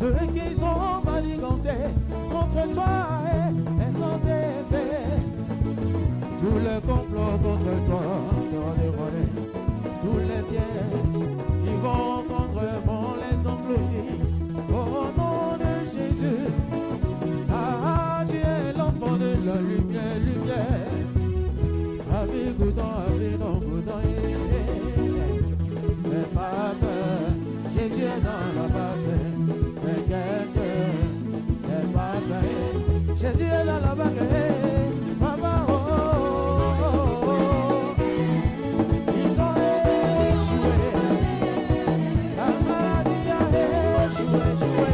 Ceux qui sont manigancés contre toi est sans effet. Tout le complot contre toi sera dévoilé. Tous les pièges qui vont contre vont les engloutir. Au nom de Jésus, ah, tu es l'enfant de la lumière, lumière. Avec Goudon, n'aie pas peur, Jésus est dans la barque. T'inquiète, n'aie pas peur, Jésus est dans la barque. Papa, oh, oh, oh, ils ont échoué. La maladie a échoué,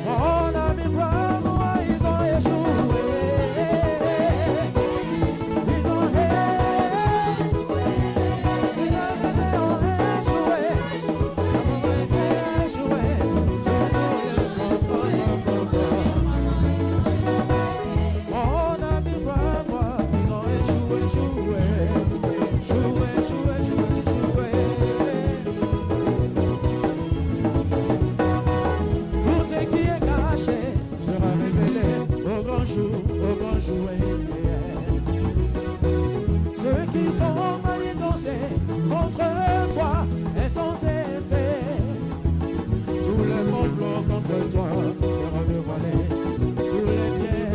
Mon ami, crois-moi, ils ont échoué. Ils ont échoué. Les Anglais ont échoué. La pauvreté a échoué. Mon ami, crois-moi, ils ont échoué, échoué. Échoué, échoué, échoué, Tout ce qui est caché sera révélé au grand jour, au grand jour. Ceux qui sont manigancés contre toi est sans effet. Tout le complot contre toi sera dévoilé. Tous les pieds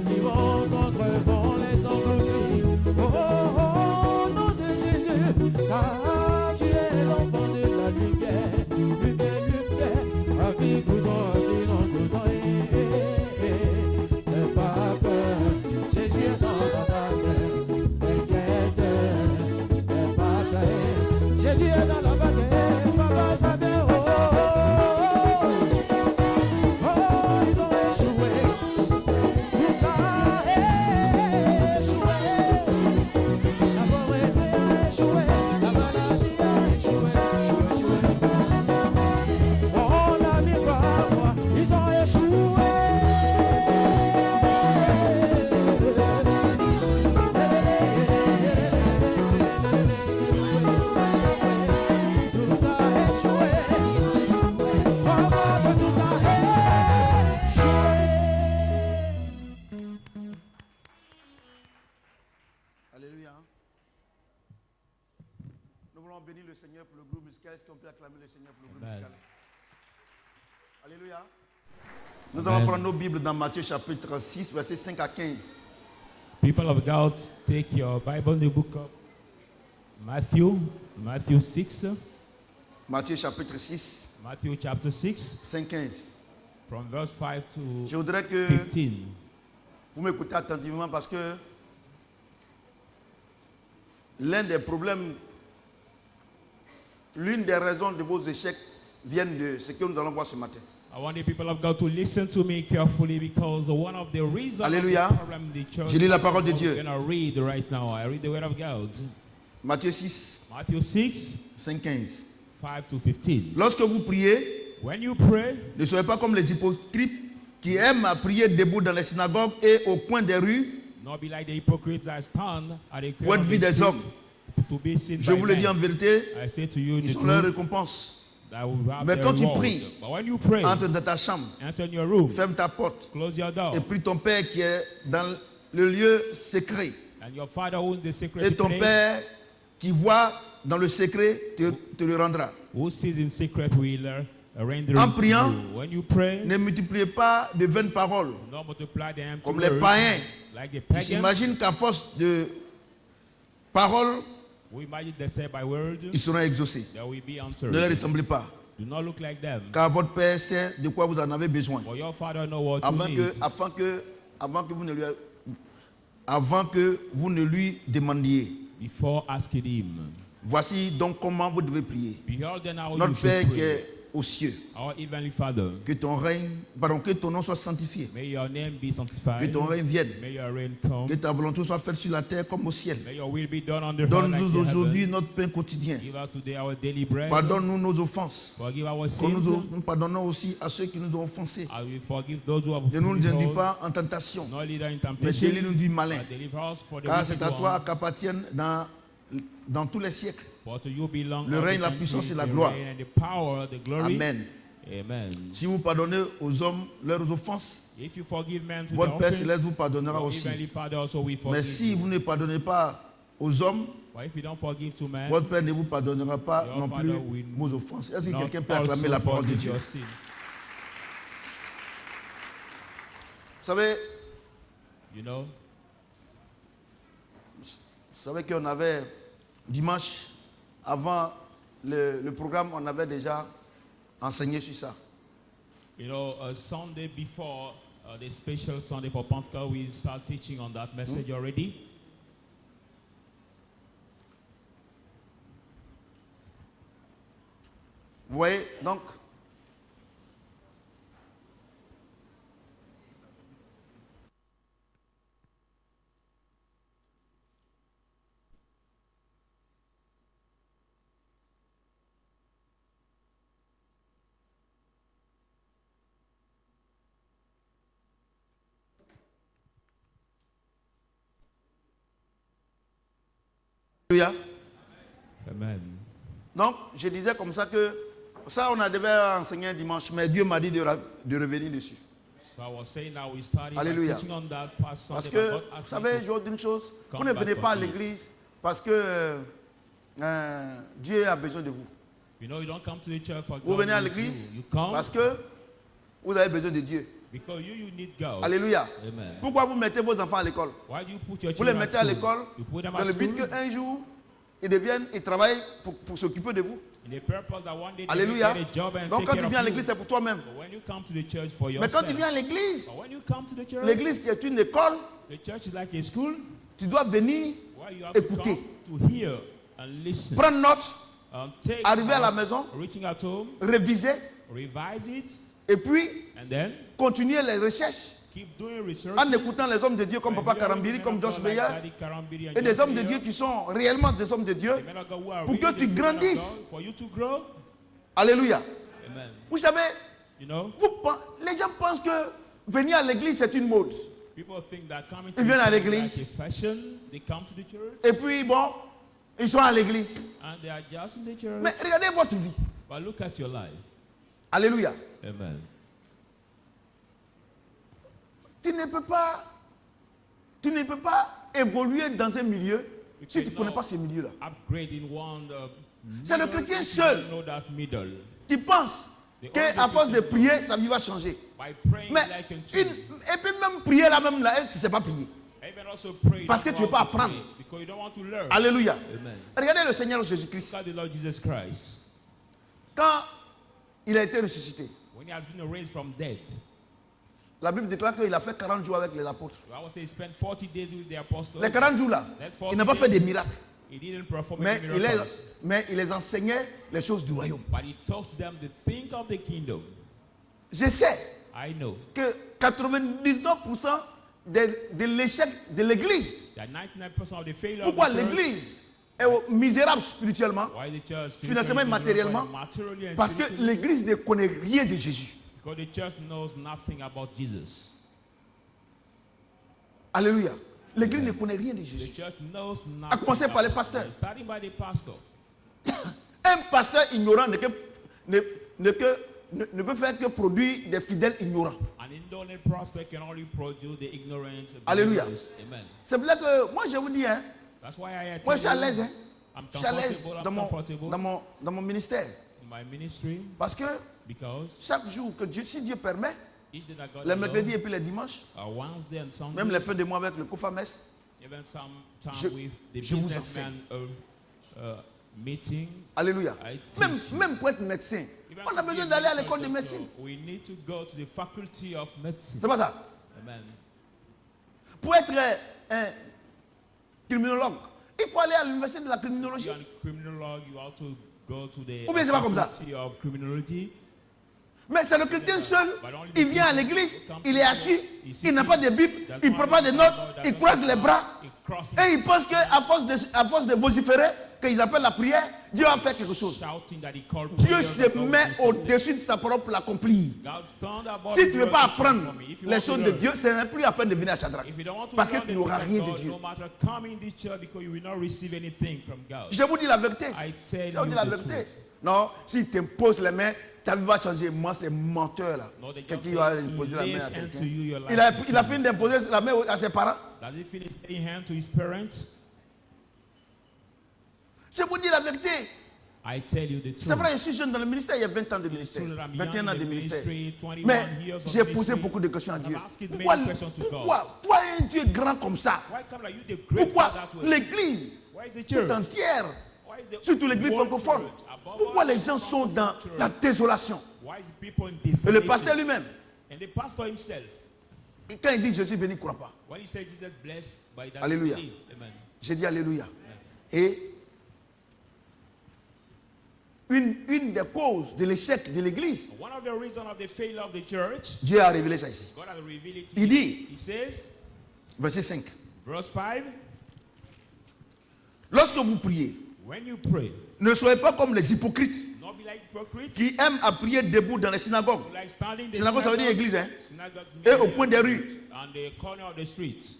qui vont contre vont les engloutir. Oh, au nom de Jésus, car tu es l'enfant de la lumière, lumière, lumière. Avec Goudon, n'aie pas peur, Jésus est dans la barque. T'inquiète, n'aie pas peur, Jésus est dans la barque. Papa, ça vient, oh, oh, oh, oh, ils ont échoué. Tout a échoué. La pauvreté a échoué. La maladie a échoué. Mon ami, crois-moi, ils ont échoué. Tout a échoué. Crois-moi que tout a échoué. Alléluia. Nous voulons bénir le Seigneur pour le groupe musical. Est-ce qu'on peut acclamer le Seigneur pour le groupe Amen. musical? Alléluia. Nous allons prendre nos Bibles dans Matthieu chapitre 6, versets 5 à 15. People of God, take your Bible in the book of Matthew 6, Matthieu chapitre 6, Matthew chapter 6, 5, 15. from verse 5 Je to voudrais que 15. vous m'écoutez attentivement parce que l'un des problèmes, l'une des raisons de vos échecs viennent de ce que nous allons voir ce matin. I want the people of God to listen to me carefully because one of the reasons Alléluia. of the problem the church Je lis la parole de Dieu. I'm going to read right now. I read the word of God. Matthieu 6, Matthew 6, 5, 15. 5 to 15. Lorsque vous priez, When you pray, ne soyez pas comme les hypocrites qui aiment à prier debout dans les synagogues et au coin des rues not be like the hypocrites that stand at the pour corner être of vus the des street hommes. to be seen Je by vous le dis en men. vérité, I say to you ils the sont leur truth, récompense. that will have Mais their quand tu reward. pries, But when you pray, Entre dans ta chambre, enter in your room, ferme ta porte close your door, et prie ton Père qui est dans le lieu secret. and your Father who in the secret Et ton place, Père qui voit dans le secret te le rendra. who sees in secret will render En it to priant, you. When you pray, Ne multipliez pas de vaines paroles, don't multiply the empty comme les words, païens like the qui pagans. s'imaginent qu'à force de paroles, We imagine they say by word, ils seront exaucés. they will be Ne answered. leur ressemblez pas, Do not look like them. car votre Père sait de quoi vous en avez besoin. For your Father know what you Avant need. que, avant que vous ne lui demandiez. Before asking him. Voici donc comment vous devez prier. Behold then how you Notre should Père qui pray. est aux cieux, Our Heavenly Father, que ton nom soit sanctifié, may your name be que sanctified. ton règne vienne, May your reign come. que ta volonté soit faite sur la terre comme au ciel. May your will be done on the earth like Donne-nous in aujourd'hui heaven. notre pain quotidien. Give us today our daily bread. Pardonne-nous nos offenses, Forgive our comme sins. nous pardonnons aussi à ceux qui nous ont offensés. I will forgive those who have Ne nous offended induis us. pas en tentation, Not leader in mais temptation, délie-nous du malin, but deliver us for the car c'est wicked à toi one. qu'appartiennent dans dans tous les siècles. For to you belong Le all the règne, la centuries, puissance et la the gloire. reign and the power, the glory. Amen. Amen. Si vous pardonnez aux hommes leurs offenses, If you forgive men to votre their Père offense, Céleste vous pardonnera your aussi. Heavenly Father also will Mais forgive si you. vous ne pardonnez pas aux hommes, But if you don't forgive to men, votre Père ne vous pardonnera pas Your non plus Father will vos offenses. Est-ce que not quelqu'un peut also acclamer la parole de forgive Dieu? your sin. Vous savez, You know, qu'on avait dimanche, avant le programme, on avait déjà enseigné sur ça. you know, Sunday before the special Sunday for Pentecost, we start teaching on that message already. Vous voyez, donc, Alléluia. Amen. Donc, je disais comme ça que ça, on a devait enseigner dimanche, mais Dieu m'a dit de revenir dessus. So I was saying now we started Alléluia. teaching on that past Parce Sunday, que, but God vous asked savez, me je to vous dis une chose, vous come ne back venez pas à on it. l'église parce que Dieu a besoin de vous. You know, you don't come to the church for Vous God venez à needs l'église you. You come parce que vous avez besoin de Dieu. because you need God. Alléluia. Amen. Pourquoi vous mettez vos enfants à l'école? Why do you put your Vous les children mettez at à school? l'école You put them dans at le but school qu'un jour, ils travaillent pour s'occuper de vous. in the purpose that one day they Alléluia. will get a job and Donc take quand care tu viens à of you. l'église, c'est pour toi-même. But when you come to the church for Mais yourself, quand tu viens à l'église, but when you come to the church, l'église qui est une école, the church is like a school tu dois venir, where you have to écouter, come to hear and listen. prendre note, Take arriver à la note, maison, reaching at home, réviser, revise it, et puis and then continuer les recherches keep doing research. en écoutant les hommes de Dieu comme Papa Karambiri, comme Josh Meyer, et des hommes de Dieu qui sont réellement des hommes de Dieu, pour que tu grandisses. For you to grow. Alléluia. Amen. Vous savez, You know, les gens pensent que venir à l'église c'est une mode. people think that coming to Ils viennent à church is l'église. like a fashion. They come to the church Et puis bon, ils sont à l'église. and they are just in the church. Mais regardez votre vie. But look at your life. Alléluia. Amen. Tu ne peux pas évoluer dans un milieu si tu ne connais pas ce milieu-là. Upgrade in one. C'est le chrétien seul Know that middle. qui pense qu'à force de prier, sa vie va changer. By praying Mais like a et puis même prier là, tu ne sais pas prier. Even also pray. Parce que tu veux pas apprendre. Because you don't want to learn. Alléluia. Amen. Regardez le Seigneur Jésus-Christ. Look at the Lord Jesus Christ. Quand il a été ressuscité, When he has been raised from dead, la Bible déclare qu'il a fait 40 jours avec les apôtres. I would say he spent 40 days with the apostles. Les 40 jours là, il n'a pas fait des miracles. He didn't perform Mais any miracles. il les enseignait les choses du royaume. But he taught them the thing of the kingdom. Je sais I know que 99% de l'échec de l'église. that 99% of the failure Pourquoi of the church, l'église est misérable spirituellement? why the church Financièrement et matériellement? materially and Parce que spiritually? l'église ne connaît rien de Jésus. Because the church knows nothing about Jesus. Alléluia. L'église ne connaît rien de The Jésus. church knows nothing. À commencer par les about pasteurs. Jesus. Starting by the pastor. Un pasteur ignorant ne peut faire que produire des fidèles ignorants. An indolent pastor can only produce the ignorant. Alléluia. believers. Amen. C'est pour ça que moi je vous dis, hein, That's why I moi je suis à l'aise. Hein, I'm je suis à l'aise comfortable. I'm comfortable dans mon ministère. in my ministry Parce que because chaque jour que Dieu, si Dieu permet, each day that God les mercredis et allows, puis les dimanches, Wednesday and Sunday, même les fins de mois avec le Kofames, even some time Je- with the je vous businessman meeting. alléluia. I teach Même pour être médecin, Even on a to be besoin a d'aller à medical l'école de doctor, médecine. we need to go to the faculty of medicine. C'est pas ça. Amen. Pour être un criminologue, il faut aller à l'université de la criminologie. You are a criminologue, you have to go to the Ou bien c'est pas comme ça. faculty of criminology. Mais c'est le chrétien seul, il vient à l'église, il est assis, il n'a pas de Bible, il ne prend pas de notes, il croise les bras He crosses et il pense qu'à force de vociférer, qu'ils appellent la prière, Dieu va faire quelque chose. shouting that he called Dieu prayers, se that God met will do something. au-dessus de sa parole pour l'accomplir. God stand above Si his tu ne veux word pas to come apprendre for me. If you les want to choses de learn, Dieu, ce n'est plus la peine de venir à Shadrach. if you don't want to Parce que learn tu the n'auras things rien of de God, Dieu. no matter come in this church because you will not receive anything from God. Je vous dis la vérité. I tell Je vous you dis la the vérité. truth. Non, s'il t'impose les mains, ta vie va changer. Moi, c'est menteur là. No, they just Quelqu'un say, va he imposer la main lays à hand quelqu'un. to you, your life Il a will fini change. d'imposer la main à ses parents. Does he finish laying hand to his parents? Je vous dis la vérité. I tell you the truth. C'est vrai, je suis jeune dans le ministère, il y a 20 ans de ministère. true that I'm 21 young ans in de the ministère. ministry, 21 Mais years of j'ai posé ministry. beaucoup de questions à And Dieu. I'm asking Pourquoi, many questions to God. pourquoi un Dieu grand comme ça? Why come like you the great Pourquoi God that way? l'église Why is the tout church? entière, Why is the surtout l'église whole francophone, church, above pourquoi all les the gens sont dans church? la désolation? Why is people in Et le desolation? pasteur lui-même, And the pastor himself, quand il dit Jésus béni, il ne croit pas. when he said Jesus blessed, by that Alléluia. believe. Amen. J'ai dit Alléluia. Et une des causes de l'échec de l'église, One of the reasons of the failure of the church, Dieu a révélé ça ici. God has revealed it. Il dit, He says, verset 5, verse 5, lorsque vous priez, when you pray, ne soyez pas comme les hypocrites not be like hypocrites, qui aiment à prier debout dans les synagogues. like standing in the Synagogue, ça veut dire église, hein? synagogues Et au coin des rues, on the corner of the streets,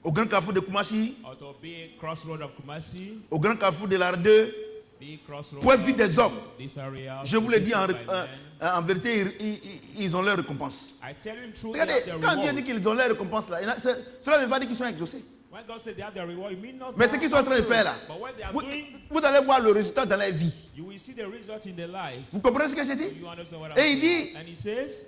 au grand carrefour de Koumassi, or to be crossroad of Kumasi, au grand carrefour de l'Ardeux, be crossroad point of vue des hommes. this area. Je vous le dis by men. en vérité, ils ont leur récompense. I tell you in truth, Regardez, they have quand their Dieu reward. dit qu'ils ont leur récompense là, cela ne veut pas dire qu'ils sont exaucés. When God said they have their reward, it means not. Mais ce qu'ils sont en train de faire là, But what they are vous, doing, vous allez voir le résultat dans leur vie. you will see the result in their life. Vous comprenez ce que j'ai dit? You understand what I'm Et il saying? dit, And he says,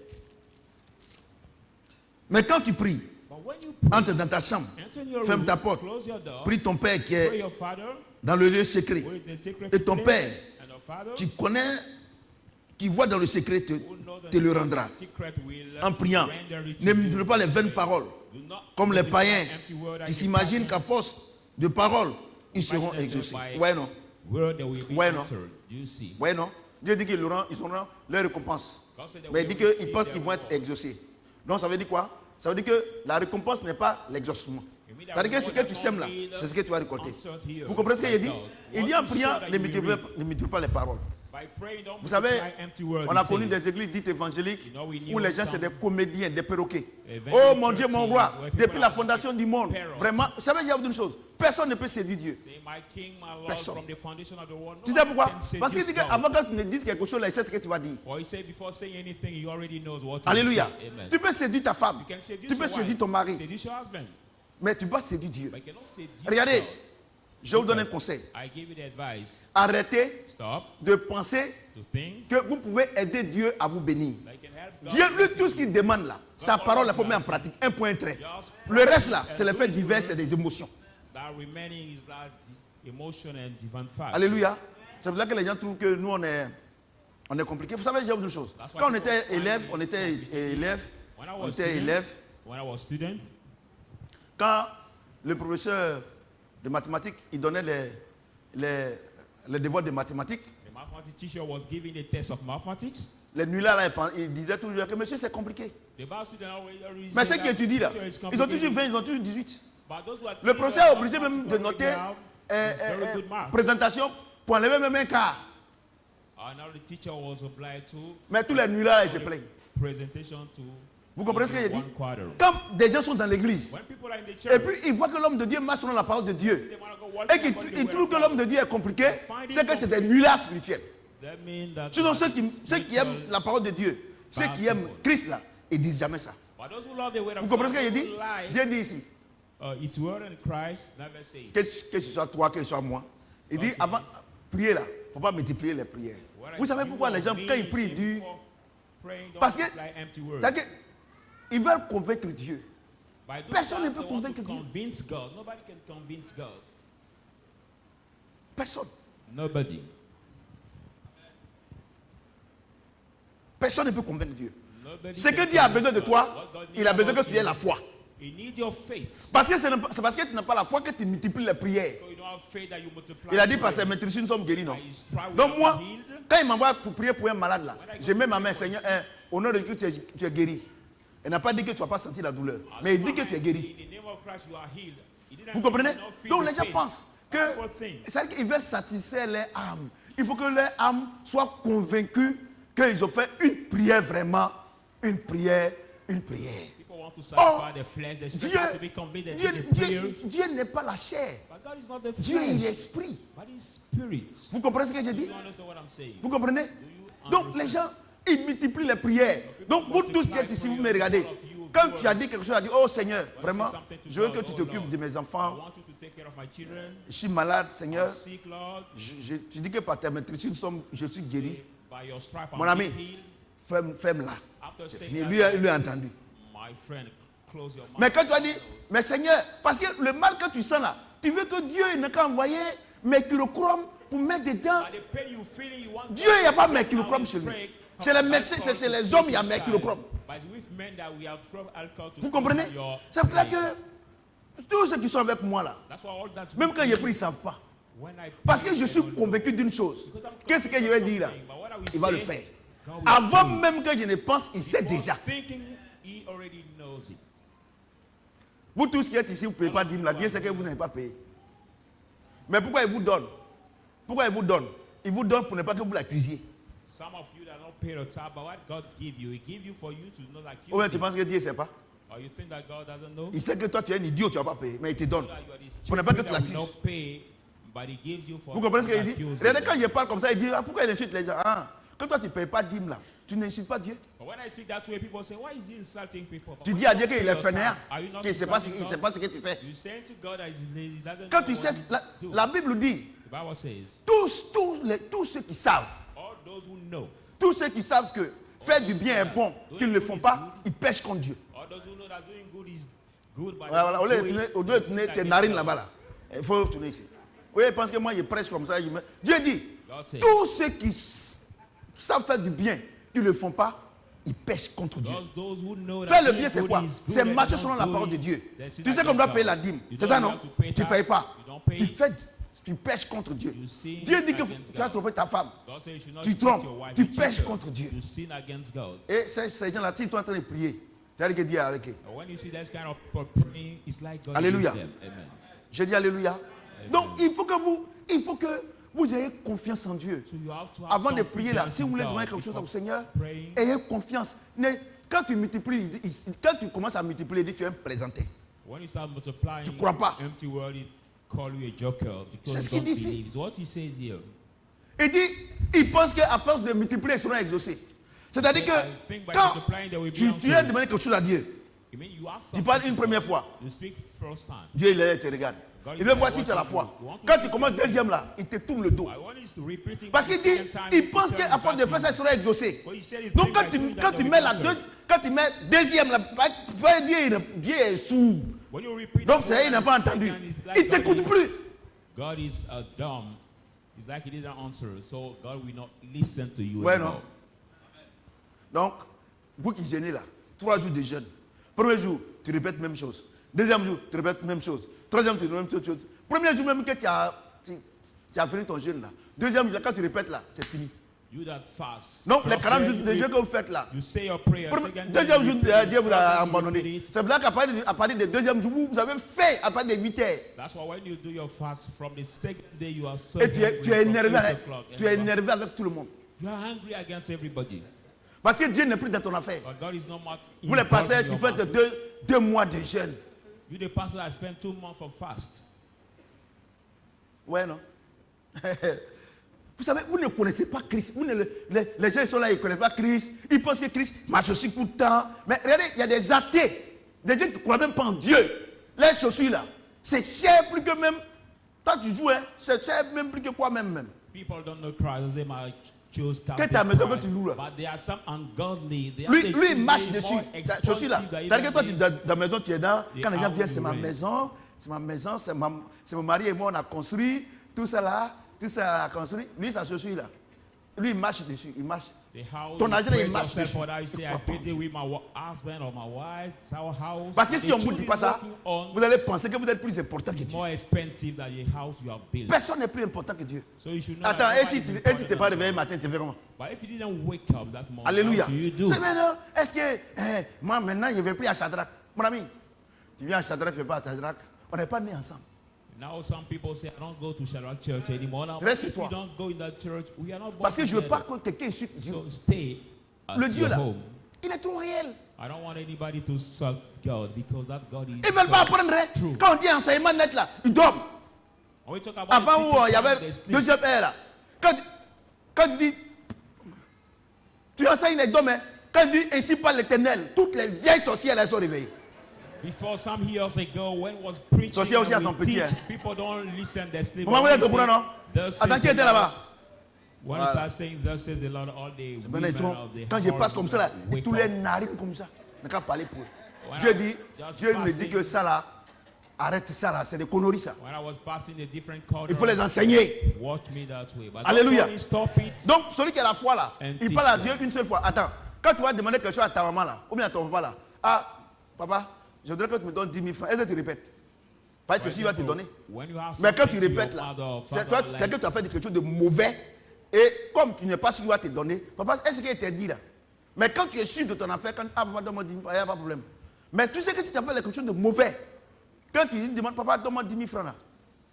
mais quand tu pries, but when you pray, entre dans ta chambre, enter in your ferme room, ta porte, close your door, prie ton Père qui pray est your Father, dans le lieu secret. who is the secret Et ton place, Père, and your Father, qui connaît, qui voit dans le secret, who knows te le rendra. secret will En priant, render it to ne you. multiplie pas les vaines paroles, Do not comme les multiply païens empty word qui as the s'imaginent pagan, qu'à force de paroles, ils seront by exaucés. by Ouais, non? word they will be Ouais, non? answered. You see. Ouais, non? Dieu dit qu'ils auront leur récompense. God said they Mais il will dit qu'ils receive pensent their qu'ils vont être reward. exaucés. Donc ça veut dire quoi? Ça veut dire que la récompense n'est pas l'exaucement. C'est-à-dire que ce que tu sèmes là, c'est ce que tu vas récolter. Vous comprenez ce qu'il dit? Il dit en priant, ne multiplie pas les paroles. By praying, don't Vous savez, multiply empty word, on a he connu says. des églises dites évangéliques You know, we knew où les gens c'est some des comédiens, des perroquets. evangelical Oh mon Dieu, mon churches roi, where people depuis la are fondation du monde, parrots. vraiment, vous savez, j'ai une chose, personne ne peut séduire Dieu. Say, my king, my lord, Personne. from the foundation of the world. Tu No sais one pourquoi? can Parce qu'il seduce dit God. qu'avant que tu ne dises quelque chose, là, il sait ce que tu vas dire. Or he said before saying anything, he already knows what to Alléluia. say. Amen. Tu peux séduire ta femme, You can seduce tu peux your séduire wife, ton mari, seduce your husband, mais tu peux séduire Dieu. but you cannot seduce Regardez, God. je vous donne un conseil. I give you the advice. Arrêtez Stop de penser to think que vous pouvez aider Dieu à vous bénir. that you can help God. Dieu, lui, tout ce qu'il demande là, sa parole, il faut mettre en pratique. Un point, un trait. Le reste là, c'est les faits divers et des émotions. That remaining is that emotion and divine fact. Alléluia. C'est pour ça que les gens trouvent que nous, on est compliqué. Vous savez, j'ai une chose. Quand on était élève, When I was when I was student, quand le professeur de mathématiques, il donnait les devoirs de mathématiques, the mathematics teacher was giving a test of mathematics. les nuls-là, là, ils disaient toujours que monsieur, c'est compliqué. The Bible student always Mais say ceux qui that étudient là, teacher is ils ont toujours complicated. 20, ils ont toujours 18. But those who are Le teaching professeur est us obligé même de mathematics, noter they have very good marks. présentation pour enlever même un quart. Now the teacher was obliged to Mais tous les nuls-là, ils se plaignent. presentation to Vous comprenez ce que j'ai dit? one quarter. Quand des gens sont dans l'église, When people are in the et church, puis ils voient que l'homme de Dieu marche selon la parole de Dieu, they want to go walking et qu'ils according to the ils word trouvent of que God. l'homme de Dieu est compliqué, c'est que c'est des nullats spirituels. That means that Sinon, ceux qui aiment la parole de Dieu, ceux qui aiment Christ là, ils disent jamais ça. But those who love the word of Vous comprenez ce que God, j'ai dit? who lie, Dieu dit ici, its word in Christ, never say it. que ce soit toi, que ce soit moi. Il dit, avant, prier là, il ne faut pas multiplier les prières. Vous savez pourquoi les gens, quand ils prient, ils disent, parce que, c'est-à-dire qu'ils veulent convaincre Dieu. Personne ne peut convaincre Dieu. Convince God. Nobody can convince God. Personne. Nobody. Personne ne peut convaincre Dieu. Nobody Ce que can Dieu a convince besoin de God. toi, What God il a needs besoin que about tu aies la you, foi. He needs your faith. Parce que c'est parce que tu n'as pas la foi que tu multiplies les prières. So you don't have faith that you multiply. Il a dit, prayers. pasteur, mais nous sommes guéris, non? By his stripes we Donc are moi, healed. quand il m'envoie pour prier pour un malade là, je mets ma main, Seigneur, au nom de Dieu, tu es guéri. Il n'a pas dit que tu ne vas pas sentir la douleur, mais il dit que tu es guéri. In the name of Christ, you are healed. He didn't Vous say comprenez? you will not feel Donc the les gens pain. pensent c'est-à-dire qu'ils veulent satisfaire leur âme. Il faut que leur âme soit convaincue qu'ils ont fait une prière vraiment, une prière. Dieu n'est pas la chair. Dieu est l'esprit. Vous comprenez ce que je dis? Vous comprenez? Donc les gens, ils multiplient les prières. Donc vous tous qui êtes ici, vous me regardez. Quand tu as dit quelque chose, tu as dit, oh Seigneur, vraiment, je veux que tu t'occupes de mes enfants. Je suis malade, Seigneur. Tu dis que par ta maîtrise, je suis guéri. Mon ami, ferme-la. Lui a entendu. Mais quand tu as dit, mais Seigneur, parce que le mal que tu sens là, tu veux que Dieu n'ait qu'à envoyer mercurochrome pour mettre dedans. Dieu, il n'y a pas mercurochrome chez lui. Chez les médecins, c'est chez les hommes, il y a mercurochrome. Vous comprenez? C'est clair que tous ceux qui sont avec moi là, même quand j'ai pris, ils ne savent pas. Parce que je suis convaincu d'une chose. Qu'est-ce que je vais dire là? Il va le faire. Avant même que je ne pense, il sait déjà. Vous tous qui êtes ici, vous ne pouvez pas dire, Dieu sait que vous n'avez pas payé. Mais pourquoi il vous donne? Pourquoi il vous donne? Il vous donne pour ne pas que vous l'accusiez. Ou bien tu penses que Dieu ne sait pas? Il sait que toi tu es un idiot, tu ne vas pas payer, mais il te donne. Pour ne pas que tu l'accuses. Vous comprenez ce qu'il dit? Regardez, quand je parle comme ça, il dit, ah, pourquoi il insulte les gens? Ah, quand toi tu ne payes pas dîme là, tu n'insultes pas Dieu. Tu dis à Dieu qu'il est fainéant, qu'il ne sait pas ce que tu fais. Quand tu sais, la Bible dit, tous ceux qui savent, tous ceux qui savent que faire du bien est bon, qu'ils ne le font pas, ils pêchent contre Dieu. Voilà, au lieu de tourner tes narines là-bas, là, il faut tourner ici. Oui, parce que moi je prêche comme ça. Dieu dit, tous ceux qui savent faire du bien, qu'ils ne le font pas, ils pêchent contre Dieu. Faire le bien, c'est quoi? C'est marcher selon la parole de Dieu. Tu sais qu'on doit payer la dîme. C'est ça, non? Tu ne payes pas. Tu pêches contre Dieu. Dieu dit que tu as trompé ta femme. Tu trompes. Tu pêches contre Dieu. Et ces gens-là, ils sont en train de prier. Tu as dit que Dieu est avec eux. Alléluia. Je dis Alléluia. Donc, il faut que vous ayez confiance en Dieu. Avant de prier là, si vous voulez demander quelque chose au Seigneur, ayez confiance. Quand tu multiplies, quand tu commences à multiplier, il dit tu es présenté. Tu ne crois pas. C'est ce qu'il dit ici. Il dit, il pense qu'à force de multiplier, ils seront exaucés. C'est-à-dire que quand tu as demandé quelque chose à Dieu, tu parles une première fois, Dieu il te regarde. Il veut voir si tu as la foi. Quand tu commences deuxième là, il te tourne le dos. Parce qu'il dit, il pense qu'à force de faire ça, il sera exaucé. Donc quand tu mets deuxième là, Dieu est sourd. Donc il n'a pas entendu. Il ne t'écoute plus. God is dumb. It's like he didn't answer, so God will not listen to you. Ouais, non. Donc, vous qui jeûnez là, 3 jours de jeûne. Premier jour, tu répètes la même chose. Deuxième jour, tu répètes la même chose. Troisième jour, la même chose. Premier jour même que tu as fini ton jeûne là. Deuxième jour, quand tu répètes là, c'est fini. You that fast. Non, les 40 jours de jeûne que vous faites là. Deuxième jour, Dieu vous a abandonné. C'est là qu'à partir du deuxième jour, vous avez fait à partir de 8 heures. That's why when you do your fast from the second day, you are so. Et tu es énervé avec tout le monde. You are angry against everybody. Parce que Dieu n'est plus dans ton affaire. God is not much. Vous les pasteurs, tu faites 2 mois de jeûne. You the pastor that spent 2 months of fast. Ouais, non? Vous savez, vous ne connaissez pas Christ. Les gens sont là, ils ne connaissent pas Christ. Ils pensent que Christ marche aussi tout le temps. Mais regardez, il y a des athées, des gens qui ne croient même pas en Dieu. Les chaussures là, c'est cher plus que même. Toi tu joues, hein, c'est cher même plus que quoi même. People don't know Christ, they might choose que ta maison que tu loues là. But there are some ungodly. Lui, il marche dessus. Chaussure là. C'est-à-dire que toi, dans la maison, tu es dans. Quand les gens viennent, c'est ma maison, c'est mon mari et moi, on a construit tout ça là. Tout ça a construit. Lui, sa chaussure là. Lui, il marche dessus. Il marche. Ton argent, il marche dessus. Parce que si on ne vous dit pas ça, vous allez penser que vous êtes plus important que Dieu. Personne n'est plus important que Dieu. Attends, et si tu n'es pas réveillé matin, tu fais comment? Alléluia. C'est maintenant, est-ce que moi maintenant, je ne vais plus à Shadrach? Mon ami, tu viens à Shadrach, tu ne fais pas à Shadrach. On n'est pas nés ensemble. Now some people say, I don't go to Shadrach Church anymore. Now, Reste if toi. you don't go in that church, we are not born Parce que je veux pas together. que quelqu'un insulte Dieu. So stay at Le Dieu your là, home. il est trop réel. I don't want anybody to suck God because that God is Ils veulent pas apprendre. Hein. true. Quand on dit enseignement net là, ils dorment. When we talk about Avant où il y they avait sleep. deuxième heure là. Quand tu dis, tu enseignes les dorment. Hein. Quand tu dis ainsi par l'Éternel, toutes les vieilles sorcières elles sont réveillées. Before some years ago, when was preaching, Sorcier aussi à son and we petit, teach, hein. people don't listen, they sleep. Maman, vous êtes au courant, non? Thus says Attends, qui the était Lord. là-bas? When you start saying, thus says the Lord, all the Maintenant, women ils sont- of the quand je passe whole comme ça là, wake tous les up. narines comme ça. On n'a qu'à parler pour eux. When Dieu I dit, just Dieu me dit passing- que ça là, arrête ça là, c'est des conneries ça. When I was passing a different corner, Il faut les enseigner. watch me that way. But Alléluia. don't stop it. Donc, celui qui a la foi là, And il teach parle à them. Dieu une seule fois. Attends, quand tu vas demander quelque chose à ta maman là, ou bien à ton papa là, ah, papa, je voudrais que tu me donnes 10 000 francs. Est-ce que tu répètes? Pas que ceci va te donner. When you have Mais quand tu something to your répètes là, mother or c'est father, toi, like- c'est que tu as fait quelque chose de mauvais. Et comme tu n'es pas sûr qu'il va te donner, papa, est-ce qu'il t'a dit là? Mais quand tu es sûr de ton affaire, quand ah, papa, donne-moi 10 000 francs, il n'y a pas de problème. Mais tu sais que si tu as fait quelque chose de mauvais, quand tu lui demandes, papa, donne-moi 10 000 francs là.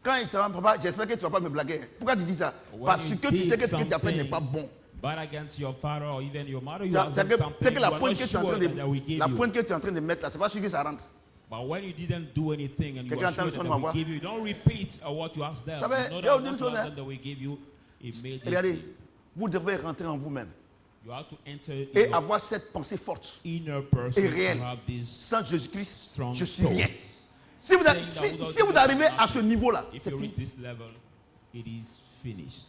Quand il te dit, papa, j'espère que tu ne vas pas me blaguer. Pourquoi tu dis ça? When Parce you que tu did sais que ce que tu as fait n'est something pas bon. bad against your father or even your mother, you C'est have done que, something c'est que la you are pointe not que tu es en sure train that we de, gave la you. pointe que tu es en train de mettre là, c'est pas sûr que ça rentre. But when you didn't do anything and you Quelqu'un are sure entend le son de that ma we voix? give you, don't repeat what you asked them. Ça va, Know il y that a what une you chose, asked hein. them that we give you immediately. Regardez, vous devez rentrer en vous-même You have to enter et your avoir cette pensée forte. inner person et réel. to have this Sans Jésus-Christ, strong je suis thought. rien. Si vous, si vous arrivez à ce niveau-là, If c'est you fini. reach this level, it is finished.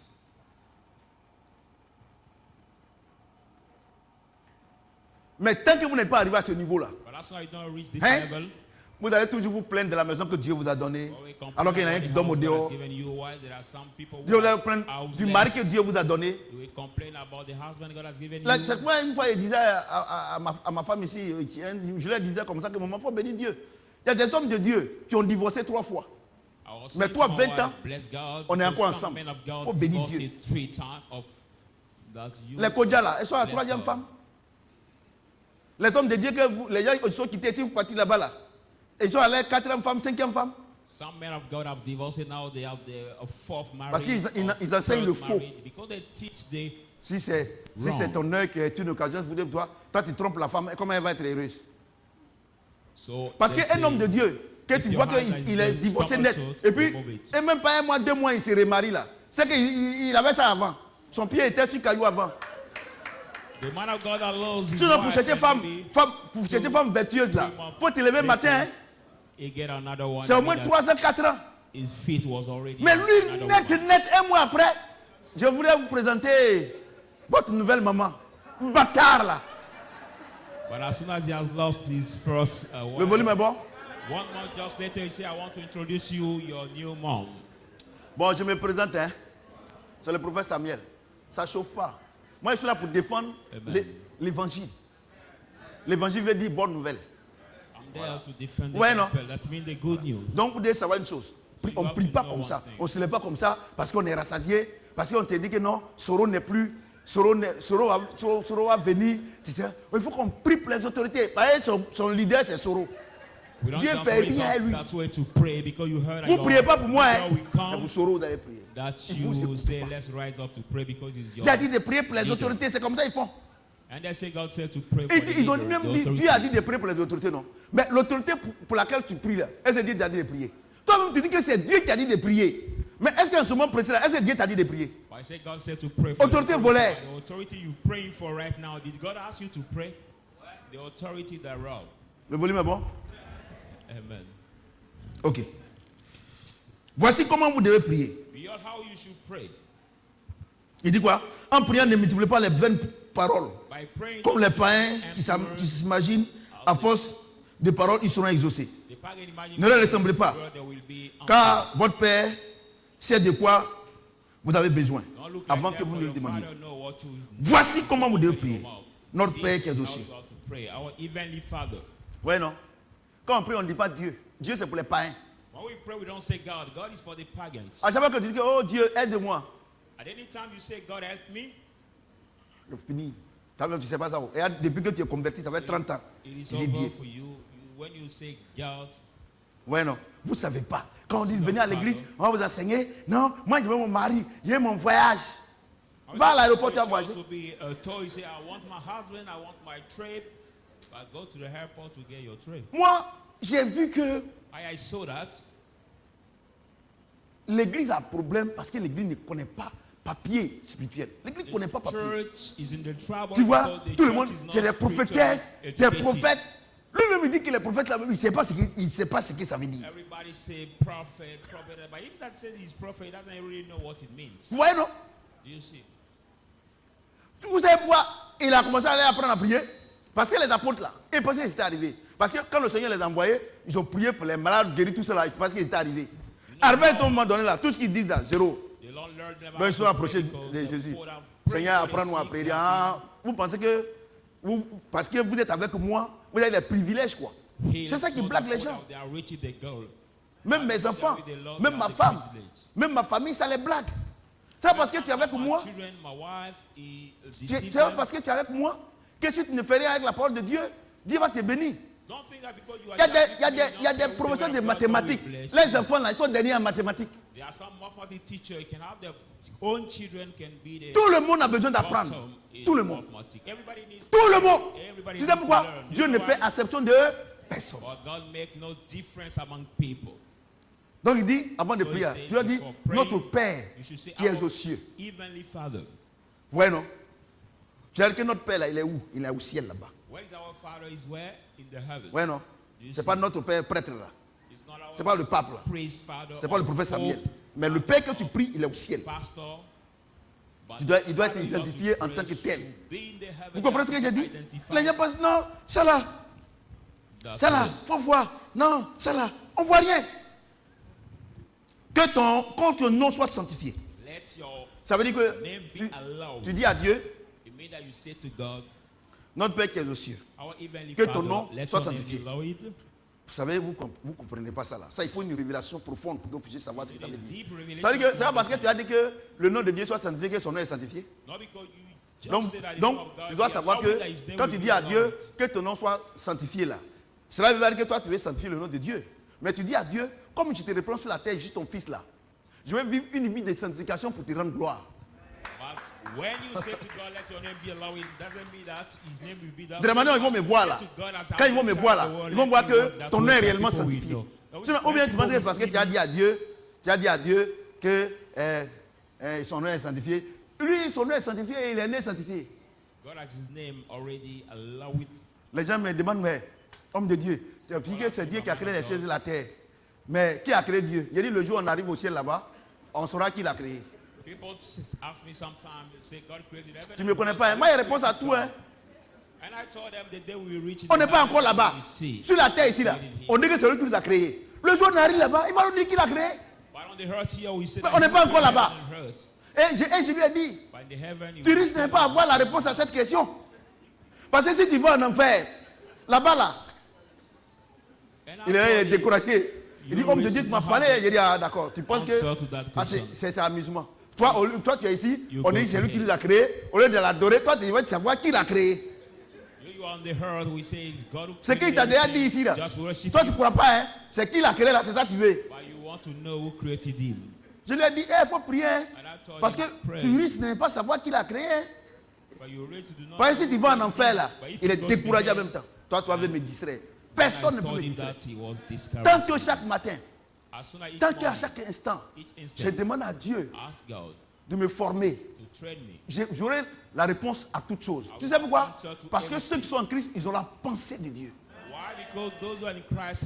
Mais tant que vous n'êtes pas arrivé à ce niveau-là, But that's why you don't reach this Hein? level. vous allez toujours vous plaindre de la maison que Dieu vous a donnée, Always complain alors qu'il y en a un about qui the dorme au house God has dehors. given you, while there are some people who Dieu vous are allez plaindre du houseless. mari que Dieu vous a donné. You will complain about the husband God has given Là, you. c'est moi, une fois, il disait à ma femme ici, je leur disais comme ça que maman, il faut bénir Dieu. Il y a des hommes de Dieu qui ont divorcé 3 fois. I was Mais saying toi, to my 20 wife, ans, bless God, on est because encore some ensemble. men of God Faut bénir divorced Dieu. 3 times of that you Les Kodja là, elles sont à la bless 3e God. femme. Les hommes de Dieu que les gens ils sont quittés, si vous partez là-bas là, ils sont à la 4e femme, 5e femme. Some men of God have divorced, now they have a 4th marriage. Parce qu'ils or ils enseignent le 3rd faux. marriage, because they teach the Si c'est ton œil qui est une occasion pour dire, toi tu trompes la femme, comment elle va être heureuse? so Parce they qu'un say, homme de Dieu, que if tu your vois qu'il husband is est dead, divorcé stop net, also et to puis, remove it. et même pas 1 mois, 2 mois, il se remarie là. C'est qu'il avait ça avant. Son pied était sur caillou avant. The man of God that loves his Sinon, pour wife chercher and femme, maybe femme vertueuse là, faut te lever le matin. Hein. he get another one. C'est au I moins mean that 3 ans, 4 ans. his feet was already Mais on lui, another woman. net, 1 mois après, je voudrais vous présenter votre nouvelle maman. Bâtard là. But as soon as he has lost his first Le wife, volume est bon? 1 month just later, he said, I want to introduce you your new mom. Bon, je me présente, hein. C'est le prophète Samuel. Ça ne chauffe pas. Moi, je suis là pour défendre Amen. l'évangile. L'évangile veut dire bonne nouvelle. I'm there to defend the Ouais, non? gospel. That means the good news. Donc, vous devez savoir une chose. On ne prie pas comme ça. On ne se lève pas comme ça parce qu'on est rassasié, parce qu'on te dit que non, Soro n'est plus. Soro va venir. Tu sais, il faut qu'on prie pour les autorités. Parce que son leader, c'est Soro. We don't Dieu just fait raise rien à up lui. that way to pray because you heard Vous ne your priez pas pour moi, hein. leader will Mais come, pour Soro, vous allez prier. that Il faut you se- say, let's rise up to pray because it's your Dieu a dit de prier pour les leader. autorités, c'est comme ça qu'ils font. And they say God said to pray for the Ils ont leader, même the dit, Dieu a authority. dit de prier pour les autorités, non. Mais l'autorité pour laquelle tu pries là, est-ce que Dieu t'a dit de prier? Toi-même, tu dis que c'est Dieu qui a dit de prier. Mais est-ce qu'en ce moment précis là, est-ce que Dieu t'a dit de prier? But I say God said to pray for Autorité the volaire. authority. The authority you're praying for right now, did God ask you to pray? The authority thereof. Le volume est bon? Amen. Ok. Voici comment vous devez prier. Beyond how you should pray. Il dit quoi? En priant, ne multipliez pas les vaines paroles. By praying, Comme les païens qui empty words, s'imaginent, à force de paroles, ils seront exaucés. the pagan imagination Ne leur ressemblez pas. word there will be Car votre Père sait de quoi vous avez besoin Don't look like avant that, que vous for ne le your demandiez. Father know what you Voici comment vous devez make your prier. mouth. Notre This Père qui est is aux how cieux. you have to pray. Our Heavenly Father. Ouais, non? Quand on prie, on ne dit pas Dieu. Dieu, c'est pour les païens. When we pray, we don't say God. God is for the pagans. À chaque fois que tu dis que, oh Dieu, aide-moi, At any time you say, God help me, je finis. Toi-même, tu ne sais pas ça. Et depuis que tu es converti, ça fait 30 ans. it is Tu dis Dieu. over for you. When you say God, Ouais, non. Vous ne savez pas. Quand on dit venez à l'église, on va vous enseigner. Non, moi je veux mon mari, j'ai mon voyage. Va à l'aéroport, tu vas voyager. Moi, j'ai vu que l'église a un problème parce que l'église ne connaît pas papier spirituel. L'église ne connaît pas papier. Tu vois, tout le monde, c'est des prophétesses, des prophètes. Lui-même il dit que les prophètes là, il ne sait pas ce que ça veut dire. Vous voyez, non? Vous savez pourquoi il a commencé à aller apprendre à prier? Parce que les apôtres là, ils pensaient qu'ils étaient arrivés. Parce que quand le Seigneur les a envoyés, ils ont prié pour les malades, guéri tout cela, parce qu'ils étaient arrivés. Arrivé à un moment donné là, tout ce qu'ils disent là, zéro. Mais ils sont approchés de Jésus. Seigneur, apprends-nous à prier. Ah, vous pensez que, parce que vous êtes avec moi, vous avez des privilèges quoi. C'est ça qui blague les gens. Même mes enfants, même ma femme, même ma famille, ça les blague. C'est parce que tu es avec moi. C'est parce que tu es avec moi que si tu ne fais rien avec la parole de Dieu, Dieu va te bénir. Il y a des professeurs de mathématiques. Les enfants là, ils sont derniers en mathématiques. Tout le monde a besoin d'apprendre. Tout le monde. Tout le monde. Tu sais pourquoi? Dieu ne fait exception de personne. Donc il dit, avant de prier, tu as dit, notre Père qui est aux cieux. Ouais, non? Tu as dit que notre Père là, il est où? Il est au ciel là-bas. Ouais, non? Ce n'est pas notre Père prêtre là. Ce n'est pas le pape là. Ce n'est pas le prophète Samuel. Mais le Père que tu pries, il est au ciel. Il doit être identifié en tant que tel. Vous comprenez ce que j'ai dit? Les gens pensent, non, ça là, il faut voir. Non, ça là, on ne voit rien. Que ton nom soit sanctifié. Ça veut dire que tu dis à Dieu, notre Père qui est aux cieux, que ton nom soit sanctifié. Vous savez, vous ne comprenez pas ça là. Ça, il faut une révélation profonde pour que vous puissiez savoir ce que ça veut dire. Ça veut dire que c'est pas parce que tu as dit que le nom de Dieu soit sanctifié que son nom est sanctifié. Donc tu dois savoir que quand tu dis à Dieu que ton nom soit sanctifié là, cela veut dire que toi tu veux sanctifier le nom de Dieu. Mais tu dis à Dieu, comme je te reprends sur la terre, je suis ton fils là. Je vais vivre une vie de sanctification pour te rendre gloire. When you say to God, let your name be allowed, it doesn't mean that his name will be that. De la manière, ils vont me voir là. Quand ils vont me voir là, ils vont voir que ton nom est réellement sanctifié. Ou bien tu penses que parce que tu as dit à Dieu, que son nom est sanctifié. Lui, son nom est sanctifié et il est né sanctifié. God has his name already allowed. Les gens me demandent, mais homme de Dieu, c'est Dieu qui a créé les cieux et la terre. Mais qui a créé Dieu? J'ai dit, le jour où on arrive au ciel là-bas, on saura qui l'a créé. Tu ne me connais pas, hein? Moi, il répond à tout. Hein? On n'est pas encore là-bas. Sur la terre ici, là, on dit que c'est lui qui nous a créé. Le jour où on arrive là-bas, il va nous dire qui l'a créé. Mais on n'est pas encore là-bas. Et je lui ai dit, tu risques de ne pas avoir la réponse à cette question. Parce que si tu vas en enfer, là-bas, là, il est découragé. Il dit, homme de Dieu, tu m'as parlé. J'ai dit, ah d'accord, tu penses que c'est amusement. Toi, tu es ici, on dit que c'est lui qui nous a créé. Au lieu de l'adorer, toi, tu vas savoir qui l'a créé. C'est qu'il t'a déjà dit ici, là. Toi, tu ne crois pas, hein? C'est qui l'a créé, là, c'est ça que tu veux. Je lui ai dit, il faut prier. Parce que tu risques de ne pas savoir qui l'a créé. Parce que si tu vas en enfer, là, il est découragé en même temps. Toi, tu vas me distraire. Personne ne peut me distraire. Tant que chaque matin, tant qu'à chaque instant, je demande à Dieu de me former. J'aurai la réponse à toutes choses. Tu sais pourquoi? Parce que ceux qui sont en Christ, ils ont la pensée de Dieu. Vous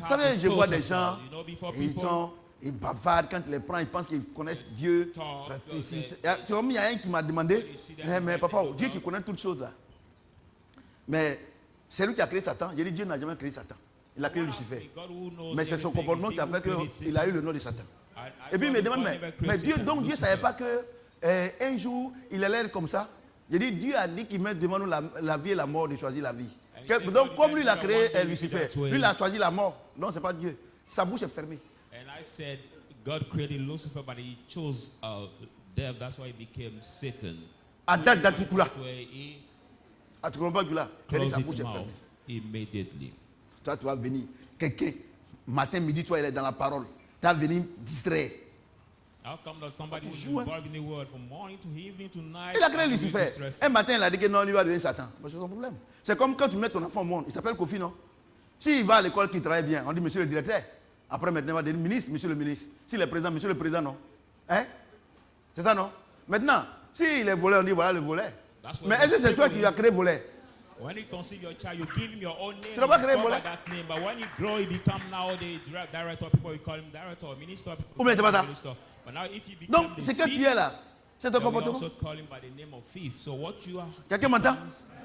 savez, je vois des gens, ils bavardent quand ils les prennent, ils pensent qu'ils connaissent Dieu. Il y a un qui m'a demandé, mais papa, Dieu qui connaît toutes choses là. Mais c'est lui qui a créé Satan. J'ai dit, Dieu n'a jamais créé Satan. Il a créé Lucifer. Mais c'est son comportement qui a fait qu'il a eu le nom de Satan. Et puis il me demande, mais Dieu ne savait pas qu'un jour, il allait être comme ça. J'ai dit, Dieu a dit qu'il met devant nous la vie et la mort de choisir la vie. Donc comme lui, il a créé Lucifer, lui, il a choisi la mort. Non, ce n'est pas Dieu. Sa bouche est fermée. And I said, God created Lucifer, but he chose death. That's why he became Satan. Close his mouth immediately. Toi, tu vas venir. Quelqu'un Matin, midi, toi, il est dans la parole. Tu as venu distraire. How come that somebody who's Joue, hein. involved in the word from morning to evening to night? Il a créé and Lucifer. really distressed? Un matin, il a dit que non, lui va devenir Satan. C'est son problème. C'est comme quand tu mets ton enfant au monde. Il s'appelle Kofi, non? S'il va à l'école, qu'il travaille bien, on dit monsieur le directeur. Après, maintenant, il va devenir ministre, monsieur le ministre. S'il est président, monsieur le président, non? Hein? C'est ça, non? Maintenant, s'il est voleur, on dit voilà le volet. That's what Mais est-ce que c'est toi qui as créé volet? When you conceive your child, you give him your own name. Tu n'as pas You créé call volet. by that name. But when he grow, he become now the director. People will call him director, minister. people Ou bien c'est call pas him ça. minister. But now if he become Donc, the c'est que thief, tu es là. C'est ton then we comportement. also call him by the name of thief. So what you are Quelqu'un m'entend?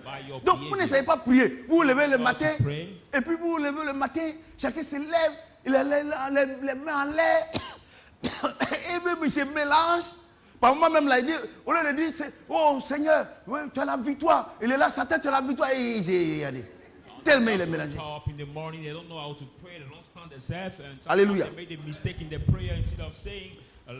by your Donc, vous n'essayez pas de prier. Vous vous levez le How to matin, pray. et puis vous vous levez le matin, chacun se lève, il a les mains en l'air, et même il se mélange. Par moment même, là, il dit, au lieu de dire, oh Seigneur, ouais, tu as la victoire. Il est là, Satan, tu as la victoire. Et il tellement il est mélangé. Up in the morning, they don't know how to pray. They don't stand themselves, and sometimes Alléluia. they made a mistake in the prayer. Instead of saying,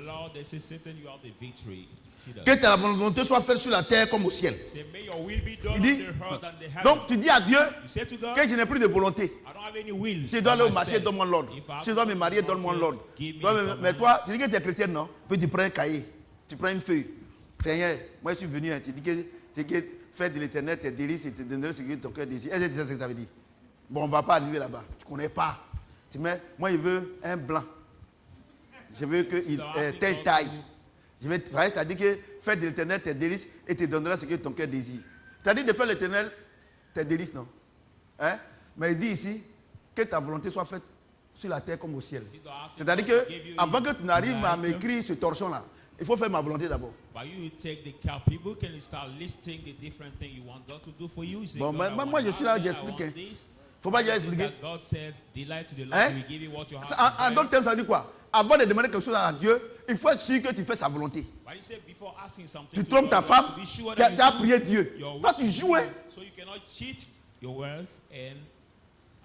Lord, they say, Satan, you have the victory. See that? Que ta volonté soit faite sur la terre comme au ciel. Say, may your will be done Il on dit, the earth and the heaven. donc tu dis à Dieu You say to God, que je n'ai plus de volonté. I don't have any will. Si je dois aller au for marché, myself. donne-moi l'ordre. If I have Si je dois to me go marier, to donne-moi market, l'ordre. give me Toi, the mais command. toi, tu dis que tu es chrétienne, non? Puis tu prends un cahier, tu prends une feuille. Seigneur, moi je suis venu, hein, tu dis que faire de l'éternel tes délices et te donner ce que ton cœur désire. Est-ce que c'est ça que ça veut dire? Bon, on ne va pas arriver là-bas. Tu ne connais pas. Tu mets, moi je veux un blanc. Je veux qu'il telle taille. Je vais, tu as dit que faire de l'éternel tes délices et te donnera ce que ton cœur désire. Tu as dit de faire l'éternel tes délices, non? Hein? Mais il dit ici que ta volonté soit faite sur la terre comme au ciel. C'est-à-dire que avant que tu n'arrives à m'écrire ce torchon-là, il faut faire ma volonté d'abord. But you take the cap, people can start listing the different things you want God to do for you. You say, Bon, God, I moi, want je suis là, that, I j'explique, want hein. this. Faut pas déjà expliquer. That God says, delight to the Lord, Hein? he will give you what you have. En d'autres termes, ça veut dire quoi? Avant de demander quelque chose à Dieu, il faut être sûr que tu fais sa volonté. But he said, before asking something Tu to trompes God, ta you have femme, to be sure tu that as you prié do Dieu. your Toi, will. tu joues, hein? So you cannot cheat your wealth and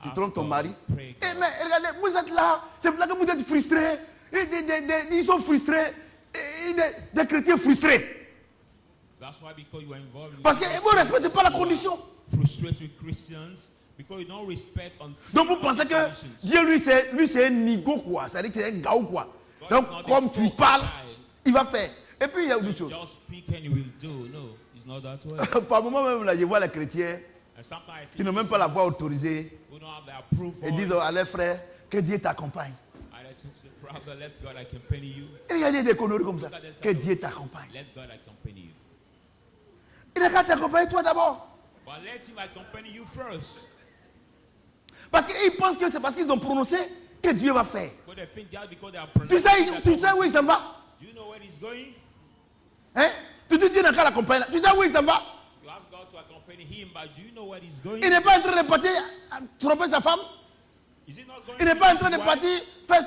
Tu ask trompes ton God, mari. pray Eh, God. mais regardez, vous êtes là, c'est pour ça que vous êtes frustrés. Ils sont frustrés. Des chrétiens frustrés. That's why because you are involved in Parce que vous ne respectez pas la condition. frustrate with Christians because you don't respect on Donc vous pensez que Dieu, lui, c'est un nigo, quoi. C'est-à-dire que c'est un gaou, quoi. Donc, comme tu parles, il va faire. Et puis, il y a autre chose. just speak and you will do. No, it's not that way. Par moment même, là, je vois les chrétiens And sometimes I see qui n'ont même pas la voix autorisée. who don't have the approval. Et disent à leurs frères que Dieu t'accompagne. And I say, brother, let God accompany you. Et il y a des conneries comme ça. Que Dieu t'accompagne. Let God accompany you. Il n'a qu'à t'accompagner toi d'abord. But let him accompany you first. Parce qu'ils pensent que c'est parce qu'ils ont prononcé que Dieu va faire. But they think just because they are Tu sais où il s'en va? Do you know where he's going? Hein? Tu te dis Dieu n'a qu'à l'accompagner. Tu sais où il s'en va? You ask God to accompany him, but do you know where he's going? Il n'est pas en train de partir tromper sa femme. Is he not going Il n'est to pas en his train de wife? partir faire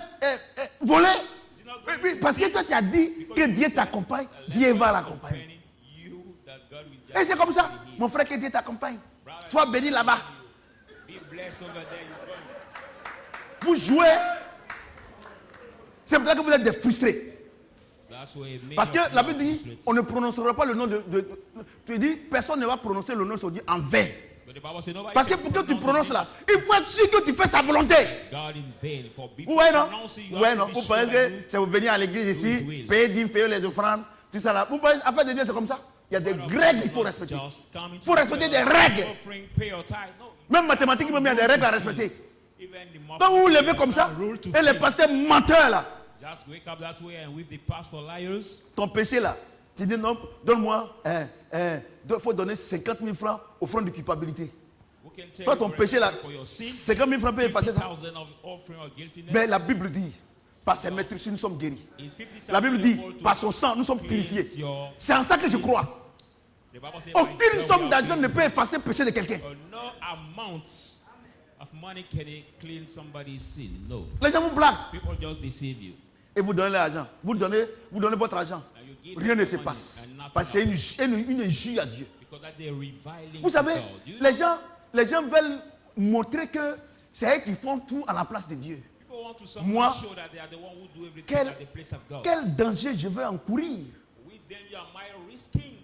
voler. Is he not Oui, going oui, to parce que his toi tu as dit Because que you Dieu said, t'accompagne, let Dieu God va l'accompagner. accompany you, that God will just Et c'est comme ça, accompany him. mon frère, que Dieu t'accompagne. Brother, Sois béni là-bas. Be blessed over there. You're going. Vous jouez. C'est pour ça que vous êtes des frustrés. That's where it may Parce que not be la Bible dit, frustrated. on ne prononcera pas le nom de tu dis, personne ne va prononcer le nom de Dieu en vain. But the Bible says nobody Parce que can pour que tu pronounce prononces the là, name il faut être sûr que tu fais sa volonté. of God in vain. For Vous before voyez, non? pronouncing, you Vous voyez, have non? to be Vous sure pensez that que you c'est vous venir à l'église Do his ici, will. payer 10, payer les offrandes, tout ça là. Vous pensez, affaire de Dieu, c'est comme ça? Il y a des règles qu'il faut respecter. just come into Il faut respecter the des règles. offering, pay your tithe. No. Même mathématiques, même il y a des règles à respecter. Even the Donc vous vous levez there's comme ça, some rule to et les follow. pasteurs menteurs là, Just wake up that way and with the pastor liars. ton péché là, tu dis non, donne-moi, il faut donner 50 000 francs au front de culpabilité. Who can tell Toi, you ton for péché là, for your sin? 50 000 francs peut effacer ça. 50,000 of offering or guiltiness. Mais la Bible dit, par ses maîtrises, nous sommes guéris. Is 50,000 La Bible dit, able to par son sang, nous sommes cleanse purifiés. your- C'est en ça que je crois. The Bible says, by his Aucune blood somme we are d'argent ne cleansed. peut effacer le péché de quelqu'un. No amount of money can clean somebody's sin. No. Les gens vous blaguent People just deceive you. et vous donnez l'argent. Vous donnez votre argent. And you give Rien them ne the se money passe. and nothing Parce que c'est happens. une injure à Dieu. Because that's a reviling Vous to savez, God. Do you know? les gens veulent montrer que c'est eux qui font tout à la place de Dieu. People want to Moi, somehow show that they are the one who do everything quel- at the place of God. Quel danger je vais encourir? With danger am I risking?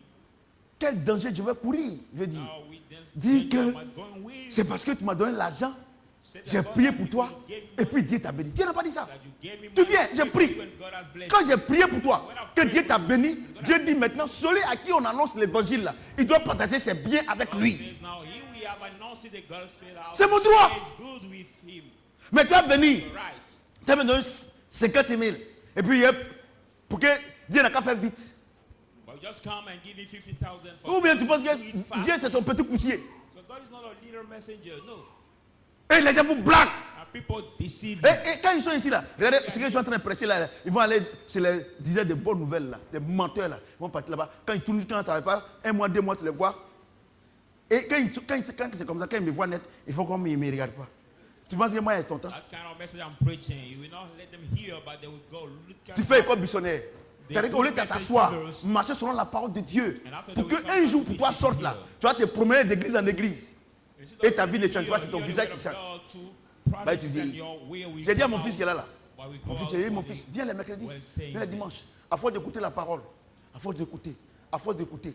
Quel danger je vais courir? Je dis, Now with Dis danger que am I going with? c'est parce que tu m'as donné l'argent J'ai prié pour toi et puis Dieu t'a béni. Dieu n'a pas dit ça. Tu viens, j'ai prié. Quand j'ai prié pour toi, que Dieu t'a béni, Dieu dit maintenant, celui à qui on annonce l'évangile là, il doit partager ses biens avec lui. C'est mon droit. Mais tu vas venir, tu vas me donner 50 000. Et puis, pour que Dieu n'a qu'à faire vite. Ou bien tu penses que Dieu c'est ton petit coutier. Et les gens vous blaguent. Et quand ils sont ici là, regardez ce qu'ils sont en train de prêcher là, ils vont aller chez les diseurs de bonnes nouvelles là, des menteurs là, ils vont partir là-bas. Quand ils tournent, quand ça ne va pas, 1 mois, 2 mois, tu les vois. Et quand c'est comme ça, quand ils me voient net, il faut qu'on ne me regarde pas. Tu penses que moi j'ai ton temps? Tu fais école missionnaire. C'est-à-dire qu'au lieu de t'asseoir, marcher selon la parole de Dieu, pour qu'un jour pour toi sorte là, tu vas te promener d'église en église. Et ta vie ne change pas, c'est ton visage qui change. Bah, tu dis, j'ai dit à mon fils qui est là. Mon fils, j'ai dit, mon fils, viens les mercredis, viens les dimanches. À force d'écouter la parole, à force d'écouter,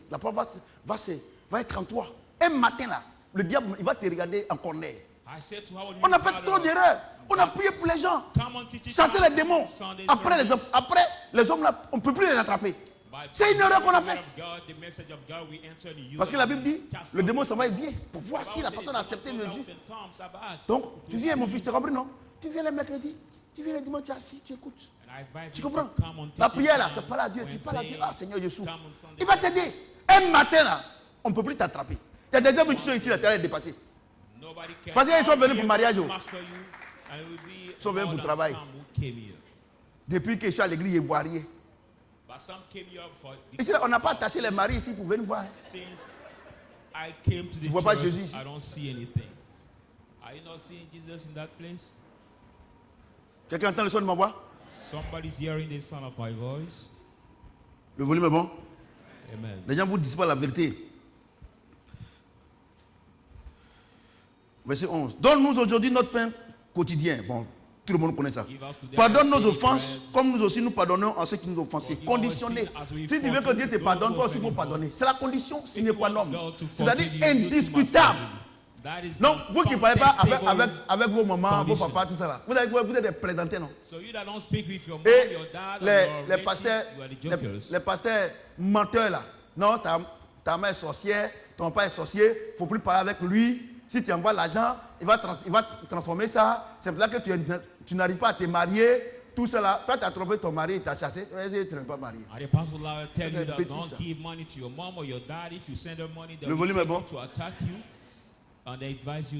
la parole va être en toi. Un matin là, le diable, il va te regarder en corner. On a fait trop d'erreurs. On a prié pour les gens, chasser les démons. Après les hommes là, on ne peut plus les attraper. C'est une erreur qu'on a faite. Parce que la Bible dit, le démon s'en va et vient pour voir si la personne a accepté le juge. Donc, tu viens mon fils, tu as compris non? Tu viens les mercredis, tu viens les dimanches, tu es assis, tu écoutes. Tu comprends? La prière là, c'est pas à Dieu. Tu parles à Dieu, ah Seigneur, je souffre. Il va t'aider. Un matin là, on ne peut plus t'attraper. Il y a des gens qui sont ici, la terre est dépassée. Parce qu'ils sont venus pour le mariage. Ils sont venus pour le travail. Depuis que je suis à l'église ivoirienne. Ici, on n'a pas attaché les maris ici pour venir voir. Tu ne vois pas Jésus ici? Quelqu'un entend le son de ma voix? Le volume est bon? Amen. Les gens ne vous disent pas la vérité. Verset 11. Donne-nous aujourd'hui notre pain quotidien. Bon, tout le monde connaît ça. Pardonne nos offenses, comme nous aussi nous pardonnons à ceux qui nous ont offensés. Conditionné. Si tu veux que Dieu te pardonne, toi aussi il faut pardonner. C'est la condition sine qua non. C'est-à-dire indiscutable. Non, vous qui ne parlez pas avec vos mamans, vos papas, tout ça là. Vous êtes des plaisantés, non? Et les pasteurs menteurs là. Non, ta mère est sorcière, ton père est sorcier, il ne faut plus parler avec lui. Si tu envoies l'argent, il va transformer ça. C'est pour ça que tu n'arrives pas à te marier. Tout cela. Toi, tu as trompé ton mari, tu as chassé. Tu n'es pas marié. Le volume est bon.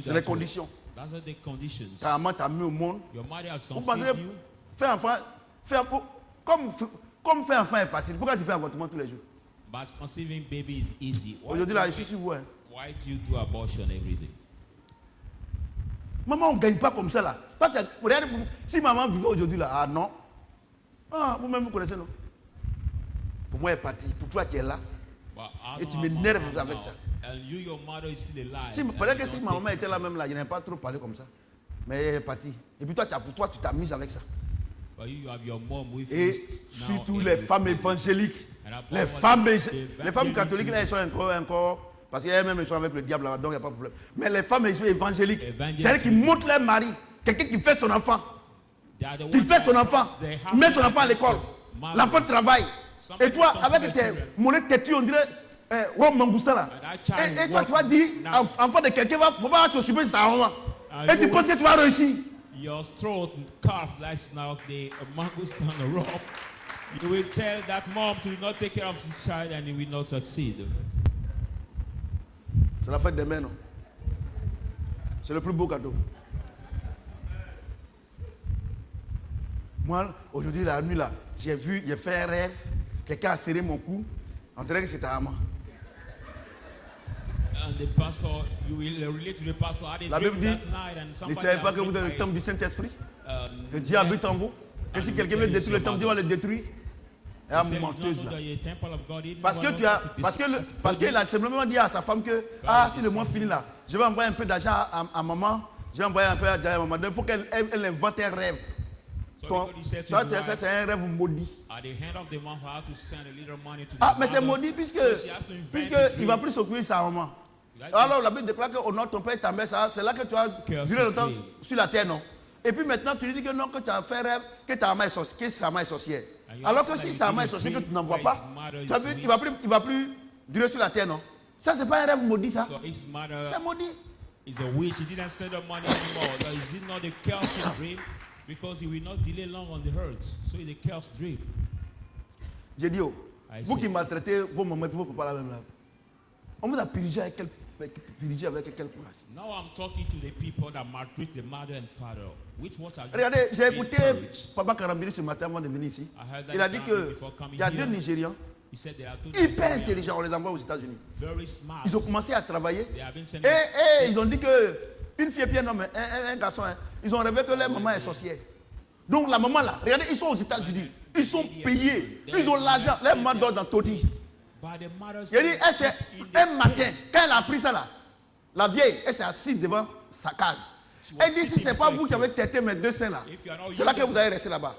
C'est les conditions. Ta maman t'a mis au monde. Vous pensez faire enfant, comme faire enfant est facile. Pourquoi tu fais avortement tous les jours? Aujourd'hui, là, je suis sur vous. Hein. Why do you do abortion every day? Maman, on ne gagne pas comme ça là. Regardez, si maman vivait aujourd'hui là, ah non. Ah, vous-même vous connaissez non? Pour moi, elle est partie. Pour toi qui es là. Et tu m'énerves avec ça. Peut-être que si ma maman était là même là, je n'ai pas trop parlé comme ça. Mais elle est partie. Et puis toi, tu t'amuses avec ça. Et surtout les femmes évangéliques. Les femmes catholiques là, elles sont encore parce qu'elles-mêmes elles sont avec le diable là, donc il n'y a pas de problème. Mais les femmes évangéliques, c'est elles qui montrent leur mari, quelqu'un qui fait son enfant. Qui fait son enfant, met son enfant à l'école. L'enfant travaille. Et toi, avec tes monnaies têtues, on dirait Rome Mangousta là. Et toi, tu vas dire, enfant de quelqu'un, il ne faut pas t'occuper de sa maman. Et tu penses que tu vas réussir. Your throat calf like now the mangousta on the rope. You will tell that mom to not take care of his child and he will not succeed. C'est la fête des mères, non? C'est le plus beau cadeau. Moi, aujourd'hui, la nuit là, j'ai fait un rêve. Quelqu'un a serré mon cou. On dirait que c'était ta maman. And the pastor, you will relate to the pastor. La Bible dit, ne savez pas que vous êtes le temple du Saint-Esprit? Que Dieu habite en vous? Que si quelqu'un veut détruire le temple, Dieu va le détruire? Et à menteuse là. Parce qu'il a simplement dit à sa femme que si le mois finit là, je vais envoyer un peu d'argent à maman, je vais envoyer un peu d'argent à maman. Il faut qu'elle invente un rêve. Ça c'est un rêve maudit. Mais c'est maudit puisque il ne va plus s'occuper de sa maman. Alors la Bible déclare qu'au nom de ton père et ta mère, c'est là que tu as duré longtemps sur la terre, non? Et puis maintenant tu lui dis que non, que tu as fait rêve, que ta main est sorcière. Alors que si sa main est sorcière, que tu n'en vois pas, tu as vu, il ne va plus durer sur la terre, non? Ça, c'est pas un rêve maudit, ça. C'est maudit. It's a wish. He didn't send the money anymore. So is it not a cursed dream? Because he will not delay long on the earth. So it's a cursed dream. J'ai dit, vous qui maltraitez vos mamans et vos papas là même là, on vous a purgé avec quel courage? Now I'm talking to the people that maltreat the mother and father. Which what are you? Regardez, j'ai écouté Papa Karambiri ce matin avant de venir ici. Il a dit qu'il y a 2 Nigérians hyper intelligents, on les envoie aux États-Unis. Ils ont commencé à travailler et ils ont dit que une fille et puis un homme, un garçon, ils ont rêvé que leur maman est sorcière. Donc la maman là, regardez, ils sont aux États-Unis, ils sont payés, ils ont l'argent, leur maman dort dans taudis. Il a dit, un matin, quand elle a appris ça là, la vieille, elle s'est assise devant sa case. Elle dit, si ce n'est pas vous qui avez têté mes 2 seins là, c'est là que vous allez rester là-bas.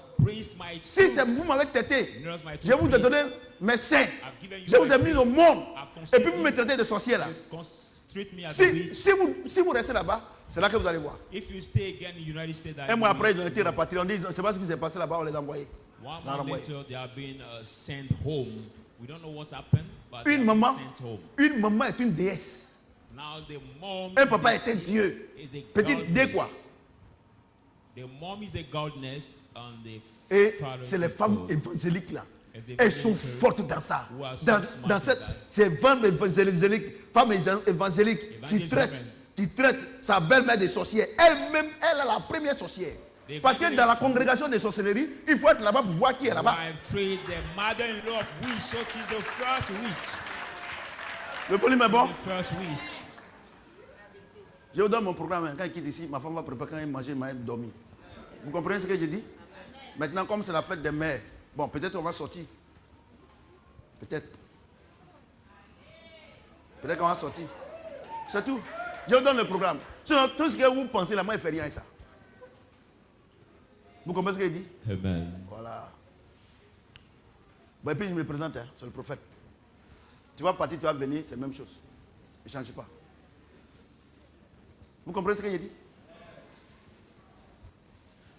Si c'est vous m'avez têté, je vous ai donné mes seins, je vous ai mis au monde, et puis vous me traitez de sorcière là. Si vous restez là-bas, c'est là que vous allez voir. Un mois après, ils ont été rapatriés. On dit, c'est pas ce qui s'est passé là-bas, on les a envoyés. Une maman est une déesse. Un papa est un dieu. Petite dé quoi. Et c'est les femmes évangéliques là. Elles sont fortes dans ça. Dans ces femmes évangéliques qui traitent sa belle-mère de sorcière. Elle-même, elle est la première sorcière. Parce que dans la congrégation des sorcelleries, il faut être là-bas pour voir qui est là-bas. Le volume est bon. Je vous donne mon programme. Quand il quitte ici, ma femme va préparer. Quand il mange, il va dormir. Vous comprenez ce que je dis? Maintenant, comme c'est la fête des mères, bon, peut-être on va sortir. Peut-être. Peut-être qu'on va sortir. C'est tout. Je vous donne le programme. Sinon, tout ce que vous pensez là, moi, il ne fait rien à ça. Vous comprenez ce qu'il dit? Amen. Voilà. Bon, et puis je me présente, hein, c'est le prophète. Tu vas partir, tu vas venir, c'est la même chose. Ne change pas. Vous comprenez ce que j'ai dit?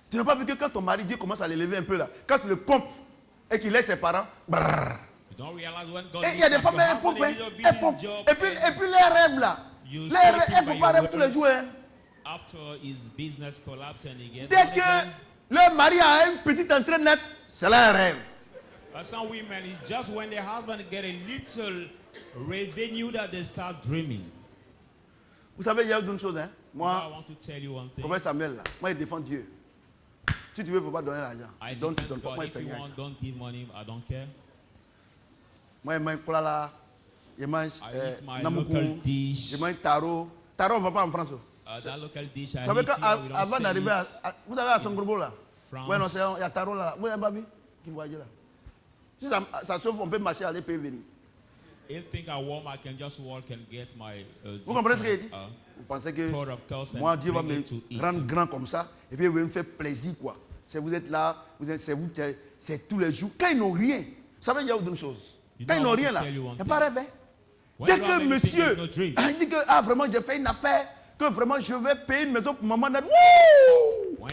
Tu n'as pas vu que quand ton mari, Dieu commence à l'élever un peu là, quand tu le pompes et qu'il laisse ses parents, brrr. Et il y a des femmes, elles pompent. Et puis les rêves là, elles ne font pas rêve tous les jours. Hein. Dès que le mari a une petite entrée nette, c'est là un rêve. Some women, it's just when the husband get a little revenue that they start dreaming. Vous savez, il y a une chose, hein. Moi, I want to tell you one thing. Prophète Samuel, là, moi, il défend Dieu. Si tu veux, il ne faut pas donner l'argent. Donc, tu ne donnes pas. Moi, il fait rien. Don't give money, I don't care. Moi, je mange kola, je mange namoukou, je mange taro. Taro, on ne va pas en France. That local dish, Vous savez qu'avant d'arriver à... Vous savez à Sangourbo, là? Oui, non, il y a taro là. Vous n'avez pas vu? Qui voyait là? Si ça chauffe, on peut marcher, aller payer, venir. Vous comprenez ce qu'il dit? Vous pensez que moi, Dieu va me rendre grand comme ça, et puis il va me faire plaisir, quoi. Si vous êtes là, c'est vous, c'est tous les jours. Quand ils n'ont rien, vous savez, il y a autre chose. Quand ils n'ont rien là, il n'y a pas rêve. Dès que monsieur dit que, ah, vraiment, j'ai fait une affaire, que vraiment, je vais payer une maison pour maman, wouh!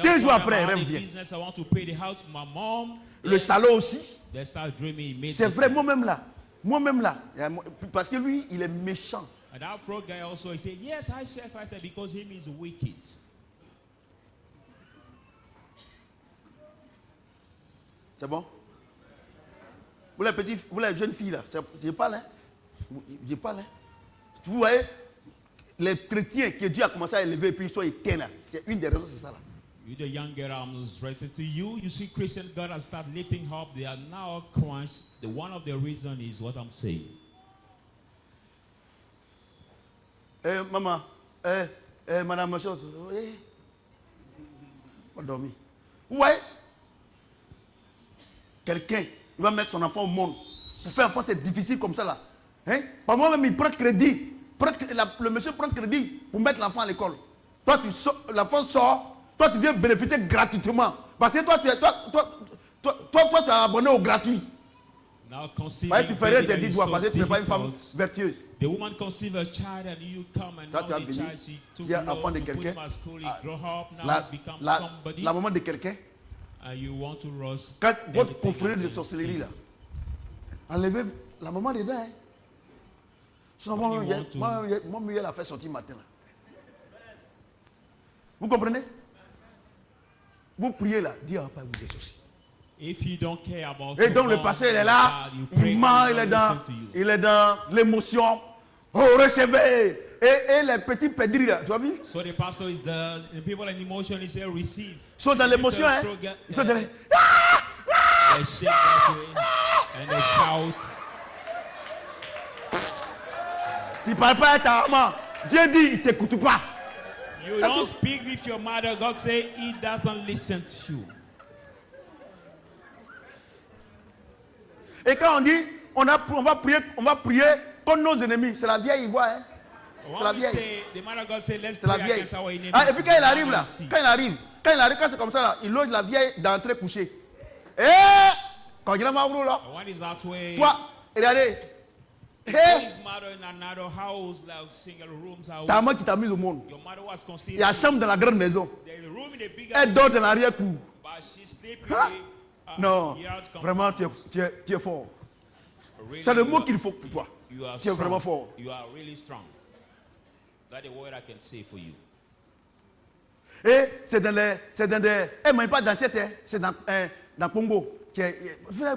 2 jours après, rêve vient. Le salaud aussi. C'est vrai, moi-même là. Parce que lui, il est méchant. And that frog guy also, he said, yes, I said, because him is wicked. C'est bon? Vous les jeunes filles là, je parle, hein? Je parle, hein? Vous voyez, les chrétiens que Dieu a commencé à élever et puis ils sont éteints là. C'est une des raisons, c'est ça là. You the young girl, I'm stressing to you. You see, Christian God has started lifting up. They are now quenched. One of the reasons is what I'm saying. Maman, madame, ma chose, pas dormir. Ouais. Quelqu'un, il va mettre son enfant au monde. Pour faire enfant, c'est difficile comme ça là. Hein? Par moi-même, il prend crédit. Le monsieur prend crédit pour mettre l'enfant à l'école. Toi, l'enfant sort. Toi, tu viens bénéficier gratuitement. Parce que toi, tu es abonné au gratuit. Now conceiving Bah, tu ferais tes baby 10 is doigts so parce que tu n'es pas une femme difficult. vertueuse. The woman conceive a child and you come and Toi, now tu as the venu, child she took tu es low enfant de to put quelqu'un. him at school, he grow up, now La, he becomes la, somebody, la maman de quelqu'un, and you want to rush quand votre everything confrère de against sorcellerie him. là, enlevez la maman dedans. Hein. Sinon, moi, elle a fait sortir matin. Là. Vous comprenez? Vous priez là, dis à papa, vous êtes sorcier. If you don't care about Et your donc le mom, pasteur il est your là, dad, you pray, il ment, he will listen to you. il est dans l'émotion. Oh, recevez. Et les petits pédris là, tu as vu? So the pastor is the people in emotion, he say receive. Ils sont dans l'émotion, hein? Ils sont dans les... They shake that way and they shout. Tu parles pas à ta maman. Dieu dit, il ne t'écoute pas. You don't speak with your mother. God say he doesn't listen to you. Et quand on dit, on va prier contre nos ennemis, c'est la vieille ivoire. Hein? C'est la When we vieille. say, the man of God say, let's C'est la pray vieille. against our enemies. Ah, et puis quand il arrive là, Mercy. quand c'est comme ça là, il loge la vieille d'entrée couchée. Et quand il a ma là, And when he's that way, toi, regardez. if Hey, his mother in another house, like single rooms house, ta maman qui t'a mis au monde. your mother was Il conceived. y a chambre dans la grande maison. There's a room in the bigger Elle dort dans l'arrière-cour. but she's sleeping Hein? in the Non, yard compound. vraiment, tu es fort. Really, C'est le you mot are- qu'il faut pour toi. You are Tu es strong. vraiment fort. You are really strong. That's the word I can say for you. Et c'est dans des... Elle ne mange pas dans cette terre, c'est dans Congo.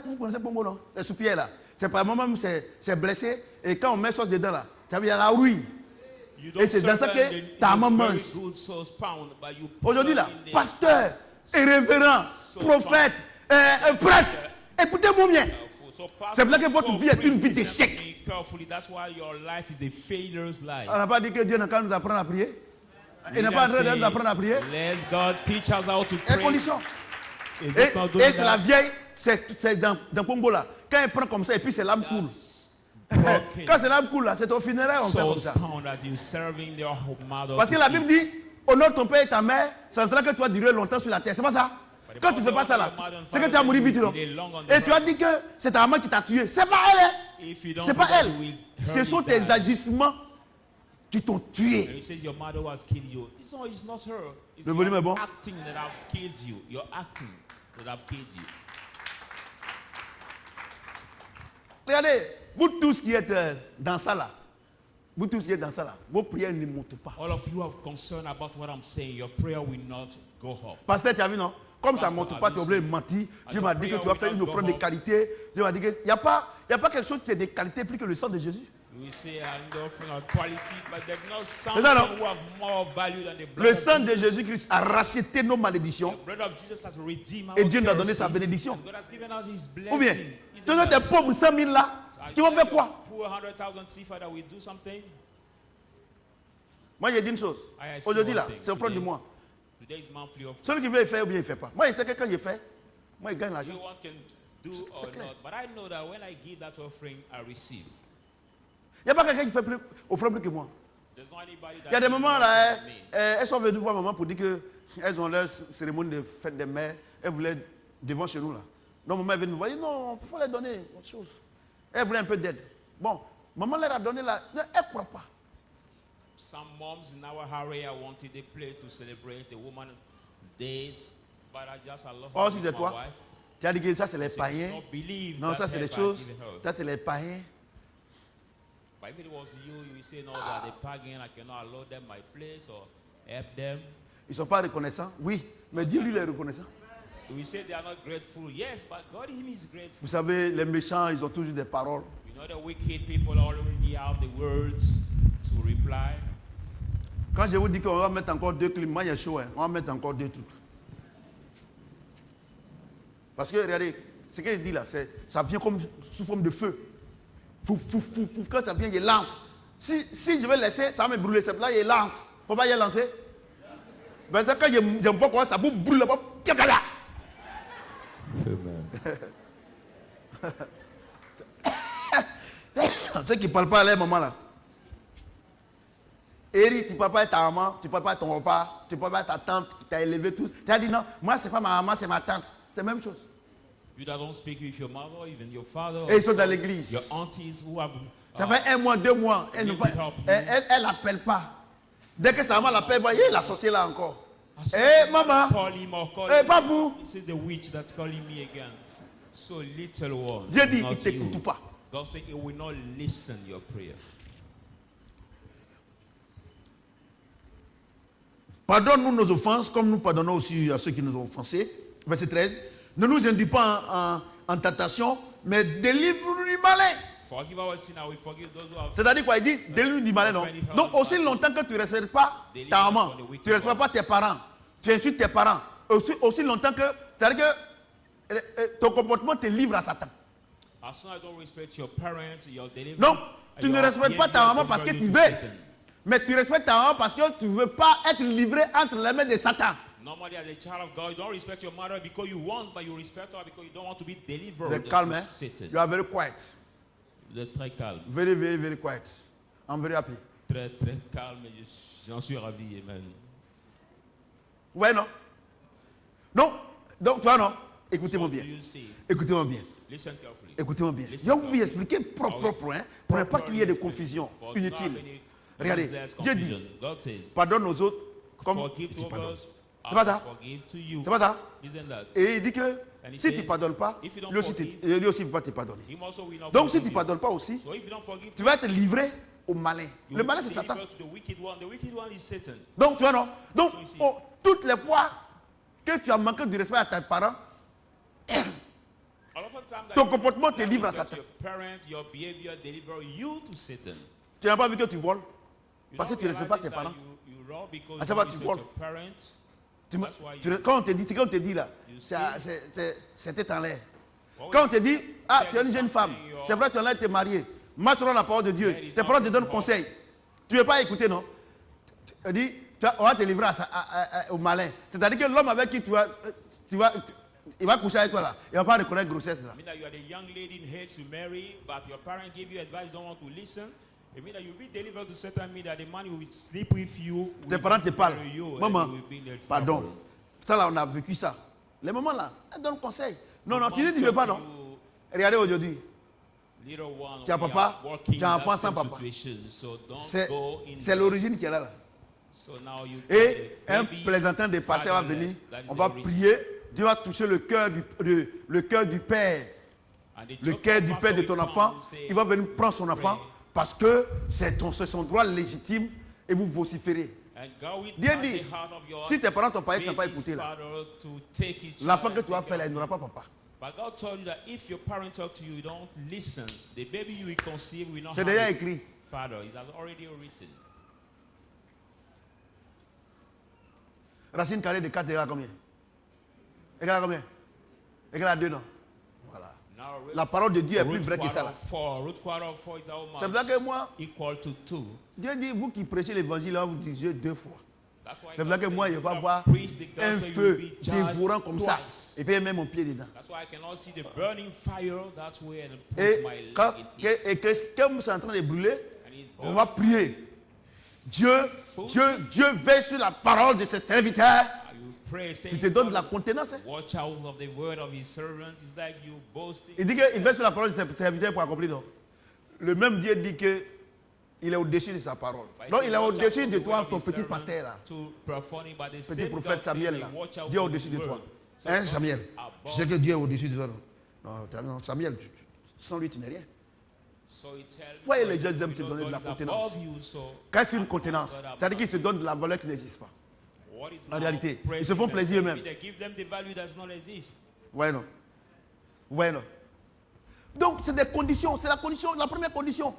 Vous connaissez Congo, non? Les soupières là. C'est par moment même, c'est blessé. Et quand on met sauce dedans là, ça veut dire la rouille. You Et c'est dans ça serve que them in ta a maman very mange. good sauce pound, but you put Aujourd'hui them là, in the- pasteur, et révérend, prophète, prêtre, écoutez-moi bien. So C'est pour ça que votre pastor, vie est une vie priest, d'échec. listen to me carefully. That's why your life is a failure's life. On n'a pas dit que Dieu n'a qu'à nous apprendre à prier. Il We n'est pas en don't train de say, nous apprendre à prier. Let God teach us how to Et pray. condition. Is Et it not doing c'est la that? vieille, c'est dans Congo là. Quand elle prend comme ça et puis c'est l'âme coule. That's broken. Quand c'est l'âme coule là, c'est au funéraire on fait comme Sauce ça. pound that you serving their mother. Parce que to la eat. Bible dit, honore ton père et ta mère, ça sera que tu vas durer longtemps sur la terre. C'est pas ça? Quand tu fais pas ça là, c'est que tu vas mourir vite, non? Et tu as dit que c'est ta maman qui t'a tué. C'est pas elle, hein? If you don't C'est do pas that, elle. you will Ce hurt sont you tes die. agissements qui t'ont And tué. he says your mother was killed you. It's not her. It's Le volume est your bon? acting that have killed you. Your acting that have killed you. Regardez, vous tous qui êtes dans ça là, vous tous qui êtes dans ça là, vos prières ne montent pas. All of you have concern about what I'm saying. Your prayer will not go up. Pasteur, tu as vu non? Comme ça ne Pastor, monte pas, tu es obligé de mentir. Dieu m'a dit que tu vas faire une offrande de qualité. Dieu m'a dit qu'il n'y a pas quelque chose qui est de qualité plus que le sang de Jésus. We say I'm offering of quality, but there's no ça, something non? who have more value than the blood Le of sang de Jesus. Jésus-Christ a racheté nos malédictions. The blood of Jesus has redeemed our Et Dieu nous a donné curses. sa bénédiction. And God has given us His Ou bien, blessing. His tu as des blessing. pauvres 100 000 là, qui vont faire quoi? Poor 100,000 seafarer that will do something. Moi, j'ai dit une chose. I see Aujourd'hui one là, thing. c'est offrande de Today- moi. Today is monthly offering. Celui qui veut le faire ou bien il ne fait pas. Moi, je sais que quand je fais, moi, je gagne l'argent. Everyone can do or c'est clair. not, but I know that when I give that offering, I receive. Il n'y a pas quelqu'un qui fait plus, offrande plus que moi. There's not anybody that Il y a des gives moments more là, than me. elles sont venues voir maman pour dire qu'elles ont leur cérémonie de fête des mères. Elles voulaient devant chez nous là. Donc maman est venue me voir, elle dit non, il faut leur donner autre chose. Elle voulait un peu d'aide. Bon, maman leur a donné là, elle ne croit pas. Some moms in our area wanted a place to celebrate the woman's days, but I just allow Oh, her si with c'est my toi, wife. tu as dit que ça c'est les She did païens. not believe Non, that ça c'est help des I choses. given her. Ça c'est les païens. But if it was you, you would say no, that the pagan, I cannot allow them my place or help them. Ils ne sont pas reconnaissants. Oui, mais Dieu lui il est reconnaissant. We say they are not grateful. Yes, but God him is grateful. Vous savez, les méchants, ils ont toujours des paroles. You know the wicked people already have the words to reply. Quand je vous dis qu'on va mettre encore 2 climats, moi il y a chaud, hein. On va mettre encore 2 trucs. Parce que regardez, ce qu'il dit là, ça vient comme sous forme de feu. Fou, fou, fou, fou. Quand ça vient, il lance. Si je vais laisser, ça va me brûler. C'est là, il lance. Il ne faut pas y lancer. Mais quand j'aime pas comment ça vous brûle là-bas. Ceux qui ne parlent pas à leur maman là. Eri, tu ne parles pas à ta maman, tu ne parles pas à ton repas, tu ne parles pas à ta tante qui t'a élevé tout. Tu as dit non, moi c'est pas ma maman, c'est ma tante. C'est la même chose. You that don't speak with your mother, even your father. Et ils sont dans l'église. Your aunties who have. Ça fait 1 mois, 2 mois. Elle n'appelle pas. Dès que sa maman l'appelle, voyez, la sorcière là encore. Hey, maman. Call him or call Hey, him. papou. This is the witch that's calling me again. So little one. Dieu dit, il ne not t'écoute you. pas. God said he will not listen your prayer. Pardonne-nous nos offenses, comme nous pardonnons aussi à ceux qui nous ont offensés. Verset 13. Ne nous induis pas en tentation, mais délivre-nous du malin. Forgive our sin and we forgive those who have. C'est-à-dire quoi? Il dit, délivre-nous du malin, non? Donc, aussi longtemps que tu ne respectes pas ta maman, tu ne respectes pas tes parents, tu insultes tes parents, aussi longtemps que. C'est-à-dire que ton comportement te livre à Satan. As soon as you don't respect your parents, your delivery. Non, tu ne respectes pas ta maman parce que tu veux. Mais tu respectes ta maman parce que tu ne veux pas être livré entre les mains de Satan. Normally, as a child of God, you don't respect your mother because you want, but you respect her because you don't want to be delivered. Vous êtes calme, hein? Satan. You are very quiet. Vous êtes très calme. Very, very, very quiet. I'm very happy. Très, très calme. J'en suis ravi, amen. Ouais, non? Non? Donc, toi, non? Écoutez-moi What bien. do you see? Écoutez-moi bien. Listen carefully. Écoutez-moi bien. Je vais vous expliquer propre, hein, pour ne pas qu'il y ait de confusion For inutile. not any Regardez, useless Dieu confusion. dit, God says, pardonne aux autres comme forgive tu to pardonnes. others, C'est pas ça? forgive to you. C'est pas ça? Isn't that? Et il dit que And he si tu says, ne pardonnes pas, if you don't lui aussi forgive, ne peut pas te pardonner. Him also will not Donc si forgive tu ne you. pardonnes pas aussi, So if you don't forgive, tu vas être livré au malin. you Le will malin, be c'est Satan. delivered to the wicked one. The wicked one is Satan. Donc tu vois, non? Donc, So ici. toutes les fois que tu as manqué du respect à tes parents, A lot of times that ton you comportement te don't livre à respect Satan. your parent, your behavior deliver you to Satan. Tu n'as pas vu que tu voles You parce que don't tu ne respectes pas realize tes that parents. You rob because À you savoir, don't tu respect voles. your parents. Tu me- That's why tu- you- quand on te dit, c'est quand on te dit là, You c'était en l'air. Always Quand on te dit, ah, tell tu es une jeune femme, something, c'est vrai, tu en as été marié, marche selon la parole de Dieu, There is tes parents te nothing donnent wrong. conseil. Tu ne veux pas écouter, non? Tu dis, on va te livrer au malin. C'est-à-dire que l'homme avec qui il va coucher avec toi là, il ne va pas reconnaître grossesse là. I mean that you are the young lady in age to marry, but your parents give you advice, don't want to listen. It means that you'll be delivered to Satan, mean that the man who will sleep with you. Tes will parents te parlent. marry you, and Maman, you will be in their pardon. trouble. Ça là, on a vécu ça. Les mamans là, elles donnent conseil. Non, non, Mom tu dis, tu ne veux talk pas, to non? you, Regardez aujourd'hui. little one, Tu as we papa, are working tu as in enfant that sans same papa. situation, so don't C'est go in c'est there. l'origine qui est là. Là. So now you Et got a un baby plaisantin des pasteurs va fatherless. venir, That is on the va origin. prier, Dieu va toucher le cœur du père. And the Le church cœur du pastor père de will ton come enfant, and say, il va venir prendre son enfant pray. parce que c'est son droit légitime et vous vociférez. And God will Bien touch dit, the heart of your si tes parents t'ont parlé, tu n'as pas baby's écouté là. father to take his L'enfant child que and tu vas take faire là, care il of n'aura him. pas papa. But God told you that if your parents talk to you, you don't listen. The baby you will conceive will not C'est have déjà a écrit. father. It has already written. Racine carrée de 4 égale à combien? Égale à combien? Égale à 2, non? Voilà. Now, La parole de Dieu est plus root vraie que ça quarter là. of 4. Root quarter of 4 is how much? C'est vrai que moi, Equal to 2. Dieu dit, vous qui prêchez l'évangile, là, vous dirigez 2 fois. That's why C'est God vrai que said, moi, if je you vais have voir preached the un gospel, you feu will be judged dévorant comme ça. twice. Et puis il met mon pied dedans. That's why I cannot see the burning fire that way and Et put my quand, leg in it. comme c'est en train de brûler, And it's on va prier. Dieu veille sur la parole de ce serviteur. You pray, Tu saying, te donnes de la God, contenance. Hein? watch out of the word of his servant. It's like you boasting. Il dit qu'il veille sur la parole de ce serviteur pour accomplir. Non? Le même Dieu dit que il est au-dessus de sa parole. But Donc he il said, est watch out au-dessus of de the toi, word of ton his petit servant pasteur là. to perform it, but the Petit same prophète God Samuel said, là. watch out Dieu est for au-dessus his de toi. word. So Hein, God Samuel? is above. Tu sais que Dieu est au-dessus de toi. Non, Samuel, sans lui tu n'es rien. So it tells Voyez, God les gens that aiment we se know donner de God la is above contenance. you, so Qu'est-ce qu'une contenance? God C'est-à-dire qu'ils above. se donnent de la valeur qui n'existe pas. What is En now réalité, ils se praising font and plaisir saying, eux-mêmes. they give them the value does not exist. Ouais, non. Ouais, non. Donc, c'est des conditions. C'est la condition, la première condition.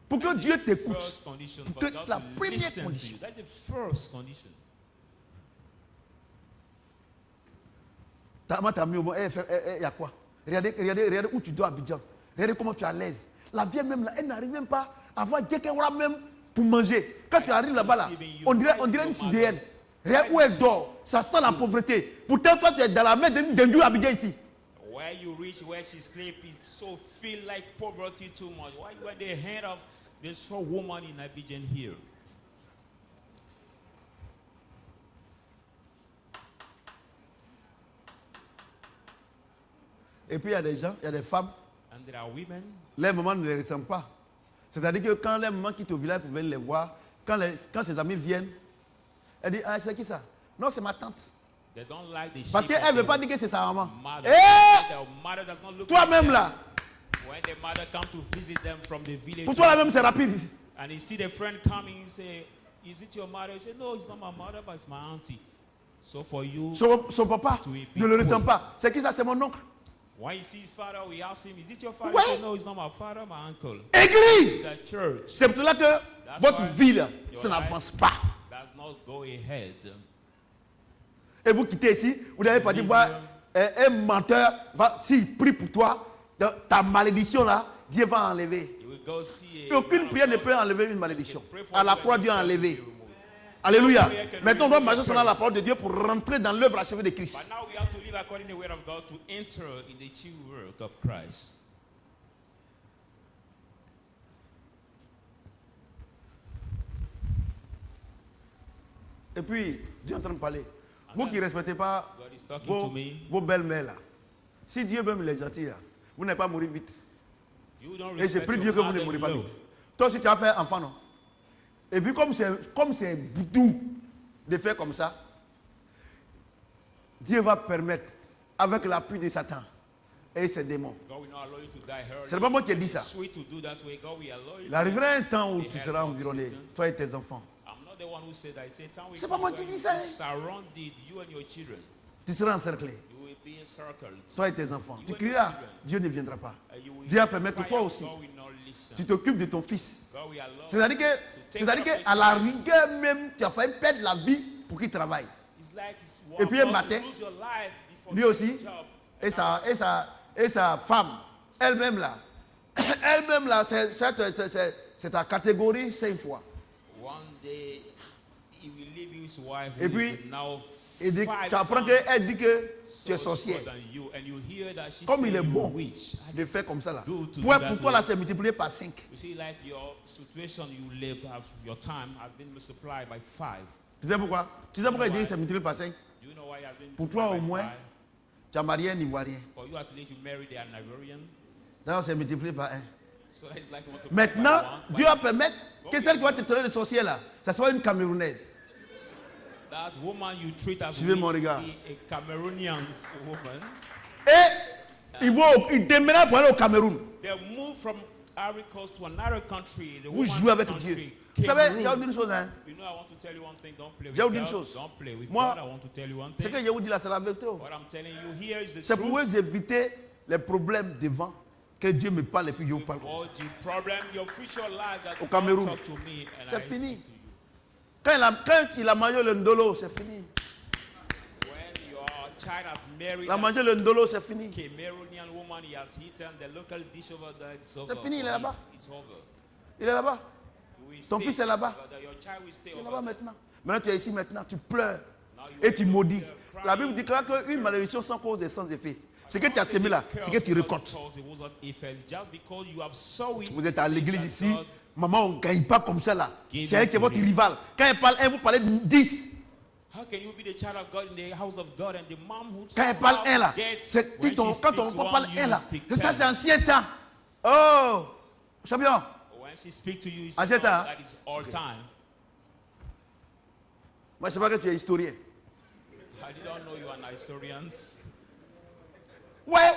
Pour que Dieu t'écoute. First condition Pour for que God la to première listen to condition. you. That's the first condition. Ta maman t'a mis au moins. Il y a quoi? Regardez où tu dois à Abidjan. Regardez comment tu es à l'aise. La vie même là, elle n'arrive même pas à avoir quelqu'un même pour manger. Quand tu arrives là-bas, là, on dirait une sidéenne. Regarde où elle dort. Ça sent la pauvreté. Pourtant, toi, tu es dans la main d'un Abidjan ici. Where you reach, where she sleep, it so feel like poverty too much. Why you at the head of this poor woman in Abidjan here? Et puis il y a des gens, il y a des femmes, And there are women, les mamans ne les ressemblent pas. C'est-à-dire que quand les mamans quittent au village pour venir les voir, quand ses amis viennent, elle dit, ah, c'est qui ça? Non, c'est ma tante. they don't like the Parce shape qu'elle of ne veut the pas dire que c'est sa maman. mother. Eh! Their mother does not look Toi-même like là, them. When the mother comes to visit them from the village, pour toi là-même c'est rapide. and you see the friend coming, you say, is it your mother? You say, no, it's not my mother, but it's my auntie. So for you, Son papa ne le ressent pas. C'est qui ça? C'est mon oncle. when you see his father, we ask him, is it your father? Ouais. He say, no, it's not my father, my uncle. Église! The church C'est pour cela que votre vie là, ça your n'avance pas. does not go ahead. Et vous quittez ici, vous n'avez pas dit, voilà, un menteur, s'il prie pour toi, ta malédiction là, Dieu va enlever. You will go see Et aucune prière ne peut enlever une malédiction. À la croix, Dieu a enlevé. Alléluia. Maintenant, on doit marcher selon la parole de Dieu pour rentrer dans l'œuvre achevée de Christ. But now we have to live according to the word of God to enter in the true work of Christ. Et puis, Dieu est en train de parler. Vous qui ne respectez pas God is talking to me. vos belles-mères là, si Dieu veut me les gentils là, vous n'allez pas mourir vite. You don't Et je respect prie your Dieu que vous ne mother mourrez pas in vite. law. Toi aussi tu as fait enfant, non? Et puis comme c'est doux de faire comme ça, Dieu va permettre, avec l'appui de Satan et ses démons. God will not allow you to die early. Ce n'est pas moi qui ai dit ça. It's sweet to do that way. God will allow you. Il arrivera un temps où tu seras environné, toi et tes enfants. I'm not the one who said that. I said, time will C'est come pas moi qui when dis you ça, be hein. surrounded, you and your children. Tu seras encerclé, You will be encircled. toi et tes enfants. Tu crieras, Dieu ne viendra pas. You will Dieu va permettre que cry toi out, aussi, God will not listen. tu t'occupes de ton fils. God will allow C'est-à-dire to take que, care of à la rigueur même, tu as failli perdre la vie pour qu'il travaille. It's like it's Et puis un about to matin, lose your life before lui you aussi, get a job. et sa femme, elle-même là, c'est ta catégorie 5 fois. One day, he will leave you his wife. Et who puis, is now Et dit, 5 tu apprends times qu'elle dit que tu es so sorcière. stronger than you, and you hear that she Comme say il est you bon witch. de faire comme ça là. Good to Pour do that toi là, way. c'est multiplié par 5. You see, like your situation you lived, your time has been multiplied by 5. Tu sais pourquoi? Tu sais pourquoi il dit que c'est multiplié par 5? Do you know why it has been Pour toi, multiplied au by moins, 5? tu as marié un Ivoirien. For you at least you married an Ivorian. D'ailleurs, c'est multiplié par 1. So it's like you want to Maintenant, multiply by Dieu one. va permettre que celle qui va te traiter de sorcière là, ça soit une Camerounaise. That woman you treat as Suivez mon witch regard. be a Cameroonian woman. Et il déménage pour aller au Cameroun. They move from Ivory Coast to another country. The Vous woman's jouez avec country, Dieu. Vous savez, Cameroon. je vais vous dire une chose. Hein. You know, I want to tell you one thing. Don't play with Je vais vous dire God. une chose. Don't play with Moi, God. I want to tell you one Ce que thing. je vous dis là, c'est la vérité. What I'm telling you here is the C'est pour truth. vous éviter les problèmes devant. Que Dieu me parle et puis je vous parle comme All ça. the problem, your future life that Au you Cameroun. talk to me and C'est I fini. speak to you. Quand il a mangé le ndolo, c'est fini. When your child has married Il a a mangé le ndolo, c'est fini. Cameroonian woman, he has eaten the local dish over there. It's over. C'est fini, il est for him. là-bas. It's over. Il est là-bas. You will Ton stay fils est là-bas. over there. Your child will stay Il est over là-bas there. maintenant. Maintenant, tu es ici maintenant, tu pleures. Now you Et tu will maudis. be there La Bible crying. déclare qu'une malédiction sans cause et sans effet. Ce que tu as semé là, c'est que tu récoltes. Vous êtes à l'église ici, maman, on ne gagne pas comme ça là. C'est elle qui est votre rival. Quand elle parle, elle vous parle de 10. How can you be the child of God in the house of God and the mom who Quand elle parle un là, c'est quand on parle un là. C'est ça, c'est ancien temps. Oh, champion. When she speaks to you, Ah, c'est ça, hein? that is all time. Moi, je ne sais pas que tu es historien. I didn't know you are an historian. Ouais.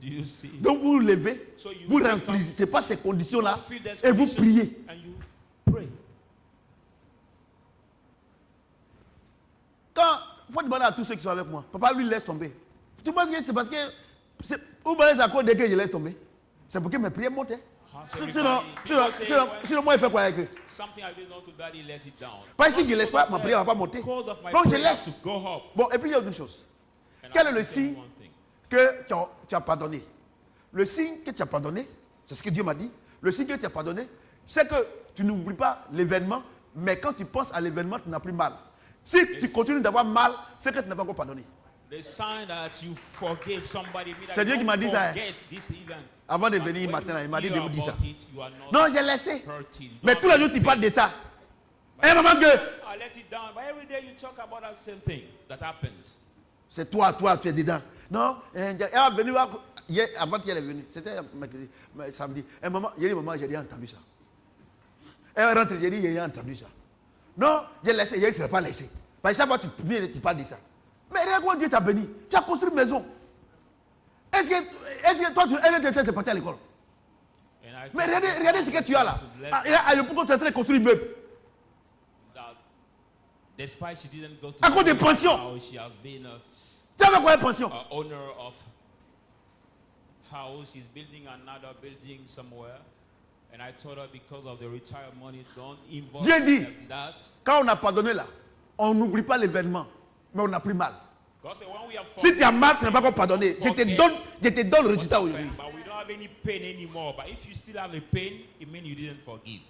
Do you see? Donc vous vous levez, So you vous ne wake remplissez pas ces conditions-là You feel this et vous condition priez. And you pray. Quand, il faut demander à tous ceux qui sont avec moi, papa lui laisse tomber. Tu penses que c'est parce que, ou bien c'est à cause de que je laisse tomber. C'est pour que mes prières montent. Hein. Sinon, moi, il fait quoi avec eux? Something I didn't know to daddy, let it down. Pas ici, je ne laisse pas, ma prière ne va pas monter. Because of my Donc je prayer laisse. to go up. Bon, et puis il y a une chose. And Quel I est le will tell you signe one thing. que tu as pardonné? Le signe que tu as pardonné, c'est ce que Dieu m'a dit. Le signe que tu as pardonné, c'est que tu n'oublies pas l'événement, mais quand tu penses à l'événement, tu n'as plus mal. Si tu continues d'avoir mal, c'est que tu n'as pas encore pardonné. The sign that you forgave somebody. C'est Dieu qui m'a dit ça, hein. Forget this event. Avant de But venir when matin, you il m'a dit de hear vous dire ça. about it, you are not Non, j'ai laissé. hurting. Mais Don't tous les jours, tu parles de ça. Un moment que I let it down. But every day you talk about that same thing that happened. c'est toi, tu es dedans. Non, elle va venir, hier, avant-hier, elle est venue. C'était samedi. Et maman, j'ai dit, maman, j'ai déjà entendu ça. Elle rentre, j'ai dit, j'ai déjà entendu ça. Non, j'ai laissé, j'ai dit, tu ne l'as pas laissé. Parce que chaque fois, tu viens, tu parles de ça. Mais regarde comment Dieu t'a béni. Tu as construit une maison. Est-ce que toi, tu es parti à l'école? Mais regardez ce que tu as là. Pourquoi tu es en train de construire un immeuble? Despite she didn't go to à cause des pensions. She has been tu as quoi, pension? Owner of house. She's building another building somewhere. And I told her because of the retirement money, don't involve Dieu dit, that. Quand on a pardonné là, on n'oublie pas l'événement, mais on a pris mal. Si tu as mal, tu n'as pas encore pardonné. Je te donne le résultat aujourd'hui. But we don't have any pain anymore. But if you still have the pain, it means you didn't forgive.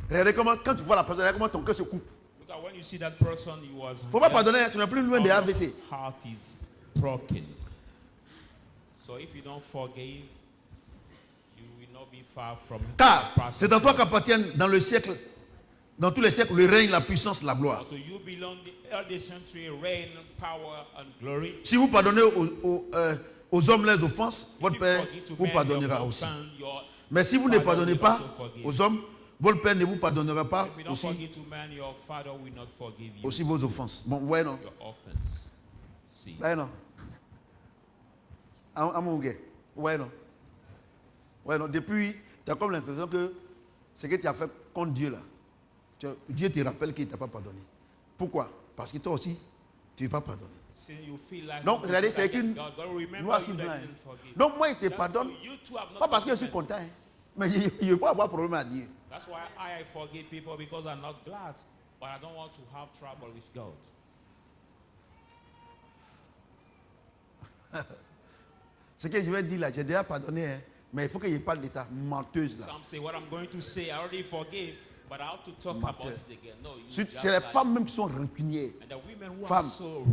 Regardez comment, quand tu vois la personne, regarde comment ton cœur se coupe. Look at when you see that person, you was. Faut pas pardonner, tu n'es plus loin des AVC. Heart is broken. So if you don't forgive, you will not be far from. Car c'est en toi qu'appartiennent dans le siècle, dans tous les siècles, le règne, la puissance, la gloire. To you belong the early century reign, power and glory. Si vous pardonnez aux hommes les offenses, votre Père vous pardonnera aussi. Mais si vous ne pardonnez pas aux hommes, votre Père ne vous pardonnera pas aussi vos offenses. Bon, ouais, non. Ouais, non. Ouais, non. Ouais, non. Depuis, tu as comme l'impression que ce que tu as fait contre Dieu là, Dieu te rappelle qu'il ne t'a pas pardonné. Pourquoi? Parce que toi aussi, tu ne veux pas pardonner. Donc, regardez, c'est qu'une noire sur blanc. Donc, moi, il te pardonne, pas parce que je suis content, hein, mais il ne veut pas avoir problème à Dieu. That's why I forgive people because I'm not glad, but I don't want to have trouble with God. Ce que je vais dire là, j'ai déjà pardonné, hein, mais il faut qu'il parle de ça, menteuse là. Some say what I'm going to say, I already forgave, but I have to talk about it again. No, c'est les femmes même qui sont rancunières. Femmes. So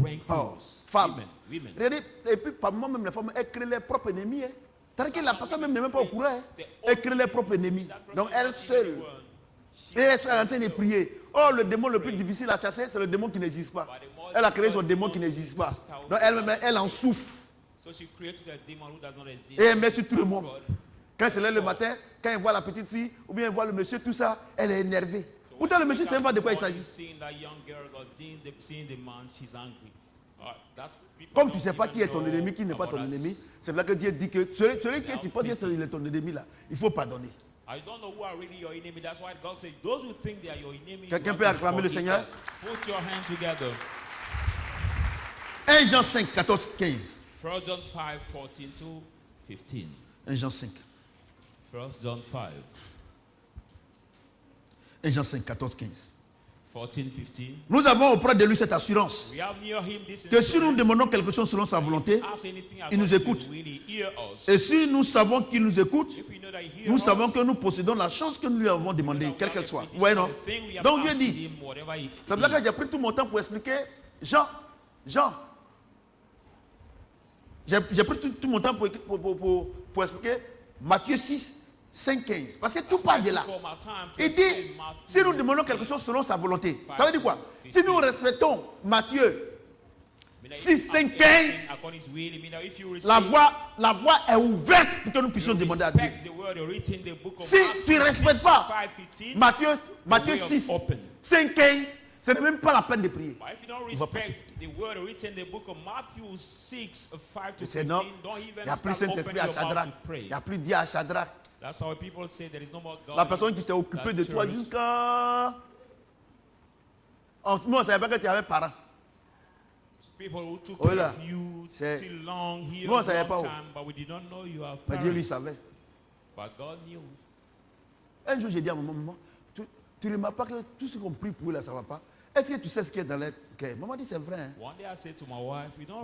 femmes. Women. Regardez, et puis par moi même les femmes, elles créent leurs propres ennemis. Hein. C'est-à-dire que la personne même n'est même pas au courant. Hein. Elle crée leurs propres ennemis. Donc elle seule. Et elle est en train de prier. Oh, le démon le plus difficile à chasser, c'est le démon qui n'existe pas. Elle a créé son démon qui n'existe pas. Donc elle en souffre. Et elle met sur tout le monde. Quand elle se lève le matin, quand elle voit la petite fille, ou bien elle voit le monsieur, tout ça, elle est énervée. Pourtant le monsieur ne sait pas de quoi il s'agit. Comme tu ne sais pas qui est ton ennemi, qui n'est pas ton ennemi, c'est là que Dieu dit que celui que tu penses être ton ennemi là, il faut pardonner. Quelqu'un peut acclamer le Seigneur? 1 Jean 5, 14, 15. 1 John 5, 14 to 15. 1 Jean 5. 1 John 5. 1 Jean 5, 14, 15. 14, 15. Nous avons auprès de lui cette assurance que si nous demandons quelque chose selon sa volonté, il nous écoute. Et si nous savons qu'il nous écoute, nous savons que nous possédons la chose que nous lui avons demandée, quelle qu'elle soit. Ouais, non? Donc Dieu dit, c'est pour ça que j'ai pris tout mon temps pour expliquer Jean. J'ai pris tout mon temps pour expliquer Matthieu 6, 5, 15. Parce que tout part de là. Il dit, si nous demandons quelque chose selon sa volonté, ça veut dire quoi? Si nous respectons Matthieu 6, 5, 15, la voie est ouverte pour que nous puissions demander à Dieu. Si tu ne respectes pas Matthieu 6, 5, 15, ce n'est même pas la peine de prier. C'est non, il n'y a plus Saint-Esprit à Shadrach. Il n'y a plus Dieu à Shadrach. La personne qui s'est occupée de toi jusqu'à... Nous, on ne savait pas que tu avais parents. Oh là, nous, on ne savait pas. Mais Dieu lui savait. Un jour, j'ai dit à maman, tu ne remarques pas que tout ce qu'on prie pour eux là, ça ne va pas. Est-ce que tu sais ce qui est dans leur cœur? Maman dit c'est vrai. Hein?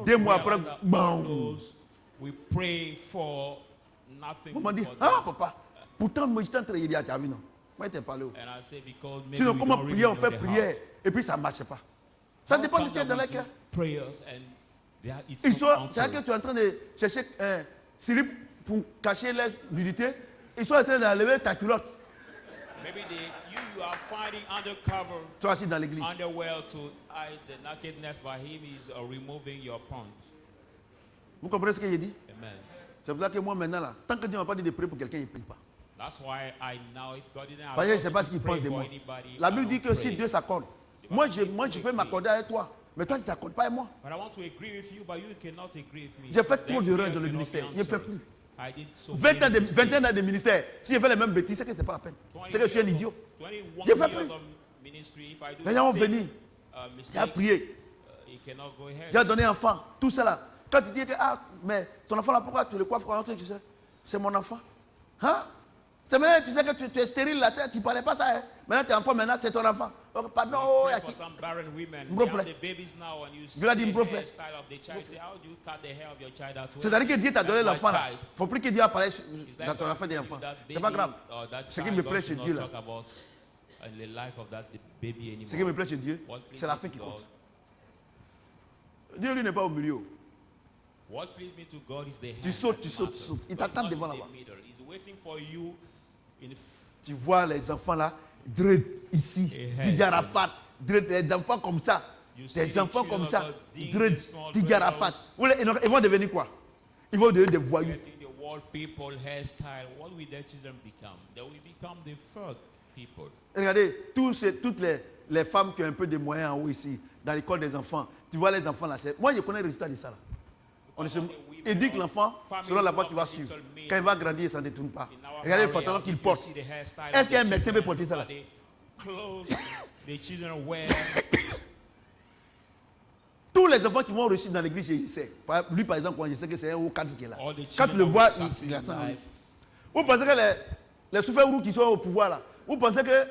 2 mois après, bon. Maman dit, ah papa, pourtant moi j'étais en train de dire à ta vie non. Moi je t'ai parlé. Sinon comment prier, on fait prière et puis ça ne marche pas. Ça dépend de qui est dans leur cœur. C'est-à-dire que tu es en train de chercher un slip pour cacher leur nudité. Ils sont en train d'enlever ta culotte. You are finding undercover. Toi aussi dans l'église. Underwear to hide the nakedness by him is removing your pants. Vous comprenez ce que j'ai dit? Amen. C'est pour ça que moi maintenant là, tant que Dieu ne m'a pas dit de prier pour quelqu'un, il ne prie pas. That's why I now, if God didn't Parce que je ne allow sais me pas to ce qu'il pray pense de for moi. anybody, La I Bible dit don't que si pray. Dieu s'accorde, moi je peux m'accorder avec toi. Mais toi tu ne t'accordes pas avec moi. But I want to agree with you, but you cannot agree with me. J'ai fait trop That d'erreurs prayer dans le cannot ministère. be Je ne fais answered. plus. I did so 21 many ans de ministère. Si je fais les mêmes bêtises, c'est que ce n'est pas la peine. mistakes. C'est que je suis un 20 idiot. years of- J'ai 21 fait years plus. of ministry, if I do Les gens vont the same, venir. mistakes, J'ai prié. you cannot go ahead. J'ai donné enfant. Tout cela. Quand tu dis que mais ton enfant là, pourquoi tu le coiffes quand tu sais? C'est mon enfant. Hein? C'est maintenant, tu sais que tu es stérile là, tu ne parlais pas ça. Hein? Maintenant, tu es enfant, maintenant, c'est ton enfant. Oh, pardon, Pray il y a for qui? some barren women. Bro, They have fle- the babies now and you see Je l'ai dit, the bro, fle- hairstyle of the child. Say, how do you cut the hair of your child that way? C'est-à-dire que Dieu t'a donné That's my l'enfant là. child. Il ne faut plus que Dieu apparaisse Is that dans ton God enfant des give enfants. that C'est pas baby grave. or that Ce qui child, me God plaît should chez not Dieu là, talk about in the life of that baby anymore. ce qui me plaît chez Dieu, What c'est la pleases fin me qui to compte. God- Dieu lui n'est pas au milieu. What pleases me to God is the hand Tu sautes, that tu sautes, tu matters. sautes. Il God is t'attend not devant in the là-bas. middle. He's waiting for you in Tu vois les enfants là, dread ici, Hey, Didier Arafat, dread, les enfants comme ça, You des see enfants the comme children ça, of God digging dread, this small Didier dwelling Arafat. house. Ils vont devenir quoi? Ils vont devenir des voyous. getting the world people hairstyle. What will their children become? They will become the third people. Regardez, toutes les femmes qui ont un peu de moyens en haut ici, dans l'école des enfants, tu vois les enfants là. Moi, je connais le résultat de ça là. Il dit que l'enfant, selon la voie qu'il va suivre, quand il va grandir, ça ne détourne pas. In our Regardez le area, pantalon if qu'il you porte. see the hairstyle Est-ce of qu'un the médecin peut children, porter ça là? the clothes the children wear, Tous les enfants qui vont réussir dans l'église, je sais. Lui, par exemple, je sais que c'est un haut cadre qui est là. all the Quand tu le children vois, will succeed il in attend. life. Vous pensez que les souffres qui sont au pouvoir là, vous pensez que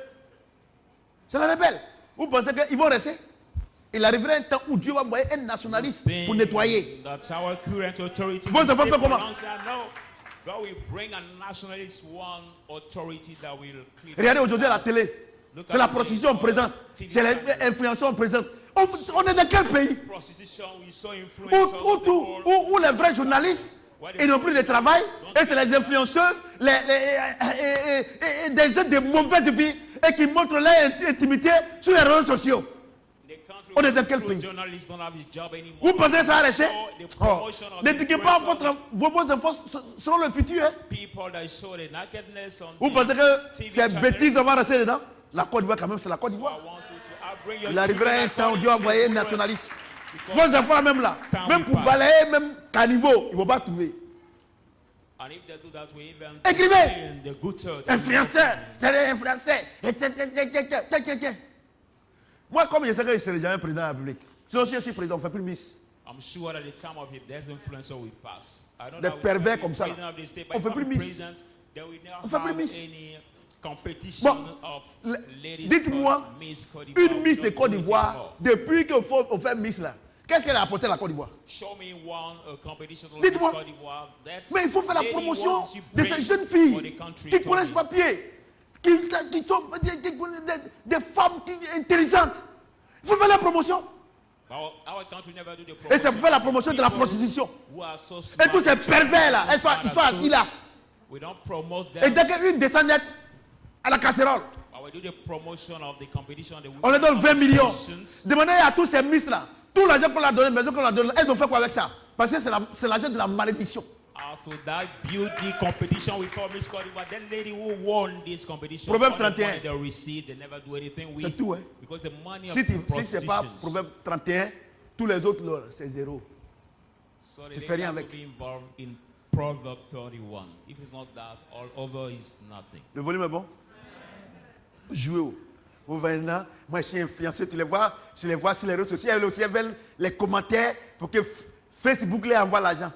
c'est la rebelle? Vous pensez qu'ils vont rester? Il arrivera un temps où Dieu va envoyer un nationaliste pour nettoyer. That's our current authority. Vos enfants Stay font for a comment? long time. No. God will bring a nationalist one authority that will clean Regardez up. aujourd'hui à la télé. Look C'est at la the prostitution présente. TV C'est channel. l'influenceur présente. On est dans quel pays? Prostitution will so Où, influence all of the world. où les vrais journalistes, ils n'ont plus de travail. Et c'est les influenceuses, des gens de mauvaise vie et qui montrent leur intimité sur les réseaux sociaux. The country On est where dans quel true pays? journalists don't have a job anymore. Vous pensez que ça va rester? So the Oh. promotion of N'éduquez pas influencers, vos enfants seront le futur. Hein. people that show the nakedness on Vous the pensez que TV ces channels. bêtises, on va rester dedans? La Côte d'Ivoire, quand même, c'est la Côte I d'Ivoire. want you to bring your Il arrivera un children temps où according Dieu va to the envoyer un influence. nationaliste. Because Vos enfants, même là, Temps même will pour pass. balayer, même caniveau, ils ne vont pas trouver. And if they do that way, even Écrivez. in the good third, Influenceur, c'est des influenceurs. Moi, comme je sais que je serai jamais président de la République, si je suis président, on ne fait plus Miss. I'm sure at the time of it, this influencer will pass. I don't Des know pervers if comme ça, president là. of the state, On but fait if plus I'm Miss. president, they will On not fait plus have Miss. any competition Bon, of ladies dites-moi, called Miss Côte d'Ivoire. une Miss We de don't Côte do it d'Ivoire, anymore. depuis qu'on fait Miss là, qu'est-ce qu'elle a apporté à la Côte d'Ivoire? Show me one competition of Dites-moi. Miss Côte d'Ivoire. That's Mais il faut faire la lady promotion what she de ces brings jeunes for the filles country qui to connaissent me. papier, qui sont des femmes intelligentes. Il faut faire la promotion. Our country never do the Et c'est pour faire la promotion promotion de la People prostitution. who are so Et smart tous ces and pervers là, ils sont assis là. We don't promote Et them. dès qu'une descend net à la casserole, But we do the promotion of the competition. The on leur donne 20 millions. competitions. Demandez à tous ces miss là, tout l'argent qu'on leur a donné, maison qu'on leur a donné, elles ont fait quoi avec ça? Parce que c'est l'argent de la malédiction. Also, that beauty competition we call Miss Côte d'Ivoire, that lady who won this competition, Proverbe all the 31. money they receive, they never do anything with. C'est tout, hein. Because the money Si of ce n'est pas prostitutions. Proverbe 31, tous les autres là, c'est zéro. So tu they fais rien have avec. to be involved in Proverb 31. If it's not that, all over is nothing. Le volume est bon? Jouez. Vous voyez là, moi je suis influenceur, tu les vois sur les réseaux sociaux, elles aussi elles veulent les commentaires pour que Facebook les envoie l'argent.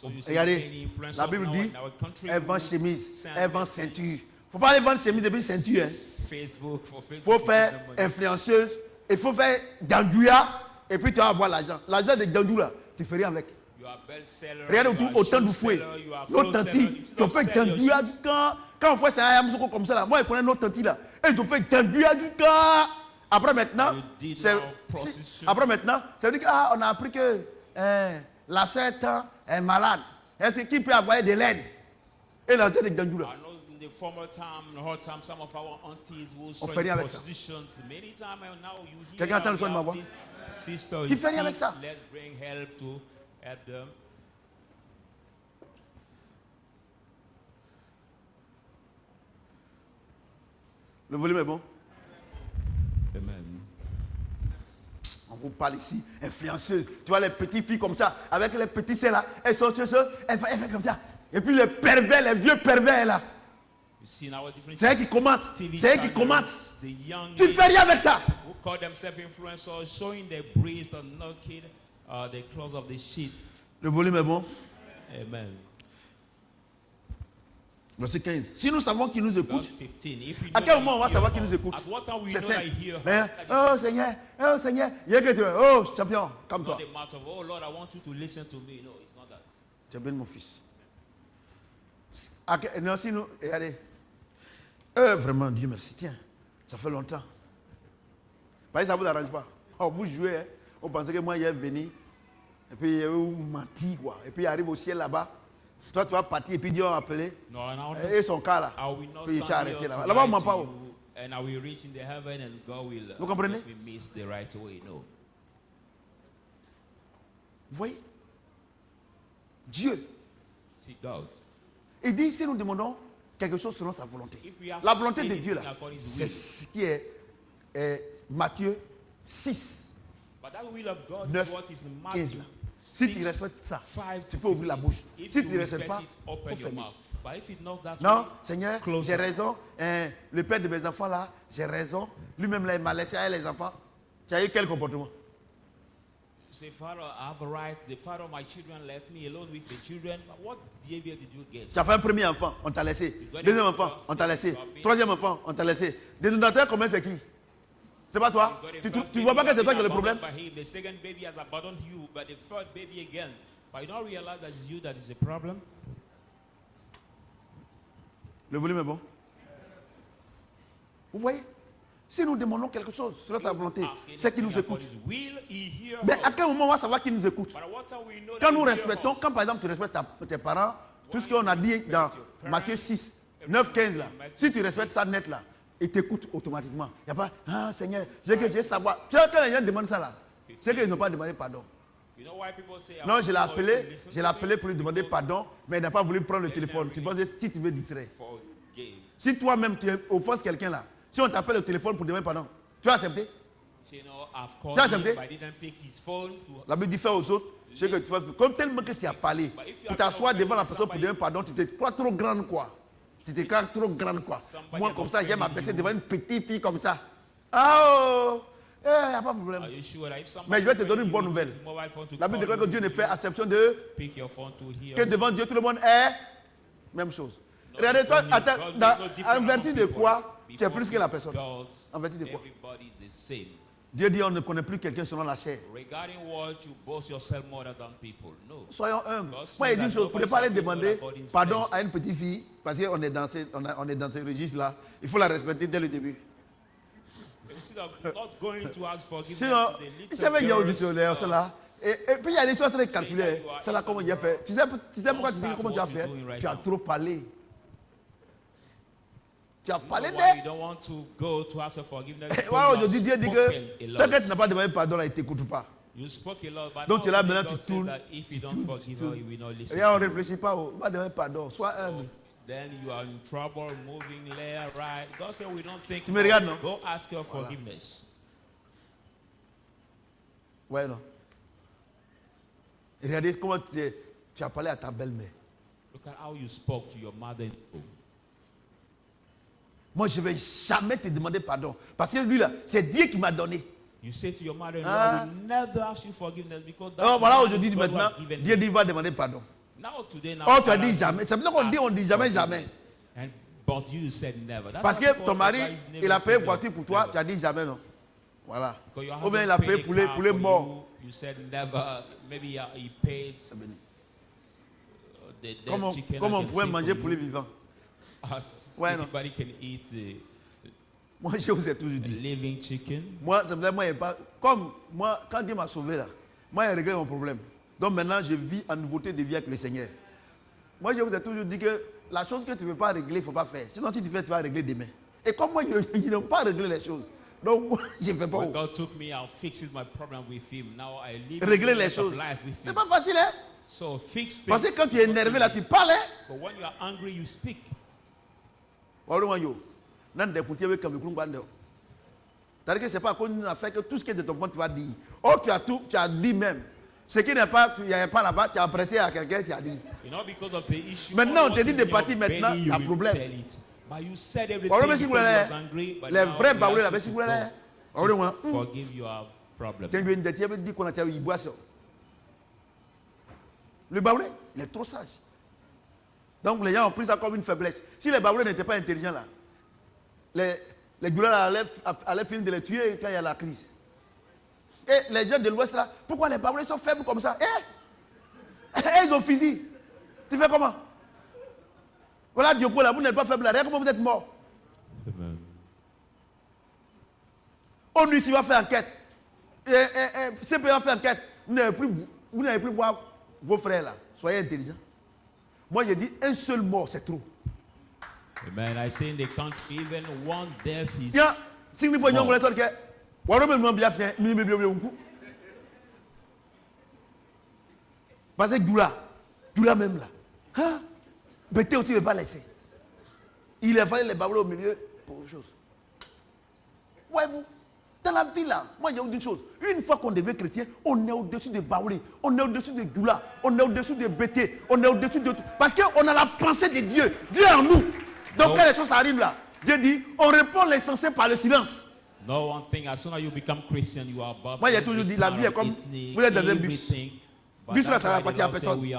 So you see Regardez, many influencers la Bible now dit, in our country elles who vendent chemise, send elles vendent message. ceinture. Il ne faut pas aller vendre chemise et puis ceinture. Hein. Facebook for Facebook. Il faut to faire give them money. influenceuse, il faut faire gandouya et puis tu vas avoir l'argent. L'argent de gandou là, tu fais rien avec. You are bestseller, Regarde you autour, are autant de shoe fouet. seller, you are L'autre clothes tanti, seller. ils ont fait Sell your gandouya du camp. Quand on fait ça à Yamoussoukro comme ça là, moi je connais notre tanti là. Et ils ont fait gandouya du camp. Après maintenant, You did c'est- now si- prostitution. après maintenant, ça veut dire qu'on a appris que la sœur est malade. Est-ce qu'il peut avoir de l'aide? Et l'argent de gandou là. I know in the former time, in the hard time, some of our aunties will On show fait rien avec ça. positions. Many times now you hear Quelqu'un entend le we son de ma have voix? this sister Tu is fais rien sick, avec ça? let's bring help to help them. Le volume est bon? Amen. On vous parle ici, influenceuse. Tu vois les petites filles comme ça, avec les petits seins là, elles sont choses, elles font comme ça. Et puis les pervers, les vieux pervers là, You see now different c'est eux qui commentent. TV C'est eux qui channels, commentent. the young Tu fais rien avec ça. who call themselves influencers, showing their breasts and naked, the clothes of the sheet. Le volume est bon? Amen. Verset 15. Si nous savons qui nous Verse écoute, 15. If we à know quel that moment on va he savoir hear qui nous us, écoute? at what time we C'est know simple. that he hear us, Mais, that oh Seigneur, il y a que tu oh champion, is comme toi. not a matter of, oh Lord, I want you to listen to me. No, it's not that. Tu es bien mon fils. Non, si nous, regardez. Vraiment, Dieu merci. Tiens, ça fait longtemps. Parce que ça ne vous arrange pas. Oh, vous jouez, hein. Vous pensez que moi, il est venu. Et puis, vous menti, quoi. Et puis, il arrive au ciel là-bas. Toi, tu vas partir et puis Dieu va appeler. No, and Et son cas là. I will not Puis il s'est stand arrêté here là-bas. to Là-bas, on lie ne ment to pas. you, and I will reach in the heaven and God will Vous comprenez? make me miss the right way. No. Vous voyez? Dieu. See God. Il dit, si nous demandons quelque chose selon sa volonté. If we ask La volonté de anything Dieu là, according to c'est will, ce qui est Matthieu 6, but that will of God 9, is what is in 15 Matthew là. Si 6, tu respectes ça, 5 tu to peux ouvrir la 15. bouche. If Si you tu ne respectes respect pas, it, il open faut your fermer. mouth. But if it's not that Non, way, Seigneur, close j'ai up. raison. Le père de mes enfants là, j'ai raison. Lui-même là, il m'a laissé à les enfants. Tu as eu quel comportement? Say, Father, I have a right. The father of my children left me alone with the children. But what behavior did you get? Tu as fait un premier enfant, on t'a laissé. Deuxième enfant, on t'a laissé. Troisième enfant, on t'a laissé. Dénominateur commun, c'est qui? C'est pas toi? You got a Tu first ne vois pas baby que c'est toi qui as le abandoned problème? by him. The second baby has abandoned you, but the third baby again. But you don't realize that it's you that is the problem. Le volume est bon? Vous voyez? Si nous demandons quelque chose selon sa volonté, c'est qu'il nous écoute. Will he hear Mais à us? quel moment on va savoir qu'il nous écoute? But at what time we know Quand that nous he hears respectons, us? quand par exemple tu respectes tes parents, tout ce qu'on a dit dans Matthieu 6, 9, 15 là, si tu respectes ça net là, il t'écoute automatiquement. Il n'y a pas, ah Seigneur, j'ai savoir. Tu sais, quand les gens demandent ça là, c'est qu'ils n'ont pas demandé pardon. You know why people say, I Non, want je you l'ai to appelé, listen je l'ai to appelé me? pour lui demander pardon, mais il n'a pas voulu prendre le téléphone. Tu penses que si tu veux distraire. Forgive. Si toi-même tu offenses quelqu'un là, si on t'appelle au téléphone pour demander pardon, tu vas accepter? You know, I've Tu called as him, accepté? but I didn't pick his phone to. La Bible dit faire aux autres ce que tu vas faire. Comme tellement que tu as parlé, pour t'asseoir devant la personne pour demander pardon, tu te crois trop grande quoi. Tu te crois trop grande quoi. Moi comme ça, j'aime m'abaisser devant une petite fille comme ça. Ah oh, il n'y a pas de problème. Are you sure that if somebody Mais je vais te donner une you bonne use nouvelle. his mobile phone to La Bible call déclare que you, Dieu ne you fait know, acception de pick your phone to hear. que devant Dieu tout le monde est même chose. Regardez toi, en vertu de quoi tu es plus que la personne? En vertu de quoi? Everybody is the same. Dieu dit on ne connaît plus quelqu'un selon la chair. Regarding what you boast yourself more than people. No. Soyons humbles. Moi, il dit une chose, pour ne pas aller demander pardon à une petite fille, parce qu'on est dans ce registre-là, il faut la respecter dès le début. Instead of not going to ask forgiveness Sinon, to the il little savait qu'il y a girls, auditionnaire, cela. Et puis il y a des choses très calculées. C'est là comment il a fait. Tu sais pourquoi tu dis comment tu as fait? Tu as trop parlé. Tu as you know parlé why d'elle. you don't want to go to ask for forgiveness. Et because voilà, you have aujourd'hui, Dieu dit spoken a que lot. tant que tu n'as pas demandé pardon, là, il ne t'écoute pas. You spoke a lot, but Donc, tu es là, now maintenant, God tu said tournes, that if you tu don't tournes, forgive tu her, tournes. you will not listen. Et là, on ne réfléchit pas. On va demander pardon. Sois humble. Then you are in trouble, moving left, right. God said we don't think. Tu me regardes, non? Go ask her Voilà. forgiveness. Ouais, non. Et regardez comment tu as parlé à ta belle-mère. Look at how you spoke to your mother-in-law. Moi, je ne vais jamais te demander pardon. Parce que lui, là, c'est Dieu qui m'a donné. You say to your mother-in-law, Ah. I will never ask you forgiveness because Alors voilà, man aujourd'hui, is God who maintenant, has given Dieu me. dit, va demander pardon. Now, today, now, Oh, tu as God dit has jamais. C'est pour ça qu'on dit, on dit jamais, jamais. And, but you said never. That's Parce why que God ton mari, advised never il a say payé une never. voiture pour toi, Never. tu as dit jamais, non. Voilà. Because your Ou bien husband il a payé paid pour a car les for morts. You said never. Maybe he paid the dead Comment chicken. on I can pourrait say manger for pour you. les vivants? Ouais, non. anybody can eat Moi, je vous ai toujours a dit. living chicken. Moi, c'est vrai, moi, il y a pas. Comme moi, quand Dieu m'a sauvé là, moi, il a réglé mon problème. Donc maintenant, je vis en nouveauté de vie avec le Seigneur. Moi, je vous ai toujours dit que la chose que tu ne veux pas régler, il ne faut pas faire. Sinon, si tu fais, tu vas régler demain. Et comme moi, je n'ai pas réglé les choses. Donc, moi, je ne fais pas. When God took me, I fixed my problem with him. Now I live Régler the les rest of choses. life with C'est him. pas facile, hein? So fix things. Parce que quand tu es énervé, là, tu parles, hein? But when you are angry, you speak. C'est-à-dire que ce n'est pas à cause d'une affaire que tout ce qui est de ton compte, tu vas dire. Oh, tu as dit même. Ce qui n'est pas, il n'y a pas là-bas, tu as prêté à quelqu'un, tu as dit. You know, because of the issue. Maintenant, on te what dit is de in partir your maintenant, belly, il y a you problème. tell it. But you said everything Voilà, because mais si you vous was voulez, angry. But les now vrais you baoulés, là, ask si you vous to voulez, go to forgive your problem. tu as dit qu'on a eu boisson. Le baoulé, il est trop sage. Donc les gens ont pris ça comme une faiblesse. Si les baoulés n'étaient pas intelligents là, les douleurs allaient finir de les tuer quand il y a la crise. Et les gens de l'Ouest là, pourquoi les baoulés sont faibles comme ça? Ils ont fusil. Tu fais comment? Voilà, Dioko là, vous n'êtes pas faible là, comment vous êtes mort? Amen. ONU va faire enquête. CPE va faire enquête. Vous n'avez plus voir vos frères là. Soyez intelligents. Moi, j'ai dit un seul mort, c'est trop. Amen. I say in the country, even one death is. Tiens, si vous voyez un que parce que Doula même là. Hein? Bété aussi ne veut pas laisser. Il a fallu les baoulés au milieu pour autre chose. Voyez-vous, dans la vie là, moi il y a une chose. Une fois qu'on devient chrétien, on est au-dessus des baoulés, on est au-dessus des Doula, on est au-dessus des bétés, on est au-dessus de tout. Parce qu'on a la pensée de Dieu. Dieu en nous. Donc quand les choses arrivent là, Dieu dit, on répond l'essentiel par le silence. No one thing, as soon as you become Christian, you are above. Moi, il y a toujours dit, la vie est comme, vous êtes dans un bus. Bus là, ça va partir à personne. Il y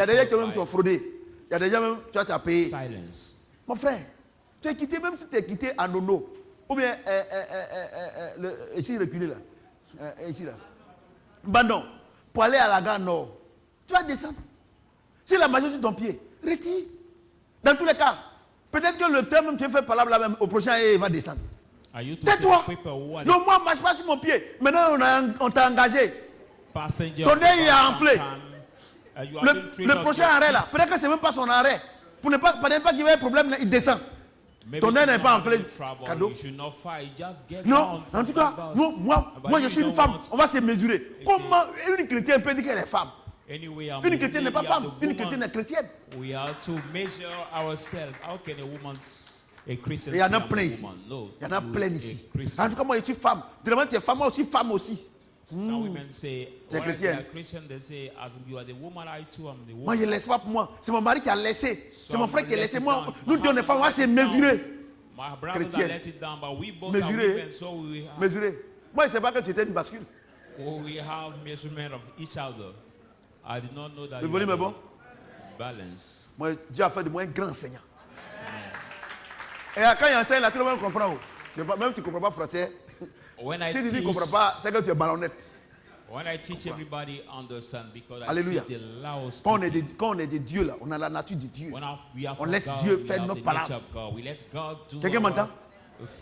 a des gens qui même ont fraudé. Il y a des gens même, tu as payé. Silence. Mon frère, tu es quitté, même si tu es quitté à Nono, ou bien ici reculé là, ici là, Bandon, pour aller à la gare Nord, tu vas descendre. Si la magie sur ton pied, retire. Dans tous les cas, peut-être que le terme même tu fais par là même, au prochain, il va descendre. Tais-toi. Non, moi, je ne marche pas sur mon pied. Maintenant, on t'a engagé. Ton nez a enflé. Le prochain arrêt là, peut-être que ce n'est même pas son arrêt. Pour ne pas qu'il y ait un problème, il descend. Ton nez n'est pas enflé. Cadeau. Non, en tout cas, moi je suis une femme. On va se mesurer. Comment une chrétienne peut dire qu'elle est femme? Une chrétienne n'est pas femme. Une chrétienne est chrétienne. We are to measure ourselves. How can a woman, a Christian, il y en a plein ici. Il y en a plein ici. En tout cas, moi je suis femme. Vraiment, tu es femme, moi aussi femme aussi. Some women say, tu es chrétienne. Christian, they say, as you are the woman, I too am the woman. Moi, je ne laisse pas pour moi. C'est mon mari qui a laissé. C'est mon frère qui a laissé. Moi, nous deux, les femmes, on va se mesurer. Chrétienne. Mesurer. Mesurer. Moi, je ne sais pas que tu étais une bascule. We have measurement of each other. I did not know that. Le volume est bon? Balance. Moi, Dieu a fait de moi un grand enseignant. Et quand il enseigne, là, tout le monde comprend. Même si tu ne comprends pas français. Si tu dis que tu ne comprends pas, c'est que tu es malhonnête. When I teach, everybody understand because Alléluia. I teach the loud Quand on est de Dieu, là, on a la nature de Dieu. On laisse Dieu faire nos paroles. Quelqu'un m'entend?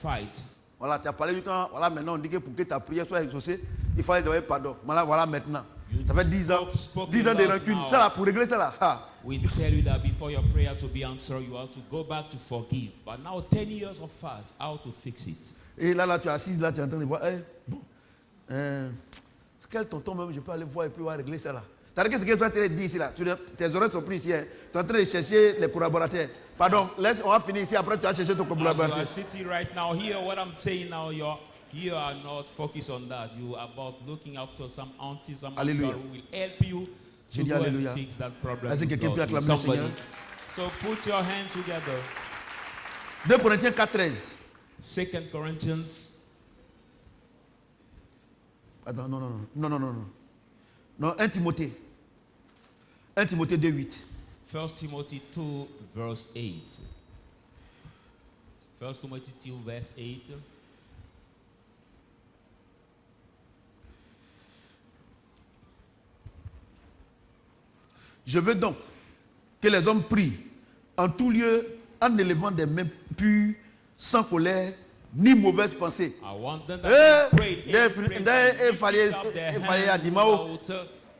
Fight. Voilà, tu as parlé du temps. Voilà, maintenant on dit que pour que ta prière soit exaucée, il fallait demander pardon. Voilà maintenant. Ça fait 10 ans. 10 ans de rancune. Ça là, pour régler ça là. We tell you that before your prayer to be answered, you have to go back to forgive. But now 10 years of fast, how to fix it? Et là, tu es assise, là, tu es en train de voir. Quel tonton même, je peux aller voir et puis régler ça là. C'est-à-dire que ce que tu as dit ici là, tes oreilles sont prises ici. Hein. Tu es en train de chercher les collaborateurs. Pardon, laisse, on va finir ici, après tu vas chercher ton collaborateur. You are sitting right now here, what I'm saying now, you are not focused on that. You are about looking after some aunties, some uncle who will help you to go and fix that problem. Est-ce que quelqu'un peut acclamer le Seigneur? So put your hands together. 2 Corinthiens 4:13. 2 Corinthians. Attends, non, 1 Timothée. 1 Timothée 2:8. 1 Timothy 2, verse 8. 1 Timothy 2, verse 8. Je veux donc que les hommes prient en tout lieu en élevant des mains pures, sans colère, ni mauvaise pensée. I want them to pray. Il fallait à Dimao.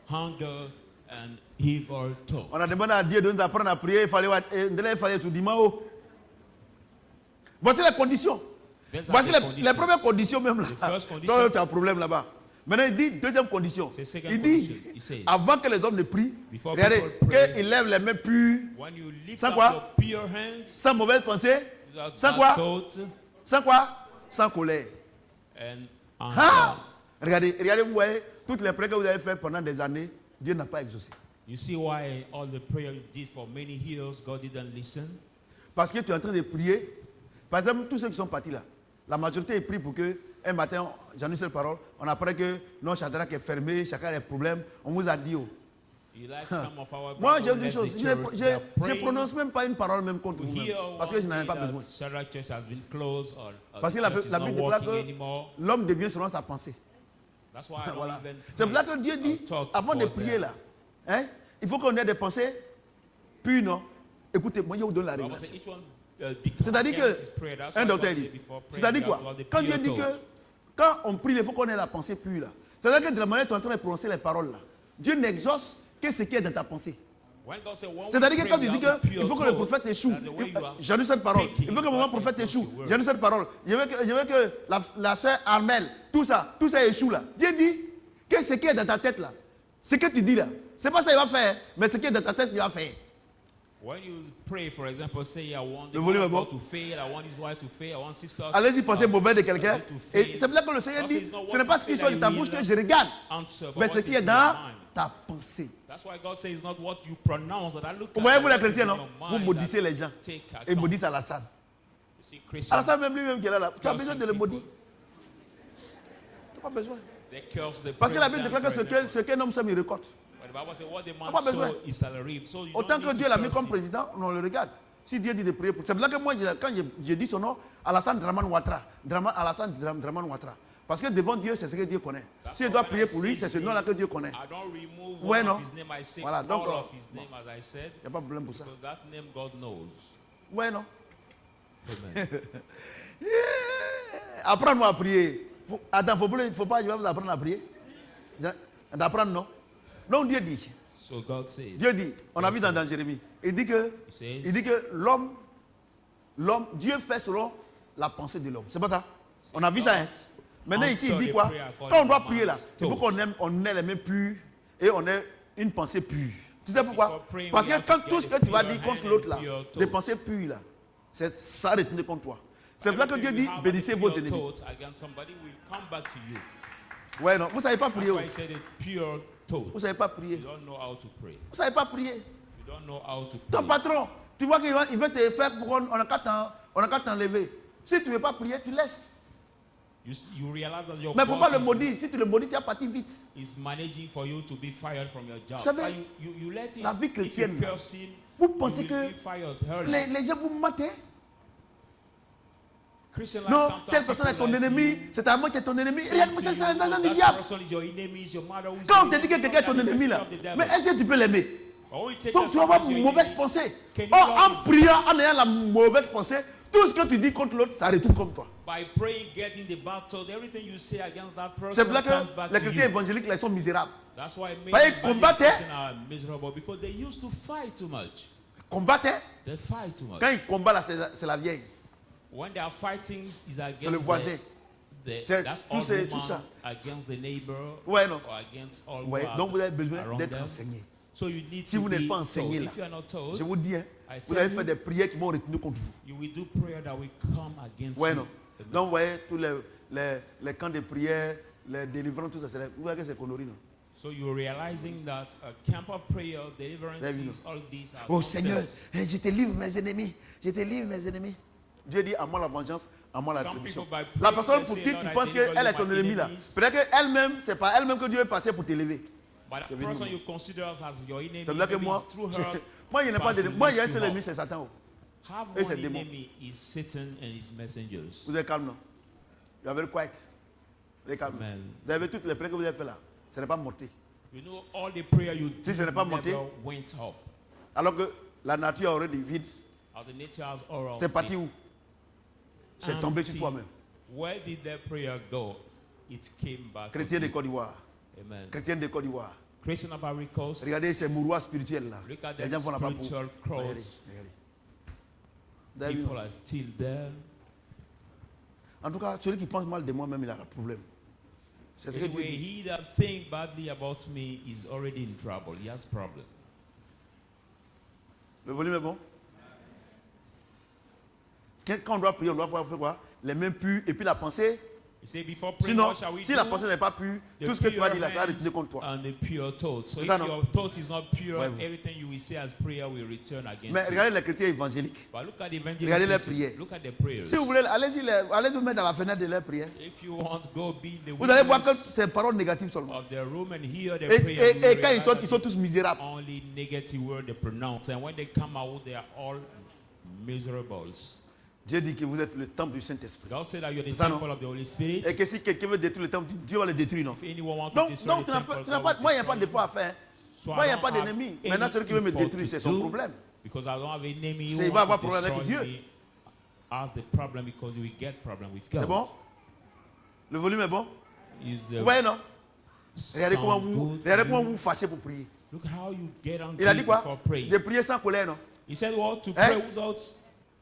Hunger And evil thought. On a demandé à Dieu de nous apprendre à prier, il fallait tout dimanche. Voici les conditions. Voici les premières conditions même là. Toi, tu as un problème là-bas. Maintenant, il dit deuxième condition. Il dit, avant que les hommes ne prient, regardez, qu'ils lèvent les mains pures. Sans quoi? Sans mauvaise pensée. Sans quoi? Sans quoi? Sans colère. Ah! Regardez, vous voyez, toutes les prières que vous avez faites pendant des années, Dieu n'a pas exaucé. You see why all the prayer you did for many years, God didn't listen? Parce que tu es en train de prier. Par exemple, tous ceux qui sont partis là, la majorité est pris pour que un matin, j'en ai une seule parole, on apprend que non, Shadrach est fermé, chacun a des problèmes. On vous a dit. Oh. Moi, j'ai une chose, je ne prononce même pas une parole même contre vous, parce que je n'en ai pas besoin. Parce que la Bible déclare que l'homme devient selon sa pensée. Voilà. C'est pour ça que Dieu dit, avant de prier là, hein, il faut qu'on ait des pensées pures, non? Écoutez, moi je vous donne la révélation. C'est-à-dire que, un docteur dit, c'est-à-dire quoi? Quand Dieu dit que, quand on prie, il faut qu'on ait la pensée pure là. C'est-à-dire que de la manière dont tu es en train de prononcer les paroles là, Dieu n'exauce que ce qui est dans ta pensée. C'est-à-dire que quand tu dis qu'il faut que le prophète échoue, j'ai lu cette parole, il faut que mon prophète échoue, j'ai lu cette parole, je veux que la sœur Armelle, tout ça échoue là. Dieu dit que ce qui est dans ta tête là, ce que tu dis là, c'est pas ça qu'il va faire, mais ce qui est dans ta tête, il va faire. When you pray, for example, say, I want the man to fail, I want his wife to fail, I want sister. Allez-y, pensez mauvais de quelqu'un. Et c'est là que le Seigneur dit, ce n'est pas ce qui sort de ta bouche que je regarde, mais ce qui est dans ta pensée. Vous voyez, vous les chrétiens, non? Vous maudissez les gens. Et maudissent Alassane. Alassane, même lui-même qui est là, tu as besoin de le maudire. Tu n'as pas besoin. Parce que la Bible déclare que ce qu'un homme sème, il récolte. Pas besoin. Autant que Dieu l'a mis comme président, on le regarde. Si Dieu dit de prier pour... C'est là que moi, quand j'ai dit son nom, Alassane Draman Ouattara. Alassane Draman Ouattara. Parce que devant Dieu, c'est ce que Dieu connaît. Si je dois prier pour lui, c'est ce nom-là que Dieu connaît. Ouais, non? Voilà, donc... Il n'y a pas de problème pour ça. Ouais, non? Apprends-moi à prier. Attends, il ne faut pas, je vais vous apprendre à prier. D'apprendre, non? Donc Dieu dit, Dieu dit, on a vu dans Jérémie, il dit que l'homme, Dieu fait selon la pensée de l'homme. C'est pas ça? On a vu ça, hein? Maintenant ici, il dit quoi? Quand on doit prier là, il faut qu'on ait les mains pures et on ait une pensée pure. Tu sais pourquoi? Parce que quand tout ce que tu vas dire contre l'autre là, des pensées pures là, ça retourne contre toi. C'est là que Dieu dit, bénissez vos ennemis. Ouais, non, vous ne savez pas prier. Vous ne savez pas prier. Vous ne savez pas prier. Ton patron, tu vois qu'il veut te faire pour on n'a qu'à t'enlever. Si tu ne veux pas prier, tu laisses. Mais il ne faut pas le maudire. Si tu le maudis, tu vas partir vite. Vous savez, la vie chrétienne, vous pensez que les gens vous mentent? Non, telle personne est ton ennemi, c'est ta mère qui est ton ennemi. Regarde, c'est l'argent du diable. Quand on te dit que quelqu'un est ton ennemi là, mais est-ce que tu peux l'aimer? Donc tu vas avoir une mauvaise pensée. Or, en priant, en ayant la mauvaise pensée, tout ce que tu dis contre l'autre, ça retourne comme toi. C'est pour ça que les chrétiens évangéliques là, ils sont misérables. Ils combattent. Combattent. Quand ils combattent là, c'est la vieille. When they are fighting, c'est le voisin. C'est tout ça. Against the neighbor, ouais, non. or against all ouais, donc vous avez besoin d'être enseigné. So you need si vous n'êtes pas enseigné là, je vous dis, hein, vous allez faire des prières qui vont retourner contre vous. You will do prayer that will come against ouais, you. Non. Donc vous voyez tous les camps de prière, les délivrances, tout ça, vous voyez que c'est conneries, non? So you're realizing that a camp of prayer, deliverances, all these are oh Seigneur, je te livre mes ennemis, je te livre mes ennemis. Dieu dit à moi la vengeance, à moi la rétribution. La personne pour qui tu penses qu'elle est ton ennemi là, peut-être qu'elle-même, c'est pas elle-même que Dieu veut passer pour t'élever. C'est là que moi, je n'ai pas d'ennemi. Moi, il y a un seul ennemi, c'est Satan. Et c'est le démon. Vous êtes calme, non? You are very quiet. Vous êtes calme. Vous avez toutes les prières que vous avez faites là. Ce n'est pas monté. Si ce n'est pas monté, alors que la nature aurait des vides, c'est parti où? C'est tombé sur toi-même. Where did that prayer go? It came back. Chrétien de Côte d'Ivoire. Chrétien de Côte d'Ivoire. Creation of miracles. Regardez ces mouroirs spirituels là. Look at Les the gens font là-bas pour. spiritual cross. Regardez. Vous avez vu, People non? are still there. En tout cas, celui qui pense mal de moi-même, il a un problème. C'est ce que Dieu Anyway, dit. he that think badly about me is already in trouble. He has problem. Le volume est bon? Quand on doit prier, on doit faire quoi? Les mains pures et puis la pensée. He said, before praying, Sinon, what shall we si do? la pensée n'est pas pure, The tout ce que tu vas pure dire là, ça va hands retourner contre toi. and the pure thought. So C'est if ça, non? your thought is not pure, Ouais. everything you will say as prayer will return against Mais you. regardez les chrétiens évangéliques. But look at the Regardez les evangelists. prières. Look at the prayers. Si vous voulez, allez vous mettre dans la fenêtre de leurs prières. If you want to go be in the Vous allez voir que witness c'est paroles négatives seulement. of the room and hear the Et, prayer, et quand ils sont tous misérables. only negative word they pronounce, and when they come out, they are all miserables. Dieu dit que vous êtes le temple du Saint-Esprit. God said that you are the C'est ça, non? temple of the Holy Spirit. Et que si quelqu'un veut détruire le temple, Dieu va le détruire, non? If anyone wants to Donc, destroy the tu n'as temple, pas, God moi, il will n'y a pas de destroy défaut à faire. So Moi, il n'y I a don't pas have d'ennemi. any Maintenant, celui qui veut me fault détruire, to c'est son do, problème. Because I don't have an enemy C'est- who il va wants avoir to problème avec destroy Dieu. me. Ask the problem because you will get problem with God. C'est bon? Le volume est bon? Is Vous the voyez, non? Regardez sound comment vous good regardez for comment you? vous fâchez pour prier. Look how you get Il a dit angry quoi? before praying. De prier sans colère, non? He said, "Well, to Hein? pray without."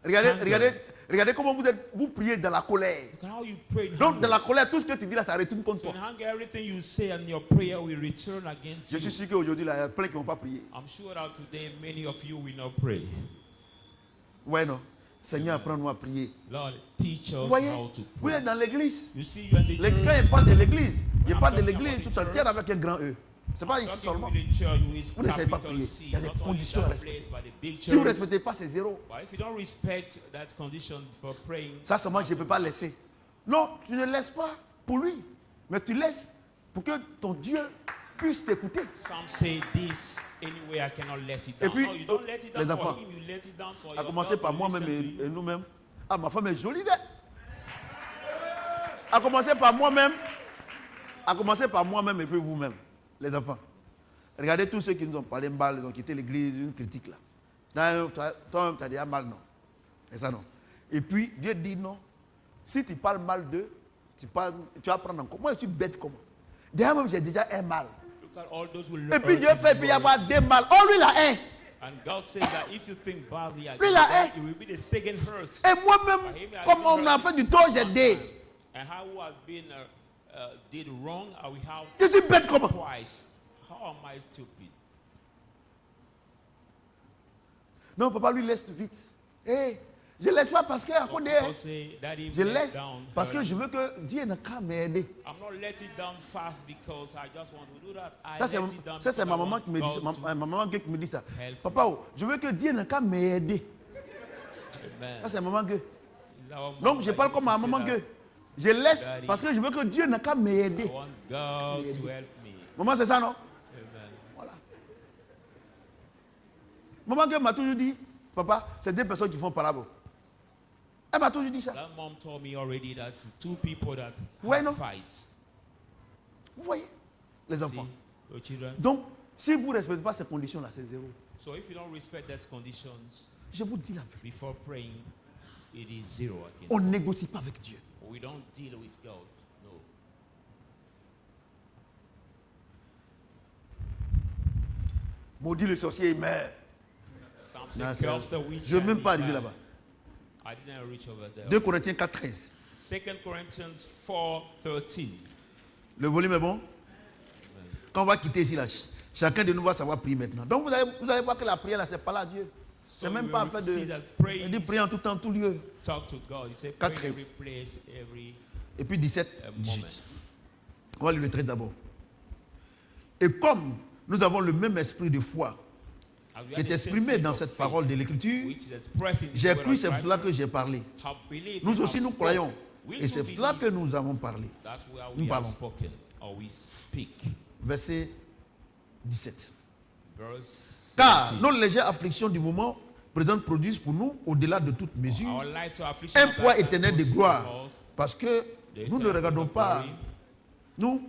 Regardez, Anger. regardez comment vous priez dans la colère. Look how you pray in Donc, anger. dans la colère, tout ce que tu dis là, ça retourne contre So toi. in anger, everything you say and your prayer will return against Je you. suis sûr qu'aujourd'hui, là, il y a plein qui ne vont pas prier. I'm sure that today many of you will not pray. Ouais, non? Seigneur, apprends-nous à prier. Lord, teach Vous us voyez? how to Vous pray. êtes dans l'église. You see, you are the church. Quand il parle de l'église, il I'm parle de talking l'église about the tout entière church. avec un grand E. C'est pas ici Talking seulement. with the church with Vous ne savez pas capital prier. C, Il y a des not only conditions à that respecter. place, but the big Si vous ne church. respectez pas, c'est zéro. But if you don't respect that condition for praying, Ça seulement, je ne peux pas laisser. Non, tu ne laisses pas pour lui, mais tu laisses pour que ton Dieu puisse t'écouter. some say this anyway, I cannot let it Et down. puis, No, you don't let it les down enfants, for him, you let it down for À your commencer God par to moi-même listen to et you. nous-mêmes. Ah, ma femme est jolie, d'elle. À commencer par moi-même. À commencer par moi-même et puis vous-même, les enfants. Regardez tous ceux qui nous ont parlé mal, ils ont quitté l'église, une critique là. Toi-même, tu as déjà mal, non? C'est ça, non? Et puis, Dieu dit non. Si tu parles mal d'eux, tu vas prendre encore. Moi, je suis bête comment? Déjà même, j'ai déjà un mal. Look at all those who Et puis, hurt Dieu you fait, puis il y worry. avoir des mal. Oh, lui, là, un. And God says that if you think badly against Lui, là, them, hein. it will be the second hurt. Et moi-même, comme on a fait du tort, j'ai dit. And how who has been did wrong, I will have Je suis bête comment? twice. How am I stupid? Non, papa, lui laisse vite. Hé, je ne laisse pas parce que à Some cause de- people say that if je let laisse down parce que hurt je veux que Dieu ne qu'à m'aider. I'm not let it down fast because I just want to do that. I Ça, let it down c'est because ma I maman want qui me dit ça. God to Ma maman qui me dit ça. help Papa, oh, je veux que Dieu ne qu'à m'aider. Amen. Ça, c'est maman Gueux. Is our Donc, mom je that parle used comme to ma say maman that? Gueux. Je laisse Daddy. parce que je veux que Dieu ne qu'à I m'aider. want God to help me. Maman, c'est ça, non? Amen. Voilà. Maman Gueux m'a toujours dit, papa, c'est deux personnes qui font parabole. Elle m'a toujours dit ça. That mom told me already that it's two people that Ouais, non? fight. Vous voyez, les See, enfants. your children. Donc, si vous ne respectez pas ces conditions-là, c'est zéro. So if you don't respect those conditions Je vous dis la vérité. before praying, it is zero again. On ne négocie pas avec Dieu. We don't deal with God. No. Maudit le sorcier, il meurt. Some say Non, curse the witch. je ne veux and même pas he arriver died. là-bas. I didn't reach over there. 2 Corinthiens 4, 13. 2 Corinthians 4:13. Le volume est bon? Quand on va quitter ici, là, chacun de nous va savoir prier maintenant. Donc vous allez voir que la prière, là, c'est pas là Dieu. C'est So même you pas will fait see de. that Il praise, dit prier en tout temps, tout lieu. talk to God. He said, pray in 4:13. every place, every Et puis 17, moment. 18. On va lire le 13 d'abord. Et comme nous avons le même esprit de foi As we qui are est the same exprimé spirit dans of cette faith, parole de l'Écriture, which is expressed in the j'ai word cru, of c'est pour God, cela que j'ai parlé. have believed, Nous have aussi, nous spoken. croyons. We Et too c'est pour believe. cela que nous avons parlé. That's where Nous we have parlons. spoken or we speak. Verset 17. Verse Car 17. nos légères afflictions du moment présent produisent pour nous, au-delà de toute mesure, Our light to affliction un of poids that éternel de purpose gloire. for us, Parce que the nous ne eternal regardons of pas, glory.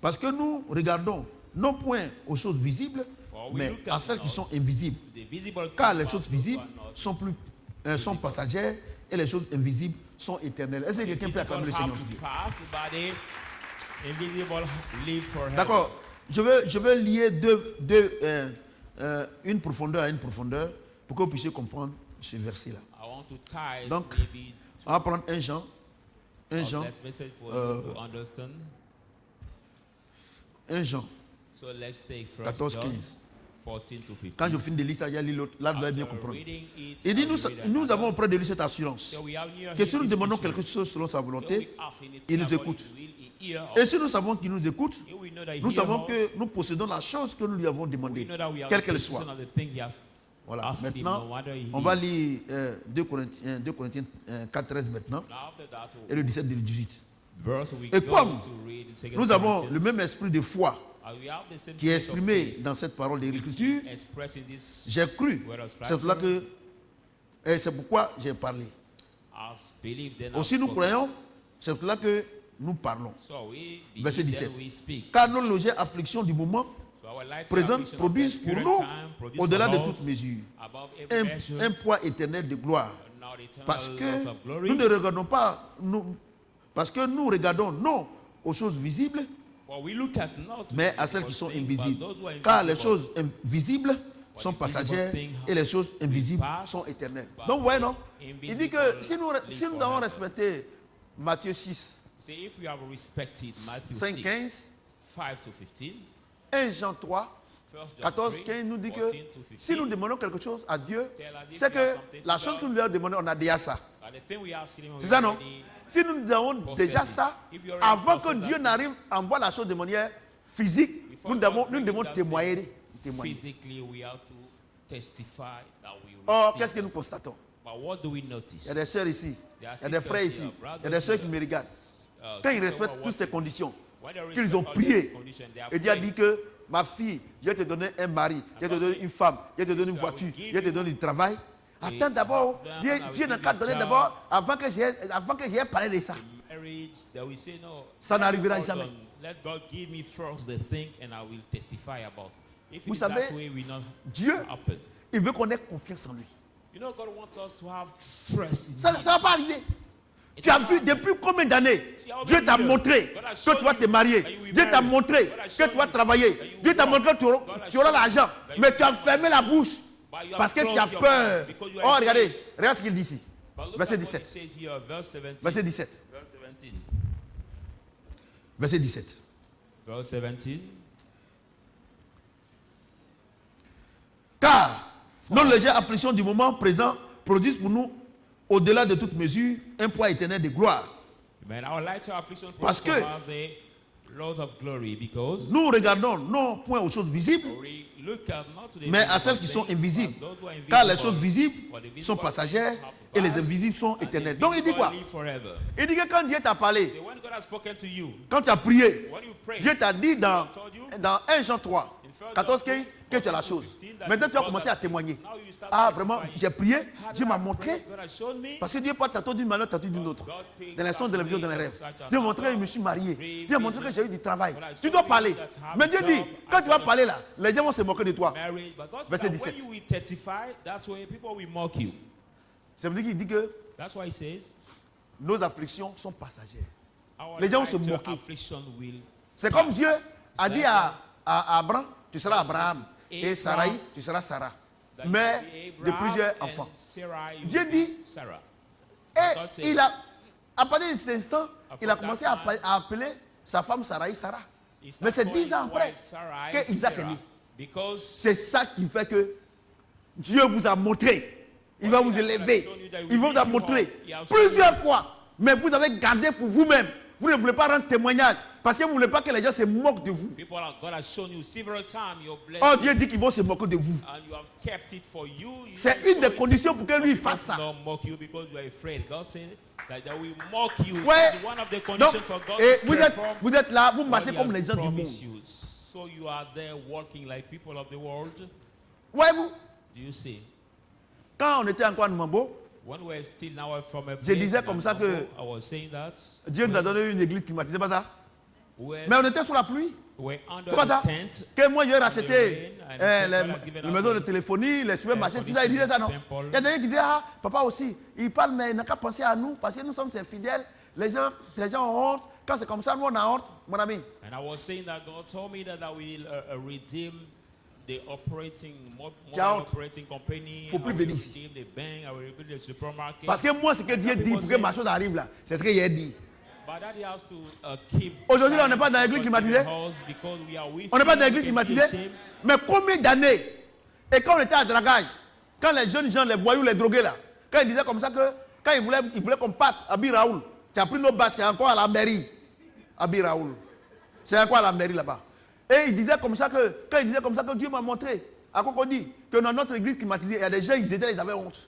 parce que nous regardons non point aux choses visibles, For we mais look à at celles qui not sont invisibles. the visible Car things, les but choses those visibles who are not sont passagères et les choses invisibles sont éternelles. Est-ce que quelqu'un peut acclamer le visible Seigneur have tout to Dieu? pass, but the invisible live forever. D'accord. je veux lier une profondeur à une profondeur pour que vous puissiez comprendre ce verset-là. Donc, on va prendre 1 Jean. 1 Jean. 1 Jean. 14, 15. Quand je finis de lire ça, j'ai lu l'autre. Là, je dois bien comprendre. Il dit, nous avons auprès de lui cette assurance que si nous demandons quelque chose selon sa volonté, il nous écoute. Et si nous savons qu'il nous écoute, nous savons que nous possédons la chose que nous lui avons demandée, quelle qu'elle soit. Voilà, maintenant, on va lire 2 Corinthiens 4, 13 maintenant, et le 17 et le 18. Et comme nous avons le même esprit de foi qui est exprimé dans cette parole de l'Écriture, j'ai cru. C'est pourquoi j'ai parlé. Aussi nous croyons, c'est pour cela que nous parlons. Verset 17. Car nos légères afflictions du moment présent produisent pour nous, au-delà de toute mesure, un poids éternel de gloire. Parce que nous ne regardons pas, parce que nous regardons non aux choses visibles, mais à celles qui sont invisibles. Car les choses invisibles sont passagères et les choses invisibles sont éternelles. Donc, vous voyez, non? Il dit que si nous avons respecté Matthieu 6, 5, 15, 1 Jean 3, 14, 15 nous dit que si nous demandons quelque chose à Dieu, c'est que la chose que nous lui avons demandé, on a déjà ça. C'est ça, non? Si nous avons déjà ça, avant que Dieu n'arrive à envoyer la chose de manière physique, nous devons témoigner. Or, qu'est-ce que nous constatons? Il y a des sœurs ici, il y a des frères ici, il y a des sœurs qui me regardent. Quand ils respectent toutes ces conditions, qu'ils ont prié, et Dieu a dit que ma fille, je vais te donner un mari, je vais te donner une femme, je vais te donner une voiture, je vais te donner du travail. Attends d'abord, Dieu n'a qu'à donner d'abord avant que j'ai parlé de ça. Ça n'arrivera jamais. Vous savez, Dieu, il veut qu'on ait confiance en lui. Ça ne va pas arriver. Tu as vu depuis combien d'années Dieu t'a montré que tu vas te marier. Dieu t'a montré que tu vas travailler. Dieu t'a montré que tu auras l'argent. Mais tu as fermé la bouche parce que tu as peur. Oh, regardez ce qu'il dit ici. Verset 17. Verset 17. Verset 17. Car nos légères afflictions du moment présent produisent pour nous, au-delà de toute mesure, un poids éternel de gloire. Parce que nous regardons non point aux choses visibles, mais à celles qui sont invisibles. Car les choses visibles sont passagères et les invisibles sont éternelles. Donc il dit quoi? Il dit que quand Dieu t'a parlé, quand tu as prié, Dieu t'a dit dans 1 Jean 3, 14, 15, que tu as la chose. Maintenant, tu as commencé à témoigner. Ah, vraiment, j'ai prié, Dieu m'a montré. Parce que Dieu parle tantôt d'une manière, tantôt d'une autre. Dans les sons, dans les visions, dans les rêves. Dieu m'a montré que je me suis marié. Dieu m'a montré que j'ai eu du travail. Tu dois parler. Mais Dieu dit, quand tu vas parler là, les gens vont se moquer de toi. Verset 17. Ça veut dire qu'il dit que nos afflictions sont passagères. Les gens vont se moquer. C'est comme Dieu a dit à Abraham, tu seras Abraham, et Sarai, tu seras Sarah, mère de plusieurs enfants. Dieu dit, et à partir de cet instant, il a commencé à appeler sa femme Sarai Sarah. Mais c'est 10 ans après que Isaac est né. C'est ça qui fait que Dieu vous a montré. Il va vous élever. Il va vous a montré plusieurs fois. Mais vous avez gardé pour vous-même. Vous ne voulez pas rendre témoignage. Parce que vous ne voulez pas que les gens se moquent de vous. Oh, Dieu dit qu'ils vont se moquer de vous. C'est une des conditions pour que lui fasse ça. Ouais. Donc, et vous êtes là, vous marchez comme les gens du monde. Voyez-vous? Quand on était encore à Numambo, je disais comme ça que Dieu nous a donné une église climatisée, c'est pas ça? Mais on était sous la pluie. C'est pas ça? Que moi, je vais racheter les maisons de téléphonie, les supermarchés, tout ça. Il disait ça, non? Il y a des gens qui disent, papa aussi, il parle, mais il n'a qu'à penser à nous, parce que nous sommes ses fidèles. Les gens ont honte quand c'est comme ça, nous on a honte, mon ami. And I was saying that God told me that I will redeem the operating company. Faut plus venir ici. Redeem the bank. I will redeem the supermarket. Parce que moi, ce que Dieu dit pour que ma chose arrive là, c'est ce que j'ai dit. But that he has to keep. Aujourd'hui, on n'est pas dans l'église climatisée. On n'est pas dans l'église climatisée. Mais combien d'années? Et quand on était à dragage, quand les jeunes gens, les voyous, les drogués là, quand ils disaient comme ça que, quand ils voulaient qu'on parte à Biraoul, tu as pris nos bases qui est encore à la mairie, à Biraoul. C'est encore à la mairie là-bas. Et ils disaient comme ça que, quand ils disaient comme ça que Dieu m'a montré, à Cocody, que dans notre église climatisée, il y a des gens, ils étaient, ils avaient honte.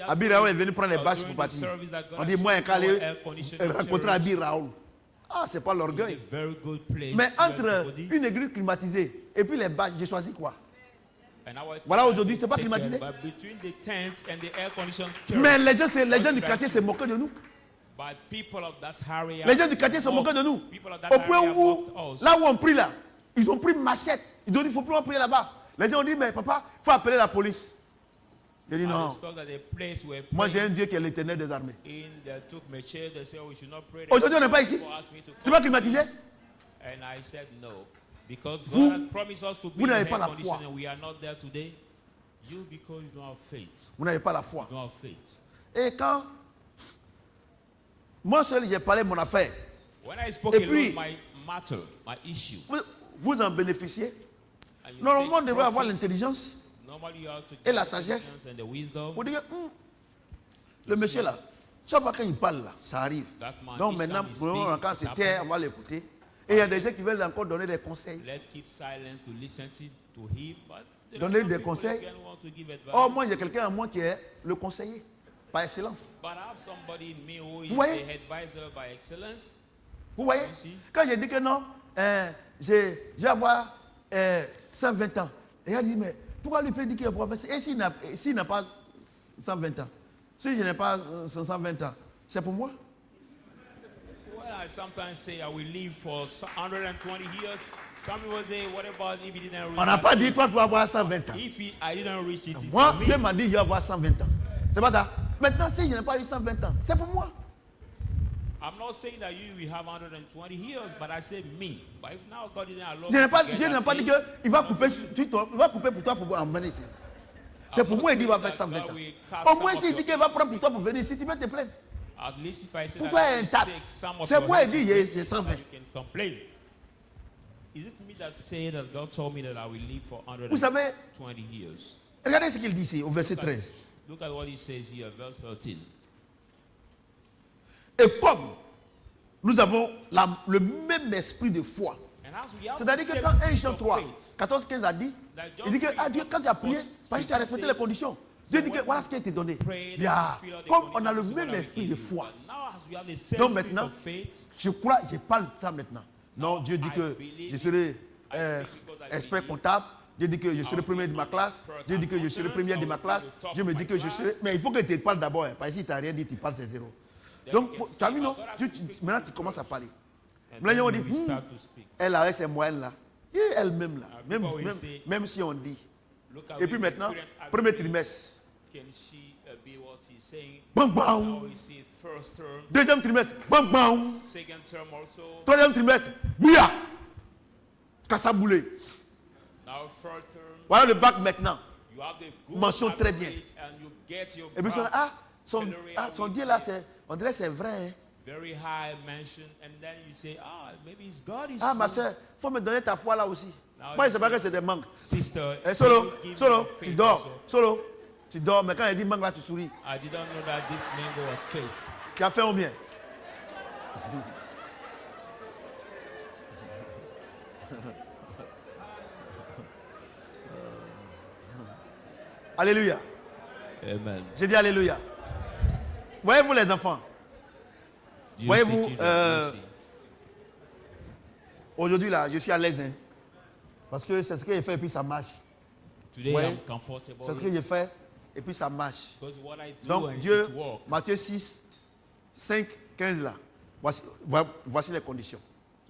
Abi Raoul est venu prendre les bâches pour partir. On dit, moi, quand aller rencontrer Abi Raoul. Ah, c'est pas l'orgueil. Mais entre une église climatisée et puis les bâches, j'ai choisi quoi? Voilà, aujourd'hui, c'est pas climatisé. Mais les gens du quartier se moquaient de nous. Les gens du quartier se moquaient de nous. Au point où, là où on prie là, ils ont pris machette. Ils ont dit, il ne faut plus en prier là-bas. Les gens ont dit, mais papa, il faut appeler la police. J'ai dit non. Moi j'ai un Dieu qui est l'Éternel des armées. Aujourd'hui on n'est pas ici. C'est pas climatisé. Vous n'avez pas la foi. Vous n'avez pas la foi. Et quand moi seul j'ai parlé de mon affaire. Et puis vous en bénéficiez. Normalement on devrait avoir l'intelligence et la sagesse pour dire le monsieur là, chaque fois qu'il parle là, ça arrive. Donc maintenant, quand c'est terre, on va l'écouter. Et il y a des gens qui veulent encore donner des conseils. Donner des conseils. Oh, moi j'ai quelqu'un à moi qui est le conseiller par excellence. Vous voyez? Vous voyez? Quand j'ai dit que non, j'ai avoir 120 ans. Et il a dit, mais pourquoi lui peut dire qu'il est professeur? Et s'il n'a pas 120 ans? Si je n'ai pas 120 ans, c'est pour moi? Well, I sometimes say I will live for 120 years. Some people say, what about if he didn't reach? On n'a pas dit toi tu vas avoir 120 ans. I didn't reach it. Moi, Dieu m'a dit il va avoir 120 ans. C'est pas ça? Maintenant, si je n'ai pas eu 120 ans, c'est pour moi. I'm not saying that you will have 120 years, but I say me. But if now God didn't allow Dieu n'a pas dit qu'il va couper, il va couper pour toi pour venir ici. C'est pour moi, il dit qu'il va faire 120 ans. Au moins, s'il dit qu'il va prendre pour toi pour venir ici, tu vas te plaindre. Pour toi, un tas. C'est moi, il dit c'est 120. Vous savez, regardez ce qu'il dit ici, au verset 13. Look at what he says here, verse 13. Et comme nous avons le même esprit de foi, c'est-à-dire que quand 1 Jean 3, 14, 15 a dit, il dit que ah, Dieu, quand tu as prié, parce que tu as respecté les conditions, Dieu dit que voilà ce qui a été donné. Bien, comme on a le même esprit de foi, donc maintenant, je crois, je parle de ça maintenant. Non, Dieu dit que je serai expert comptable. Dieu dit que je serai premier de ma classe. Dieu dit que je serai premier de ma classe. Dieu me dit que je serai... Mais il faut que tu parles d'abord. Hein, parce que si tu n'as rien dit, tu parles, c'est zéro. Donc, tu as vu, non? Maintenant, tu commences à parler. Maintenant, on dit, elle a ses moyennes là. Et elle-même là. Même si on dit. Et puis maintenant, premier trimestre. Bang, bang. Deuxième trimestre. Bang, bang. Troisième trimestre. Bouya. Kassaboulé. Voilà le bac maintenant. Mention très bien. Et puis son Dieu là, on dirait c'est vrai. Hein? Ah ma soeur, il faut me donner ta foi là aussi. Moi je ne sais pas que c'est des mangues. Solo, tu dors. Solo, tu dors. Mais quand il dit mangue là, tu souris. Tu as fait ou bien? Alléluia. Amen. J'ai dit alléluia. Voyez-vous les enfants? Voyez-vous, aujourd'hui là, je suis à l'aise. Hein, parce que c'est ce que j'ai fait et puis ça marche. C'est ce que j'ai fait et puis ça marche. Donc Dieu, Matthieu 6, 5, 15 là. Voici les conditions.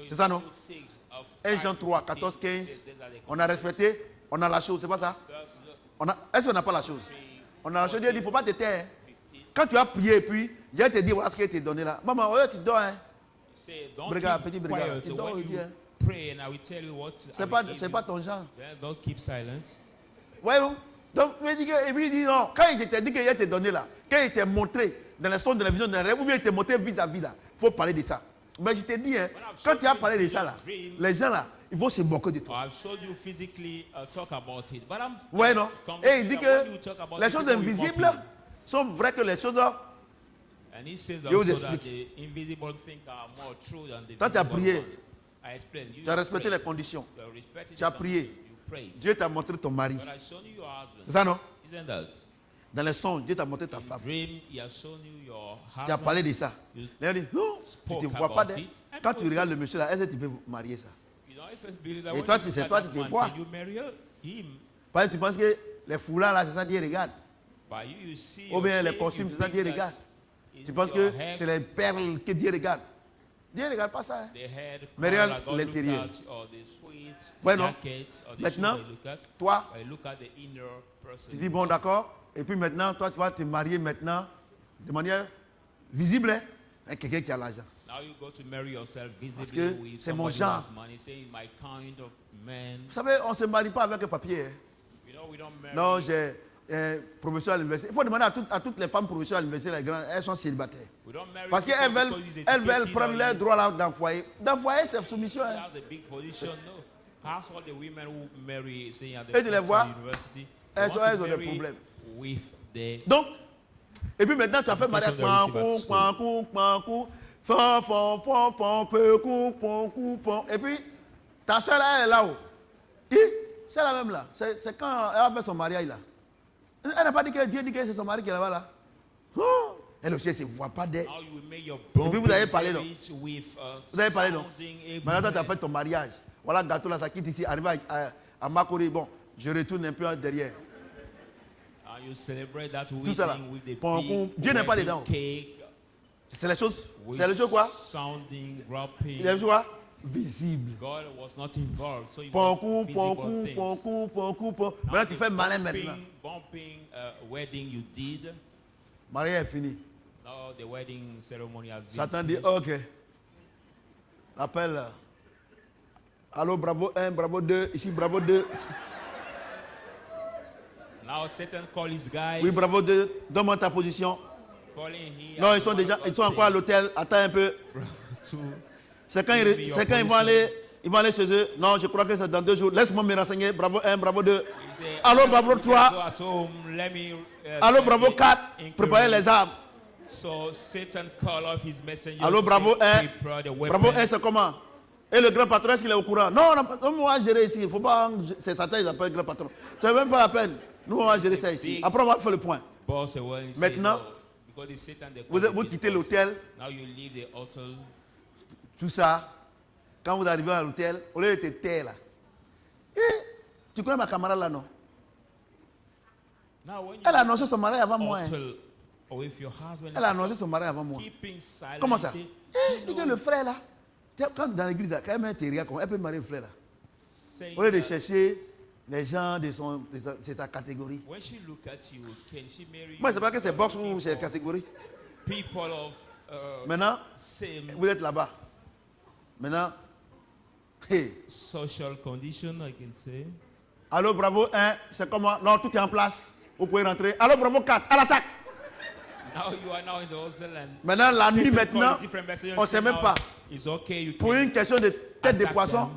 C'est ça non? 1 Jean 3, 14, 15. On a respecté, on a la chose, c'est pas ça? Est-ce qu'on n'a pas la chose? On a la chose, Dieu dit, il ne faut pas te taire. Hein. Quand tu as prié et puis, je te dis, voilà ce qui a été donné là. Maman, tu dors. Hein. say, don't Brigade, keep petit brigade. quiet. So Il dort, when il dit, you hein. pray and I will tell you what C'est pas ton genre. then don't keep silence. Voyez-vous? Donc, et puis il dit non. Quand il t'a dit qu'il était donné là, quand il t'est montré dans les sons, dans la vision, dans les rêves, ou bien il t'est montré vis-à-vis là, il faut parler de ça. Mais je t'ai dit, hein, quand tu as parlé de ça là, les gens là, ils vont se moquer de toi. I've showed you physically talk about it, but I'm Ouais, non? Et il dit que when you talk about les it, choses people will invisibles mock you. sont vraies que les choses. And he says Je vous also that explique. the invisible things are more true than the Toi, tu as visible prié. ones. I explained. You Tu as respecté prayed. les conditions. You have respected Tu as the prié. conditions. You prayed. Dieu t'a montré ton mari. But I've shown you your husband. C'est ça, non? Isn't that? Dans les sons, Dieu t'a montré ta In femme. dream, he has shown you your Tu as husband. parlé de ça. You Il a dit, non, tu spoke ne te vois pas about d'elle. it. And Quand tu people regardes say, le monsieur là, est-ce que tu peux marier ça? you know, if it's believe that Et when toi, you tu look sais, at toi, that tu te man, vois. can you marry him? Parce que tu penses que les foulards là, c'est ça Dieu regarde. But you see Ou bien les yourself, costumes, you c'est ça think Dieu that regarde. it's Tu penses your que hair, c'est les perles que Dieu regarde. Dieu ne regarde pas ça. Hein. the head Mais color regarde that God l'intérieur. look at, or the sweet Ouais, non? jacket, or the Maintenant, shoe that you look at, toi, or you look at the inner person. tu dis bon d'accord. Et puis maintenant, toi, tu vas te marier maintenant de manière visible hein, avec quelqu'un qui a l'argent. Now you go to marry yourself Parce visibly que with c'est mon somebody who genre. has money. Say, my kind of man. Vous savez, on ne se marie pas avec un papier. Hein. You know, we don't marry. Non, j'ai professeur à l'université. Il faut demander à toutes les femmes professeurs à l'université, les grands, elles sont célibataires. We don't marry Parce people qu'elles veulent, because he's elles veulent educated prendre or leur he's- droit là dans le foyer. Dans le foyer, c'est soumission. he Hein. has a big position. No. Ask all the women who marry, say, at the Et tu les vois, university. elles they want ont to des marry problèmes. with the Donc, et puis maintenant, tu as fait mariage. Et puis, ta soeur là, elle est là-haut. C'est la même là. C'est quand elle a fait son mariage là. Elle n'a pas dit que Dieu dit que c'est son mari qui est là-bas là. Oh, elle aussi, elle ne se voit pas d'elle. How you make your Et puis vous avez parlé, non? marriage with, Vous avez parlé, non? sounding Maintenant, toi, tu as everywhere. fait ton mariage. Voilà, le gâteau là, ça quitte ici, arrive à Makori. Bon, je retourne un peu derrière. And you celebrate that Tout ça là. wedding with the Pon- big Dieu n'est pas wedding dedans. cake, C'est les choses. with C'est les choses quoi? sounding, rapping. Les choses quoi? Visibles. God was not involved, so it Ponkou, was visible ponkou, things. ponkou, ponkou, ponkou. Now Maintenant, tu the fais malin maintenant. bumping wedding you did. Mariage est fini. Now the wedding ceremony has been Satan dit, finished. ok. L'appel. Allô, bravo 1, bravo 2. Ici, bravo 2. Now Satan call his guys. Oui, bravo 2. Donne-moi ta position. Calling here. Non, ils sont encore à l'hôtel. Attends un peu. C'est quand, ils vont aller chez eux. Non, je crois que c'est dans 2 jours. Laisse-moi me renseigner. Bravo 1, bravo 2. Allô, bravo 3. Allô, bravo 4. Préparez les armes. So Satan call off his messenger. Allô, to bravo say, 1. prepare the Bravo weapon. 1, c'est comment? Et le grand patron, est-ce qu'il est au courant? Non, on va gérer ici. Il faut pas. C'est Satan, ils appellent le grand patron. C'est même pas la peine. Nous, on va gérer ça ici. Après, on va faire le point. Boss, well, he said, Maintenant, no, because it's Satan, they Vous, call vous it quittez boss. l'hôtel, Now you leave the altar. tout ça. Quand vous arrivez à l'hôtel, au lieu de te taire là. Tu connais ma camarade là, non? Now when you Elle a annoncé son mariage avant moi. Hein. altar, or if your husband Elle a annoncé son mariage avant moi. keeping silent, Comment ça? say, Dis que le frère là, quand dans l'église, là, quand même, tu regardes, elle peut marier le frère là. say Au lieu de that chercher les gens de ta catégorie. when she look at you, can she marry Moi, you? c'est pas que c'est boxe ou c'est catégorie. People of Maintenant, same vous êtes là-bas. Maintenant, hey. social condition, I can say. Allô, bravo 1, c'est comment? Non, tout est en place. Vous pouvez rentrer. Allô, bravo 4, à l'attaque. Now you are now in the hostel and Maintenant, la nuit, Satan call maintenant, a different message and on ne say, sait même now pas. It's okay, you Pour can une question de tête de attack poisson, them.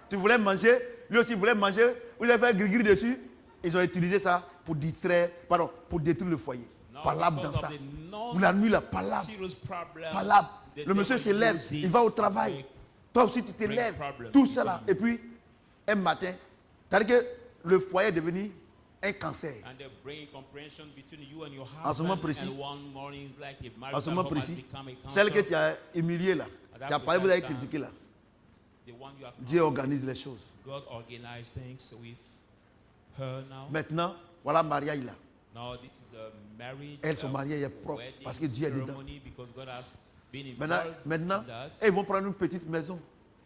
tu voulais manger, lui aussi voulait manger, vous avez fait gris dessus. Ils ont utilisé ça pour distraire, pardon, pour détruire le foyer. Now, Palabre dans because ça. of the Ou la nuit, là, palabre, serious problem, palabre. the Le monsieur devil se lève, uses it il va au to travail. make- Toi aussi, tu te bring lèves. problem. Tout ça là. Et puis, un matin, c'est-à-dire que le foyer est devenu un cancer. And they bring comprehension between you and your En ce moment husband. précis. And one morning is like a En ce marital moment home has précis, become a celle que cancer. tu as humiliée là, tu as parlé, vous avez critiqué là. The one you have Dieu organise les choses. God organized things with her now. Maintenant, voilà mariage là. Now this is a marriage. Elle, son mariage est propre wedding parce que Dieu est dedans. ceremony because God has been Maintenant, involved in that. ils vont prendre une petite maison.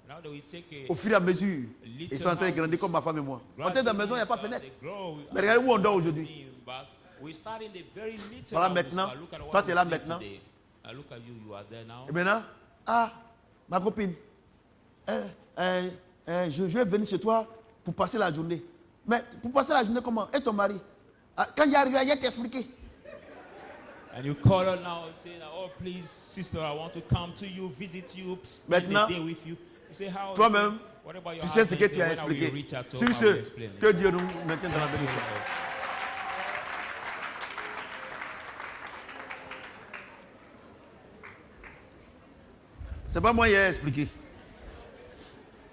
Now they will take Au fur et à mesure, little ils sont en train de house. grandir comme ma femme et moi. On est dans la maison, il n'y a pas de fenêtre. They grow. Mais regardez où on dort aujourd'hui. But we start in the very little Voilà house, maintenant. but look at what Toi, we tu es là sleep maintenant. today. I look at you, you are there now. Et maintenant, ma copine, je vais venir chez toi pour passer la journée. Mais pour passer la journée comment? Et ton mari? Quand il est arrivé, il t'a expliqué. And you call her now and say, oh please, sister, I want to come to you, visit you, spend the day with you. You say, how? Toi-même, tu sais ce que tu as When I will expliqué. reach out to Sur her, I ce, will explain it. que Dieu nous maintienne dans la bénédiction. C'est pas moi qui ai expliqué.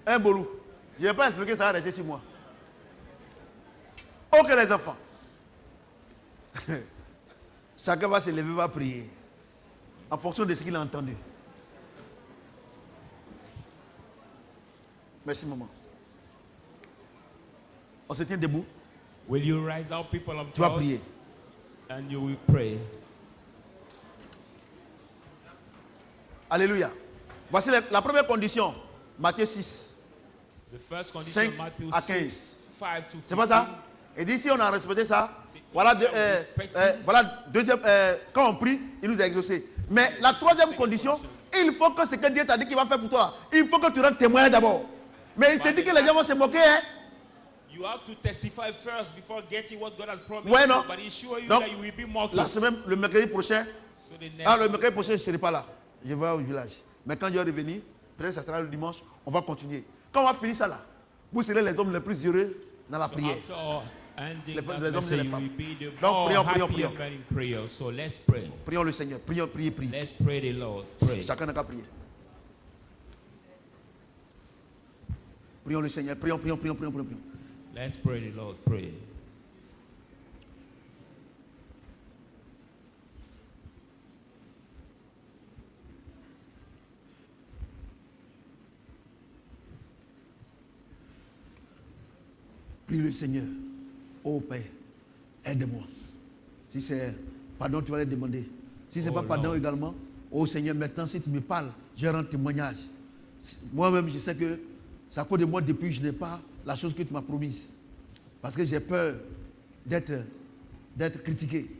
Un bolou. Je n'ai pas expliqué, ça va rester sur moi. Ok les enfants. Chacun va se lever, va prier. En fonction de ce qu'il a entendu. Merci maman. On se tient debout. Will you rise up, people of Tu vas God, prier. and you will pray. Alléluia. Voici la première condition. Matthieu 6. The first condition, 5 Matthew à 6, 15. 5 to 15. C'est pas ça? Et d'ici on a respecté ça. Voilà, voilà deuxième, quand on prie, il nous a exaucé. Mais la troisième condition, il faut que ce que Dieu t'a dit qu'il va faire pour toi, il faut que tu rendes témoin d'abord. Mais il te dit que les gens vont se moquer. Hein? You have to testify first before getting what God has promised Ouais, you, non. but he's sure you Donc, that you will be mocked. la semaine, le mercredi prochain, So the next le mercredi prochain, je ne serai pas là. Je vais au village. Mais quand je vais revenir, peut-être ça sera le dimanche, on va continuer. Quand on va finir ça là, vous serez les hommes les plus heureux dans la prière. ending Les that hommes et message, les you femmes. will be the Donc, more prions, happier prions. men in prayer. So let's pray. Prions le Seigneur. Prions, priez, priez. Let's pray the Lord. Pray. Chacun n'a qu'à prier. Prions le Seigneur. Prions, prions, prions, prions, prions. Let's pray the Lord. Pray. Prie le Seigneur. Oh Père, aide-moi. Si c'est pardon, tu vas le demander. Si ce n'est Oh pas pardon Lord. également, oh Seigneur, maintenant si tu me parles, je rends témoignage. Moi-même, je sais que c'est à cause de moi depuis que je n'ai pas la chose que tu m'as promise. Parce que j'ai peur d'être critiqué.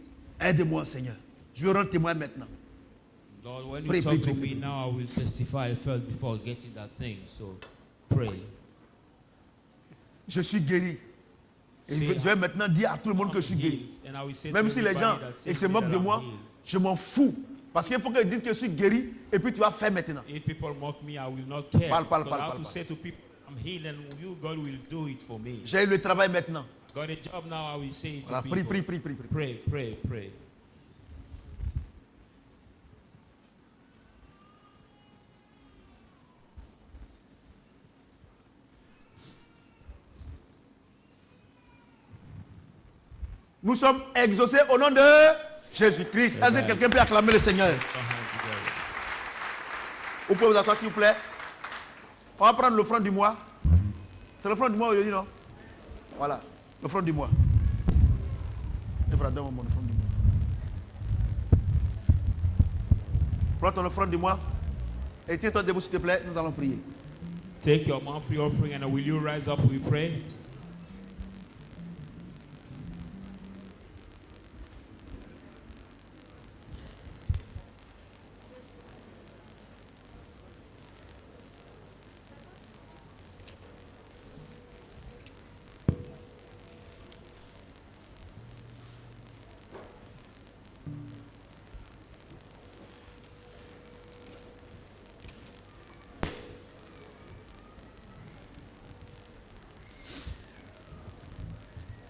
Aide-moi, Seigneur. Je rends témoin maintenant. Lord, when Pray, you talk pray, to pray. me now, I will testify first before getting that thing. So pray. Je suis guéri. Et Say, je vais maintenant dire à tout le monde que je suis guéri. And I will say Même to si les gens everybody that ils says se to me moquent that de I'm moi, healed. je m'en fous. Parce qu'il faut qu'ils disent que je suis guéri et puis tu vas faire maintenant. If people mock me, I will not care. Parle, Because I have parle, to parle. say to people, I'm healed and you, God, will do it for me. J'ai eu le travail maintenant. Got a job now, I will say it Voilà, to prie, people. prie, prie, prie, prie. Pray, pray, pray. Nous sommes exaucés au nom de Jésus-Christ. Est-ce que quelqu'un peut acclamer le Seigneur? Vous pouvez vous asseoir s'il vous plaît. On va prendre l'offrande du mois. C'est l'offrande du mois aujourd'hui, non? Voilà, l'offrande du mois. Et voilà, donne-moi mon offrande du mois. Prends ton offrande du mois. Et tiens-toi debout s'il te plaît, nous allons prier. Take your monthly offering and will you rise up? We pray.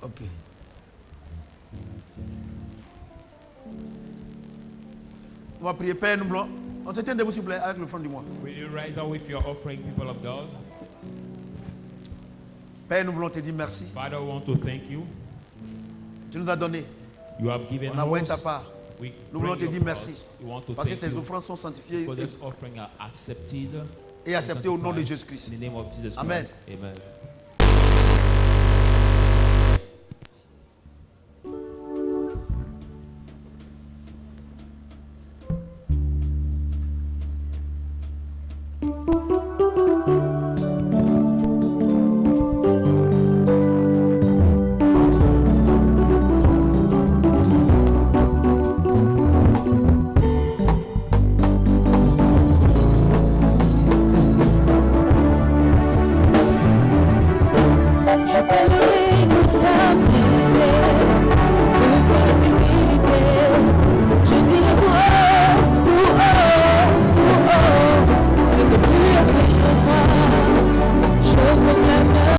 Ok. On va prier, Père, nous blancs. On se tient debout s'il vous plaît avec l'offrande du mois. Will you rise up with your offering, people of God? Père, nous voulons te dire merci. Father, we want to thank you. Tu nous as donné. You have given On a envoyé us. ta part. We Nous voulons bring te your dire merci. cross. We want to Parce que thank ces you offrandes sont sanctifiées because this offering are accepted et acceptées au nom de sanctified Jésus-Christ. in the name of Jesus Amen. Christ. Amen. lift up